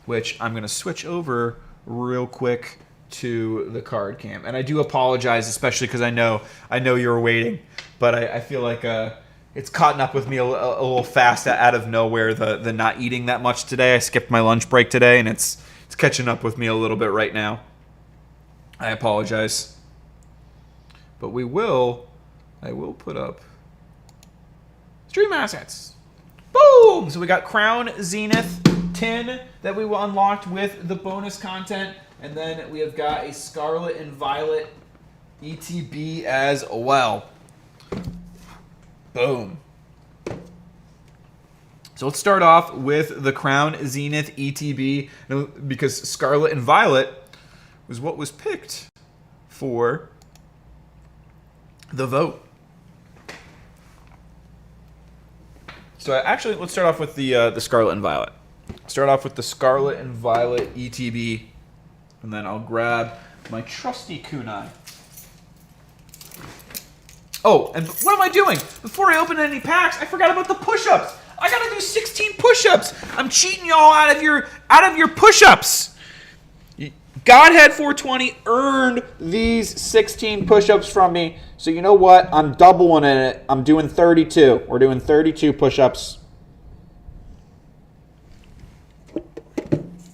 Which I'm gonna switch over real quick to the card cam. And I do apologize, especially because I know you're waiting, but I feel like it's caught up with me a little fast out of nowhere. The not eating that much today. I skipped my lunch break today, and it's catching up with me a little bit right now. I apologize, but I will put up stream assets. Boom! So we got Crown Zenith tin that we unlocked with the bonus content. And then we have got a Scarlet and Violet ETB as well. Boom. So let's start off with the Crown Zenith ETB, because Scarlet and Violet was what was picked for the vote. So actually, let's start off with the Scarlet and Violet. Start off with the Scarlet and Violet ETB, and then I'll grab my trusty kunai. Oh, and what am I doing? Before I open any packs, I forgot about the push-ups. I gotta do 16 push-ups. I'm cheating y'all out of your push-ups. Godhead 420 earned these 16 push-ups from me. So you know what? I'm doubling it. I'm doing 32. We're doing 32 push-ups.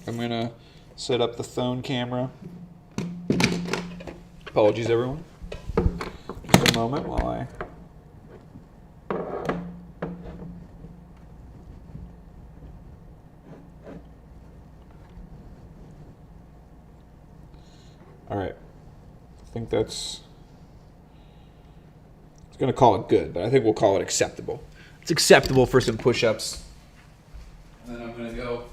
I'm going to set up the phone camera. Apologies, everyone. Just a moment while I... All right. I think that's... I was going to call it good, but I think we'll call it acceptable. It's acceptable for some push-ups. And then I'm going to go...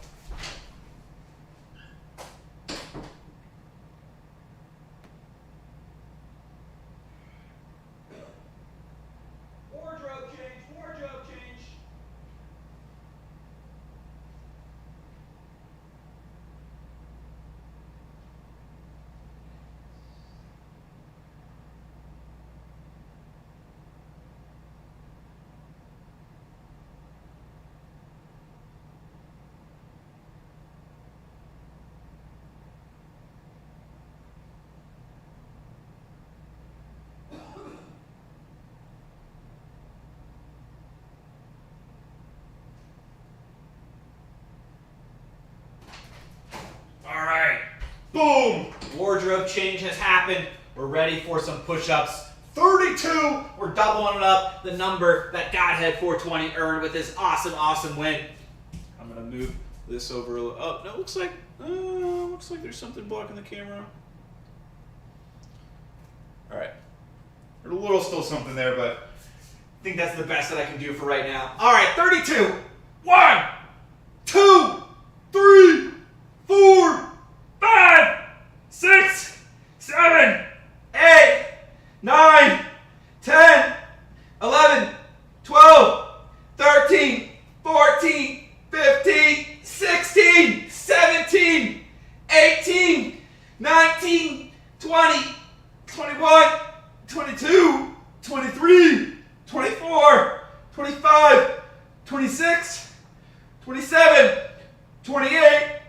Wardrobe change. All right. Boom! Wardrobe change has happened. We're ready for some push-ups. 32! We're doubling it up. The number that Godhead 420 earned with this awesome win. I'm going to move this over a little. Oh, no, looks like there's something blocking the camera. All right. There's a little still something there, but I think that's the best that I can do for right now. All right, 32. 1, 2, 3, 4, 5, 6, 7, 8, 9, 10, 11, 12, 13, 14, 15, 16, 17, 18, 19, 20, 21, 22, 23, 24, 25, 26, 27, 28,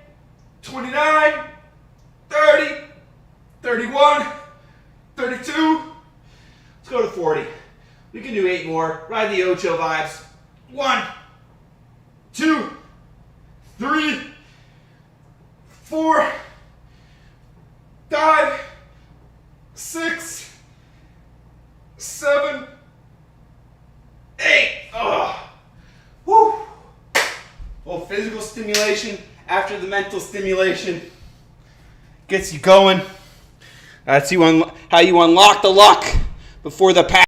29, 30, 31, 32. Let's go to 40. We can do 8 more. Ride the Ocho vibes. 1, 2, 3, 4, 5, 6, 7, 8. Oh. Woo. Well, physical stimulation after the mental stimulation gets you going. That's how you unlock the luck before the pack.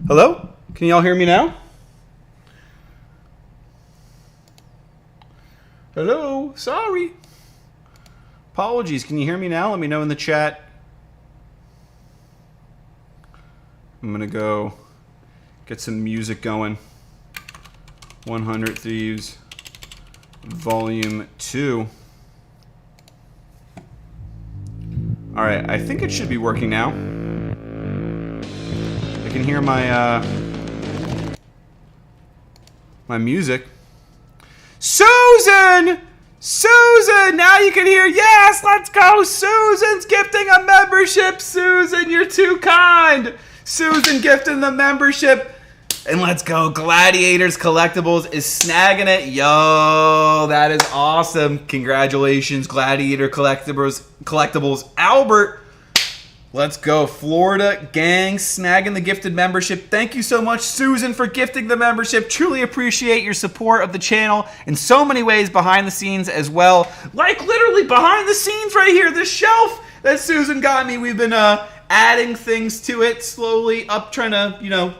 Hello? Can y'all hear me now? Hello? Sorry. Apologies. Can you hear me now? Let me know in the chat. I'm going to go get some music going. 100 Thieves, Volume 2. All right, I think it should be working now. I can hear my my music. Susan! Susan! Now you can hear, yes, let's go! Susan's gifting a membership! Susan, you're too kind! Susan gifting the membership. And let's go. Gladiators Collectibles is snagging it. Yo, that is awesome. Congratulations, Gladiator Collectibles. Albert, let's go. Florida gang snagging the gifted membership. Thank you so much, Susan, for gifting the membership. Truly appreciate your support of the channel in so many ways behind the scenes as well. Like literally behind the scenes right here, the shelf that Susan got me. We've been adding things to it slowly up, trying to,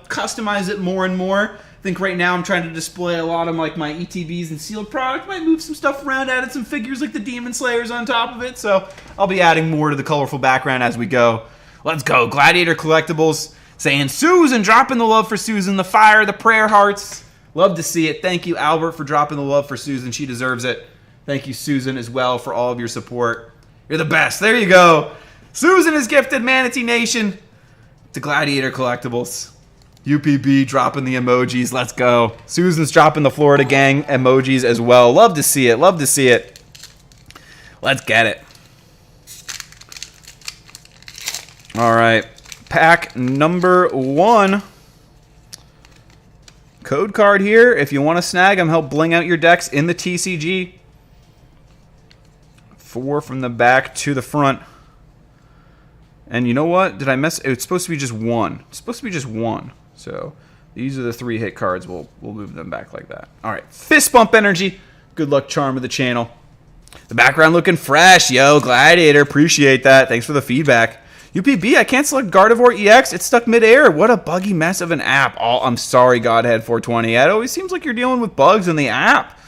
customize it more and more. I think right now I'm trying to display a lot of like my ETBs and sealed product. Might move some stuff around, added some figures like the Demon Slayers on top of it. So I'll be adding more to the colorful background as we go. Let's go. Gladiator Collectibles saying Susan, dropping the love for Susan, the fire, the prayer hearts. Love to see it. Thank you, Albert, for dropping the love for Susan. She deserves it. Thank you, Susan, as well, for all of your support. You're the best. There you go. Susan is gifted Manatee Nation to Gladiator Collectibles. UPB dropping the emojis. Let's go. Susan's dropping the Florida gang emojis as well. Love to see it. Love to see it. Let's get it. All right. Pack number 1. Code card here. If you want to snag them, help bling out your decks in the TCG. 4 from the back to the front. And you know what? Did I mess? It's supposed to be just 1. It's supposed to be just 1. So these are the 3 hit cards. We'll move them back like that. All right. Fist bump energy. Good luck charm of the channel. The background looking fresh. Yo, Gladiator. Appreciate that. Thanks for the feedback. UPB, I can't select Gardevoir EX. It's stuck midair. What a buggy mess of an app. Oh, I'm sorry, Godhead 420. It always seems like you're dealing with bugs in the app.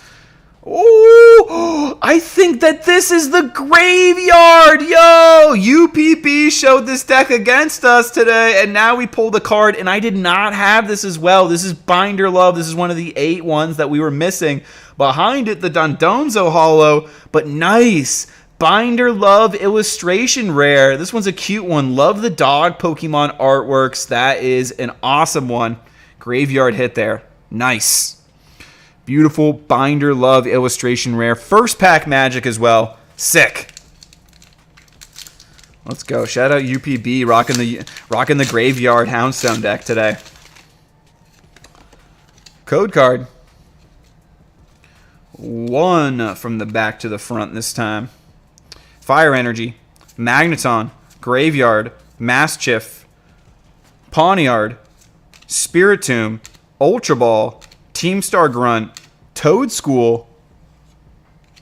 Oh, I think that this is the graveyard. Yo, UPP showed this deck against us today, and now we pulled a card, and I did not have this as well. This is Binder Love. This is one of the 8 ones that we were missing. Behind it, the Dondonzo Holo, but nice. Binder Love illustration rare. This one's a cute one. Love the dog Pokemon artworks. That is an awesome one. Graveyard hit there. Nice. Beautiful Binder Love illustration rare. First pack magic as well. Sick. Let's go. Shout out UPB rocking the Graveyard Houndstone deck today. Code card. 1 from the back to the front this time. Fire Energy, Magneton, Graveyard, Maschiff, Pawniard, Spiritomb, Ultra Ball, Team Star Grunt, Toad School,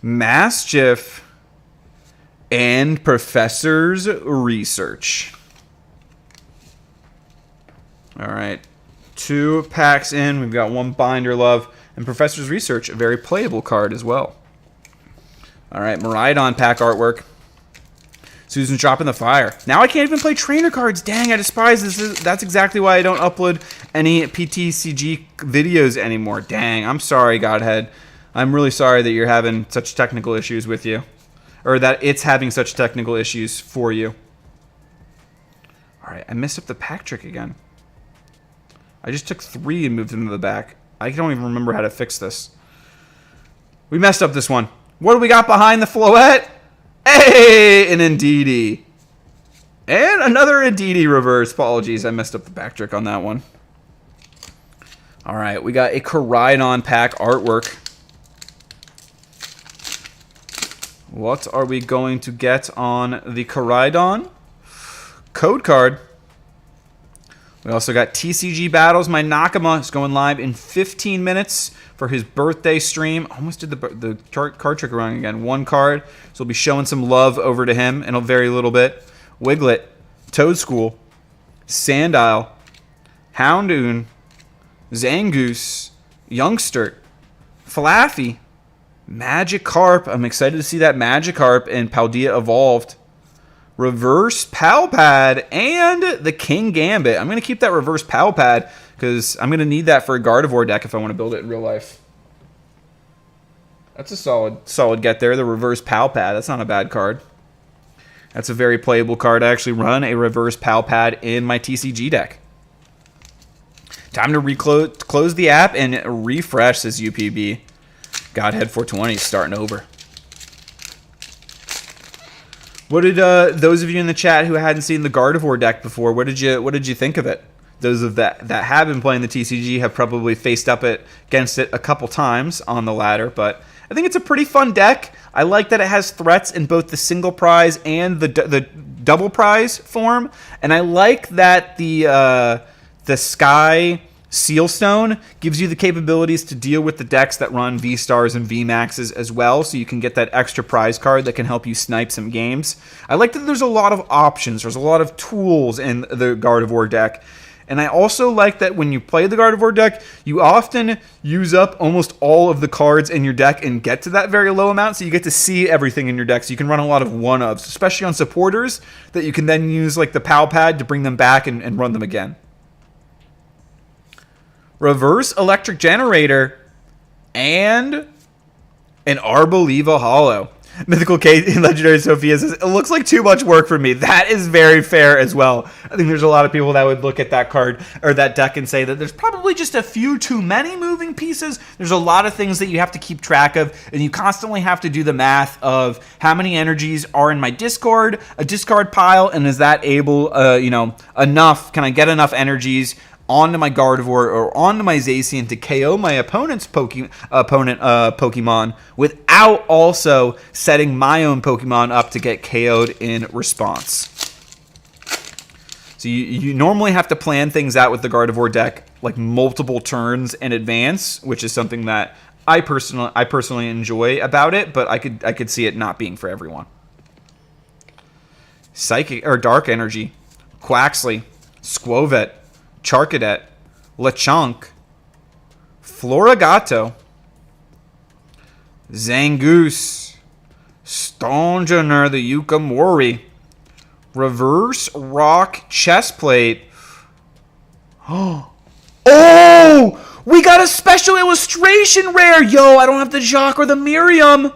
Maschiff, and Professor's Research. All right, 2 packs in. We've got 1 Binder Love and Professor's Research, a very playable card as well. All right, Miraidon pack artwork. Susan's dropping the fire. Now I can't even play trainer cards. Dang, I despise this. That's exactly why I don't upload any PTCG videos anymore. Dang, I'm sorry, Godhead. I'm really sorry that you're having such technical issues with you. Or that it's having such technical issues for you. All right, I messed up the pack trick again. I just took 3 and moved them to the back. I don't even remember how to fix this. We messed up this one. What do we got behind the Floette? Hey, an Indeedee. And another Indeedee reverse. Apologies, I messed up the back trick on that one. All right, we got a Koraidon pack artwork. What are we going to get on the Koraidon? Code card. We also got TCG Battles. My Nakama is going live in 15 minutes for his birthday stream. Almost did the card trick wrong again. 1 card. So we'll be showing some love over to him in a very little bit. Wiglet, Toad School, Sandile, Houndoom, Zangoose, Youngster, Flaffy, Magikarp. I'm excited to see that Magikarp in Paldea Evolved. Reverse Palpad and the King Gambit. I'm going to keep that Reverse Palpad because I'm going to need that for a Gardevoir deck if I want to build it in real life. That's a solid get there, the Reverse Palpad. That's not a bad card. That's a very playable card. I actually run a Reverse Palpad in my TCG deck. Time to close the app and refresh, says UPB. Godhead 420 is starting over. What did those of you in the chat who hadn't seen the Gardevoir deck before, what did you think of it? Those of that have been playing the TCG have probably faced up against it a couple times on the ladder, but I think it's a pretty fun deck. I like that it has threats in both the single prize and the double prize form, and I like that the Sky Sealstone gives you the capabilities to deal with the decks that run V-Stars and V-Maxes as well, so you can get that extra prize card that can help you snipe some games. I like that there's a lot of options. There's a lot of tools in the Gardevoir deck. And I also like that when you play the Gardevoir deck, you often use up almost all of the cards in your deck and get to that very low amount, so you get to see everything in your deck, so you can run a lot of one-ofs, especially on supporters, that you can then use like the Palpad to bring them back and run them again. Reverse Electric Generator and an Arboliva Hollow. Mythical Kate and Legendary Sophia says, it looks like too much work for me. That is very fair as well. I think there's a lot of people that would look at that card or that deck and say that there's probably just a few too many moving pieces. There's a lot of things that you have to keep track of, and you constantly have to do the math of how many energies are in my discard, a discard pile, and is that able, enough, can I get enough energies onto my Gardevoir or onto my Zacian to KO my opponent's Pokemon without also setting my own Pokemon up to get KO'd in response. So you normally have to plan things out with the Gardevoir deck like multiple turns in advance, which is something that I personally enjoy about it, but I could see it not being for everyone. Psychic or Dark Energy, Quaxley, Squovet, Charcadet, Lechonk, Florigato, Zangoose, Stonjourner the Yukamori, Reverse Rock Chestplate. Oh! We got a special illustration rare! Yo, I don't have the Jacques or the Miriam!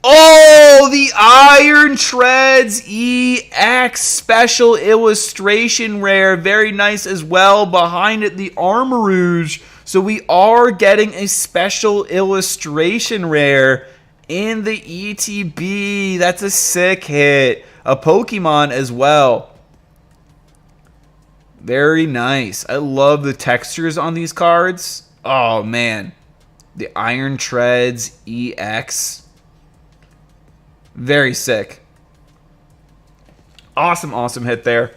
Oh, the Iron Treads EX special illustration rare. Very nice as well. Behind it, the Armarouge. So we are getting a special illustration rare in the ETB. That's a sick hit. A Pokemon as well. Very nice. I love the textures on these cards. Oh, man. The Iron Treads EX. Very sick. Awesome hit there.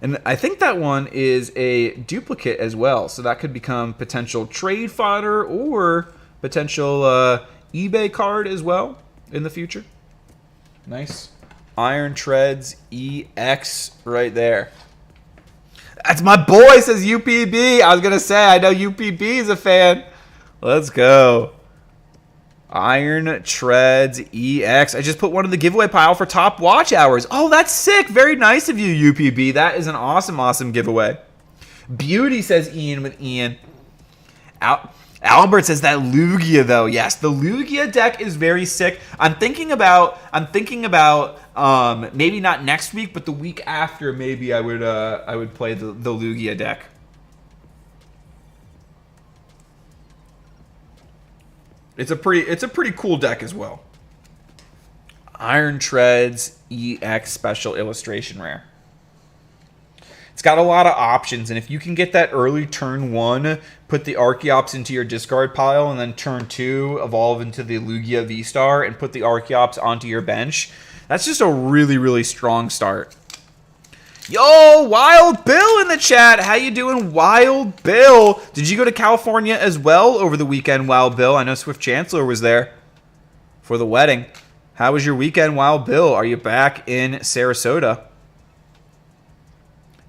And I think that one is a duplicate as well. So that could become potential trade fodder or potential eBay card as well in the future. Nice. Iron Treads EX right there. That's my boy, says UPB. I was going to say, I know UPB is a fan. Let's go. Iron Treads EX. I just put one in the giveaway pile for top watch hours. Oh, that's sick. Very nice of you, UPB. That is an awesome giveaway. Beauty, says Ian with Ian. Albert says that Lugia, though. Yes, the Lugia deck is very sick. I'm thinking about maybe not next week, but the week after, maybe I would play the Lugia deck. It's a pretty cool deck as well. Iron Treads EX special illustration rare. It's got a lot of options, and if you can get that early turn 1, put the Archeops into your discard pile, and then turn 2, evolve into the Lugia V-Star, and put the Archeops onto your bench, that's just a really strong start. Yo, Wild Bill in the chat. How you doing, Wild Bill? Did you go to California as well over the weekend, Wild Bill? I know Swift Chancellor was there for the wedding. How was your weekend, Wild Bill? Are you back in Sarasota?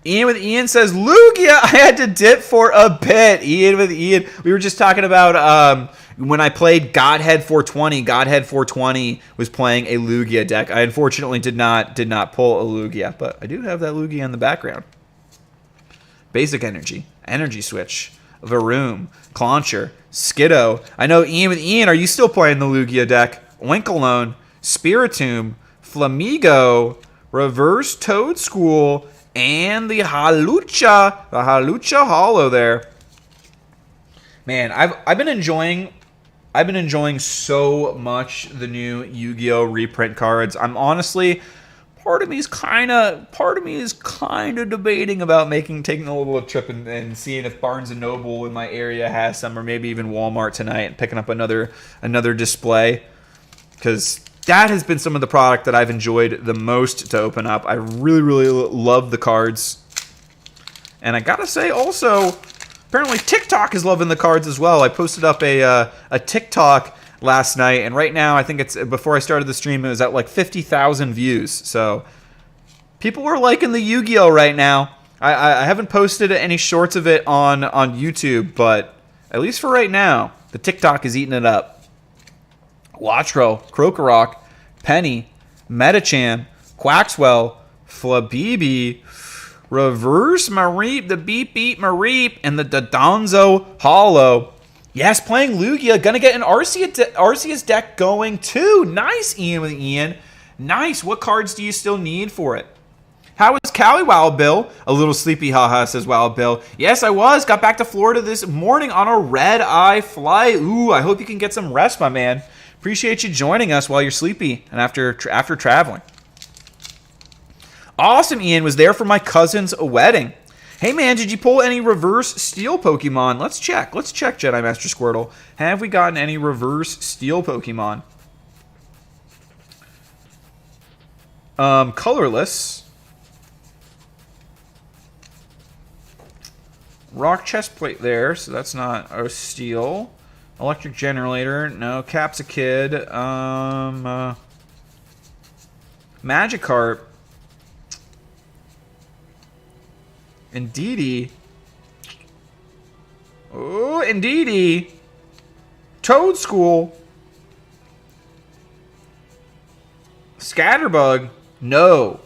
Ian with Ian says, Lugia, I had to dip for a bit. Ian with Ian. We were just talking about when I played Godhead 420. Godhead 420 was playing a Lugia deck. I unfortunately did not pull a Lugia, but I do have that Lugia in the background. Basic Energy, Energy Switch, Varoom, Clauncher, Skiddo. I know Ian with Ian, are you still playing the Lugia deck? Winkalone, Spiritomb, Flamigo, Reverse Toadschool, and the Halucha Hollow there. Man, I've been enjoying so much the new Yu-Gi-Oh reprint cards. I'm honestly, part of me is kind of debating about taking a little trip and seeing if Barnes & Noble in my area has some, or maybe even Walmart tonight, and picking up another display, because that has been some of the product that I've enjoyed the most to open up. I really, really love the cards. And I gotta say also, apparently TikTok is loving the cards as well. I posted up a TikTok last night, and right now I think it's, before I started the stream, it was at like 50,000 views. So people are liking the Yu-Gi-Oh right now. I haven't posted any shorts of it on YouTube, but at least for right now, the TikTok is eating it up. Watchro, Krokorok, Penny, Metachan, Quaxwell, Flabibi, Reverse Mareep, the Beep Beep Mareep, and the Dodonzo Hollow. Yes, playing Lugia. Gonna get an Arceus deck going too. Nice, Ian with Ian. Nice. What cards do you still need for it? How is Cali, Wild Bill? A little sleepy, haha, says Wild Bill. Yes, I was. Got back to Florida this morning on a red-eye flight. Ooh, I hope you can get some rest, my man. Appreciate you joining us while you're sleepy and after traveling. Awesome, Ian was there for my cousin's wedding. Hey, man, did you pull any reverse steel Pokemon? Let's check, Jedi Master Squirtle. Have we gotten any reverse steel Pokemon? Colorless. Rock chest plate there, so that's not a steel. Electric Generator, no. Capsakid, Magikarp, Indeedee. Oh, Indeedee. Toadschool. Scatterbug. No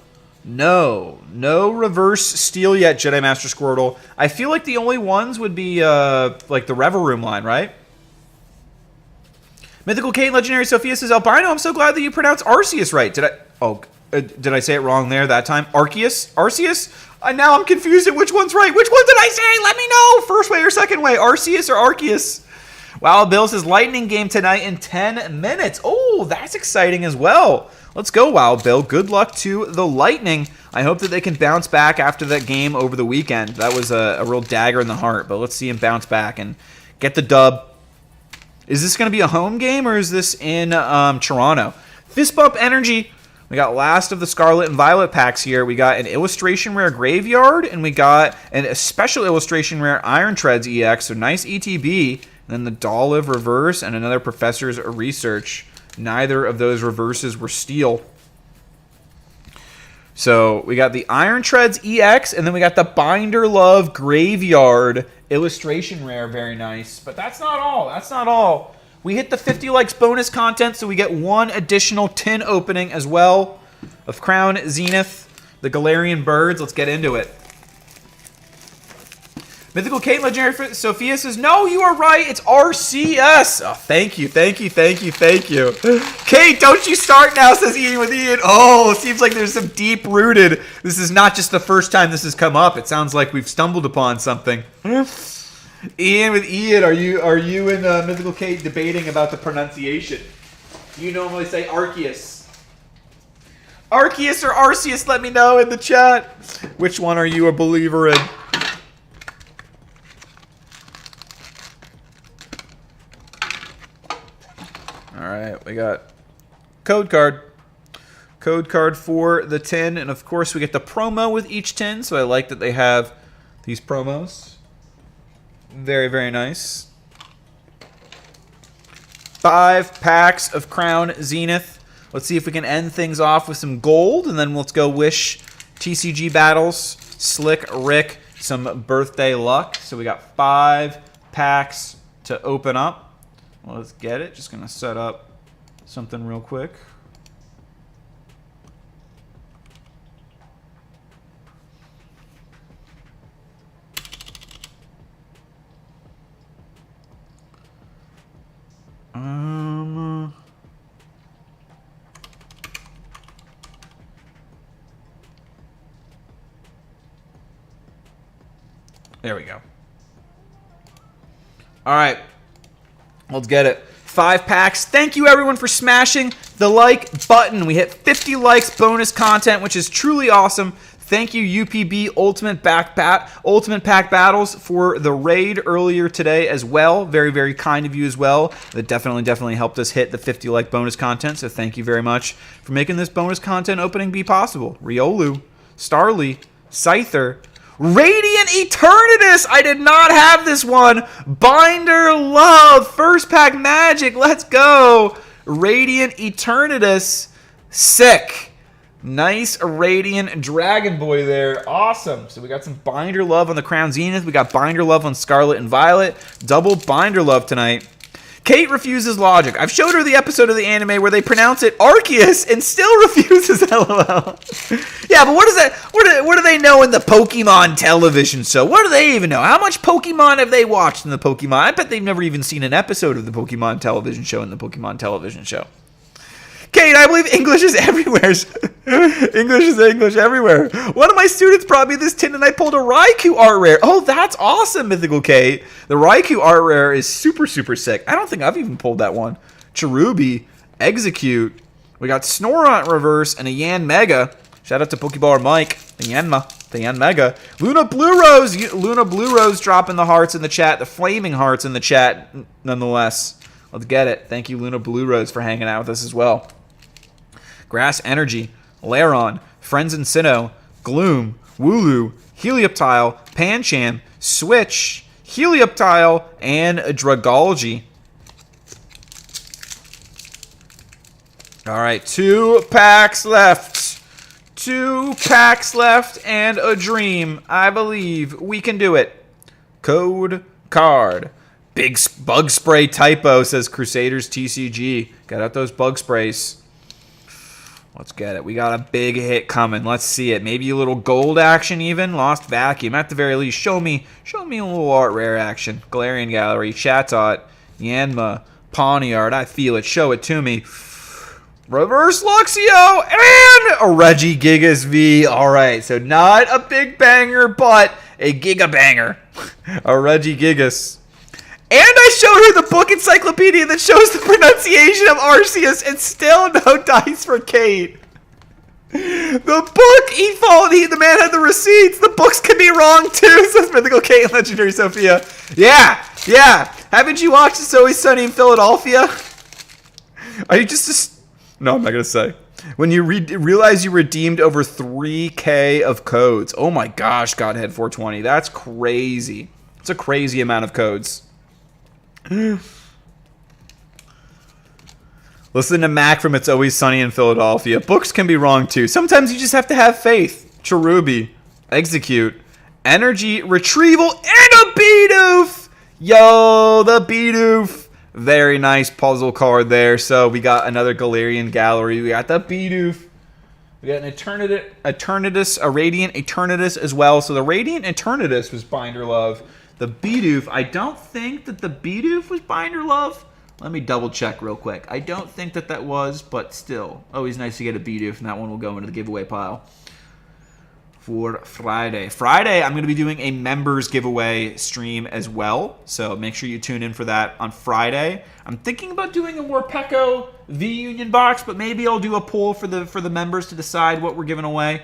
reverse steel yet, Jedi Master Squirtle. I feel like the only ones would be like the Reveroom line, right? Mythical Kate, Legendary Sophia says, Albino, I'm so glad that you pronounced Arceus right. Did I say it wrong there that time? Arceus? Now I'm confused at which one's right. Which one did I say? Let me know. First way or second way? Arceus or Arceus? Wow, Bill says Lightning game tonight in 10 minutes. Oh, that's exciting as well. Let's go, Wow Bill. Good luck to the Lightning. I hope that they can bounce back after that game over the weekend. That was a real dagger in the heart, but let's see him bounce back and get the dub. Is this going to be a home game, or is this in Toronto? Fist Bump Energy. We got last of the Scarlet and Violet packs here. We got an Illustration Rare Graveyard, and we got a Special Illustration Rare Iron Treads EX, so nice ETB. And then the Dolliv Reverse and another Professor's Research. Neither of those reverses were steel. So we got the Iron Treads EX, and then we got the Binder Love Graveyard Illustration Rare. Very nice. But that's not all. We hit the 50 likes bonus content, so we get one additional tin opening as well of Crown Zenith, the Galarian Birds. Let's get into it. Mythical Kate, Legendary Sophia says, no, you are right. It's RCS. Oh, thank you. Kate, don't you start now, says Ian with Ian. Oh, seems like there's some deep-rooted. This is not just the first time this has come up. It sounds like we've stumbled upon something. Ian with Ian, are you and Mythical Kate debating about the pronunciation? You normally say Arceus. Arceus or Arceus, let me know in the chat. Which one are you a believer in? Alright, we got code card. Code card for the tin. And of course we get the promo with each tin. So I like that they have these promos. Very, very nice. 5 packs of Crown Zenith. Let's see if we can end things off with some gold. And then let's go wish TCG battles. Slick Rick, some birthday luck. So we got 5 packs to open up. Well, let's get it. Just going to set up something real quick. There we go. All right. Let's get it. 5 packs. Thank you, everyone, for smashing the like button. We hit 50 likes, bonus content, which is truly awesome. Thank you, UPB Ultimate Pack Battles, for the raid earlier today as well. Very, very kind of you as well. That definitely helped us hit the 50 like bonus content. So thank you very much for making this bonus content opening be possible. Riolu, Starly, Scyther, Radiant Eternatus. I did not have this one. Binder Love. First pack magic. Let's go. Radiant Eternatus. Sick. Nice Radiant Dragon Boy there. Awesome. So we got some Binder Love on the Crown Zenith. We got Binder Love on Scarlet and Violet. Double Binder Love tonight. Kate refuses logic. I've showed her the episode of the anime where they pronounce it Arceus and still refuses LOL. Yeah, but what is that? What do they know in the Pokemon television show? What do they even know? How much Pokemon have they watched in the Pokemon? I bet they've never even seen an episode of the Pokemon television show in the Pokemon television show. Kate, I believe English is everywhere. English is English everywhere. One of my students brought me this tin and I pulled a Raikou art rare. Oh, that's awesome, Mythical Kate. The Raikou art rare is super, super sick. I don't think I've even pulled that one. Cherubi, Execute. We got Snorunt reverse and a Yan Mega. Shout out to Pokeballer Mike. The Yan Mega. Luna Blue Rose dropping the hearts in the chat. The flaming hearts in the chat, nonetheless. Let's get it. Thank you, Luna Blue Rose, for hanging out with us as well. Grass Energy, Lairon, Friends and Sinnoh, Gloom, Wooloo, Helioptile, Pancham, Switch, Helioptile, and Dragology. All right, 2 packs left. 2 packs left and a dream. I believe we can do it. Code card. Big bug spray typo, says Crusaders TCG. Got out those bug sprays. Let's get it. We got a big hit coming. Let's see it. Maybe a little gold action even. Lost Vacuum. At the very least, show me a little art rare action. Galarian Gallery, Chatot, Yanma, Pawniard. I feel it. Show it to me. Reverse Luxio and a Regigigas V. All right, so not a big banger, but a Giga banger. A Regigigas. And I showed her the book encyclopedia that shows the pronunciation of Arceus, and still no dice for Kate. The book, the man had the receipts. The books can be wrong too, says Mythical Kate and Legendary Sophia. Yeah. Haven't you watched It's Always Sunny in Philadelphia? Are you just... No, I'm not going to say. When you realize you redeemed over 3K of codes. Oh my gosh, Godhead 420. That's crazy. It's a crazy amount of codes. Listen to Mac from It's Always Sunny in Philadelphia. Books can be wrong too. Sometimes you just have to have faith. Cherubi, Execute, Energy, Retrieval, and a Bidoof! Yo, the Bidoof. Very nice puzzle card there. So we got another Galarian Gallery. We got the Bidoof. We got an Eternatus, a Radiant Eternatus as well. So the Radiant Eternatus was Binder Love. The Bidoof, I don't think that the Bidoof was Binder Love. Let me double check real quick. I don't think that was, but still. Always nice to get a Bidoof, and that one will go into the giveaway pile for Friday. Friday, I'm going to be doing a members giveaway stream as well, so make sure you tune in for that on Friday. I'm thinking about doing a Morpeko V Union box, but maybe I'll do a poll for the members to decide what we're giving away.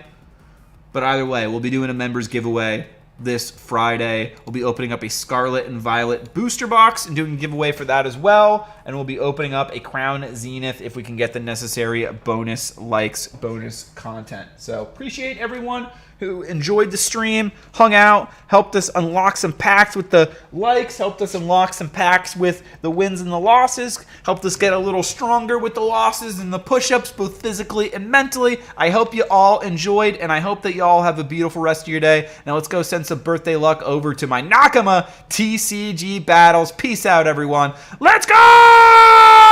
But either way, we'll be doing a members giveaway this Friday. We'll be opening up a Scarlet and Violet booster box and doing a giveaway for that as well. And we'll be opening up a Crown Zenith if we can get the necessary bonus likes, bonus content. So appreciate everyone who enjoyed the stream, hung out, helped us unlock some packs with the likes, helped us unlock some packs with the wins and the losses, helped us get a little stronger with the losses and the push-ups, both physically and mentally. I hope you all enjoyed, and I hope that you all have a beautiful rest of your day. Now let's go send some birthday luck over to my Nakama TCG battles. Peace out, everyone. Let's go!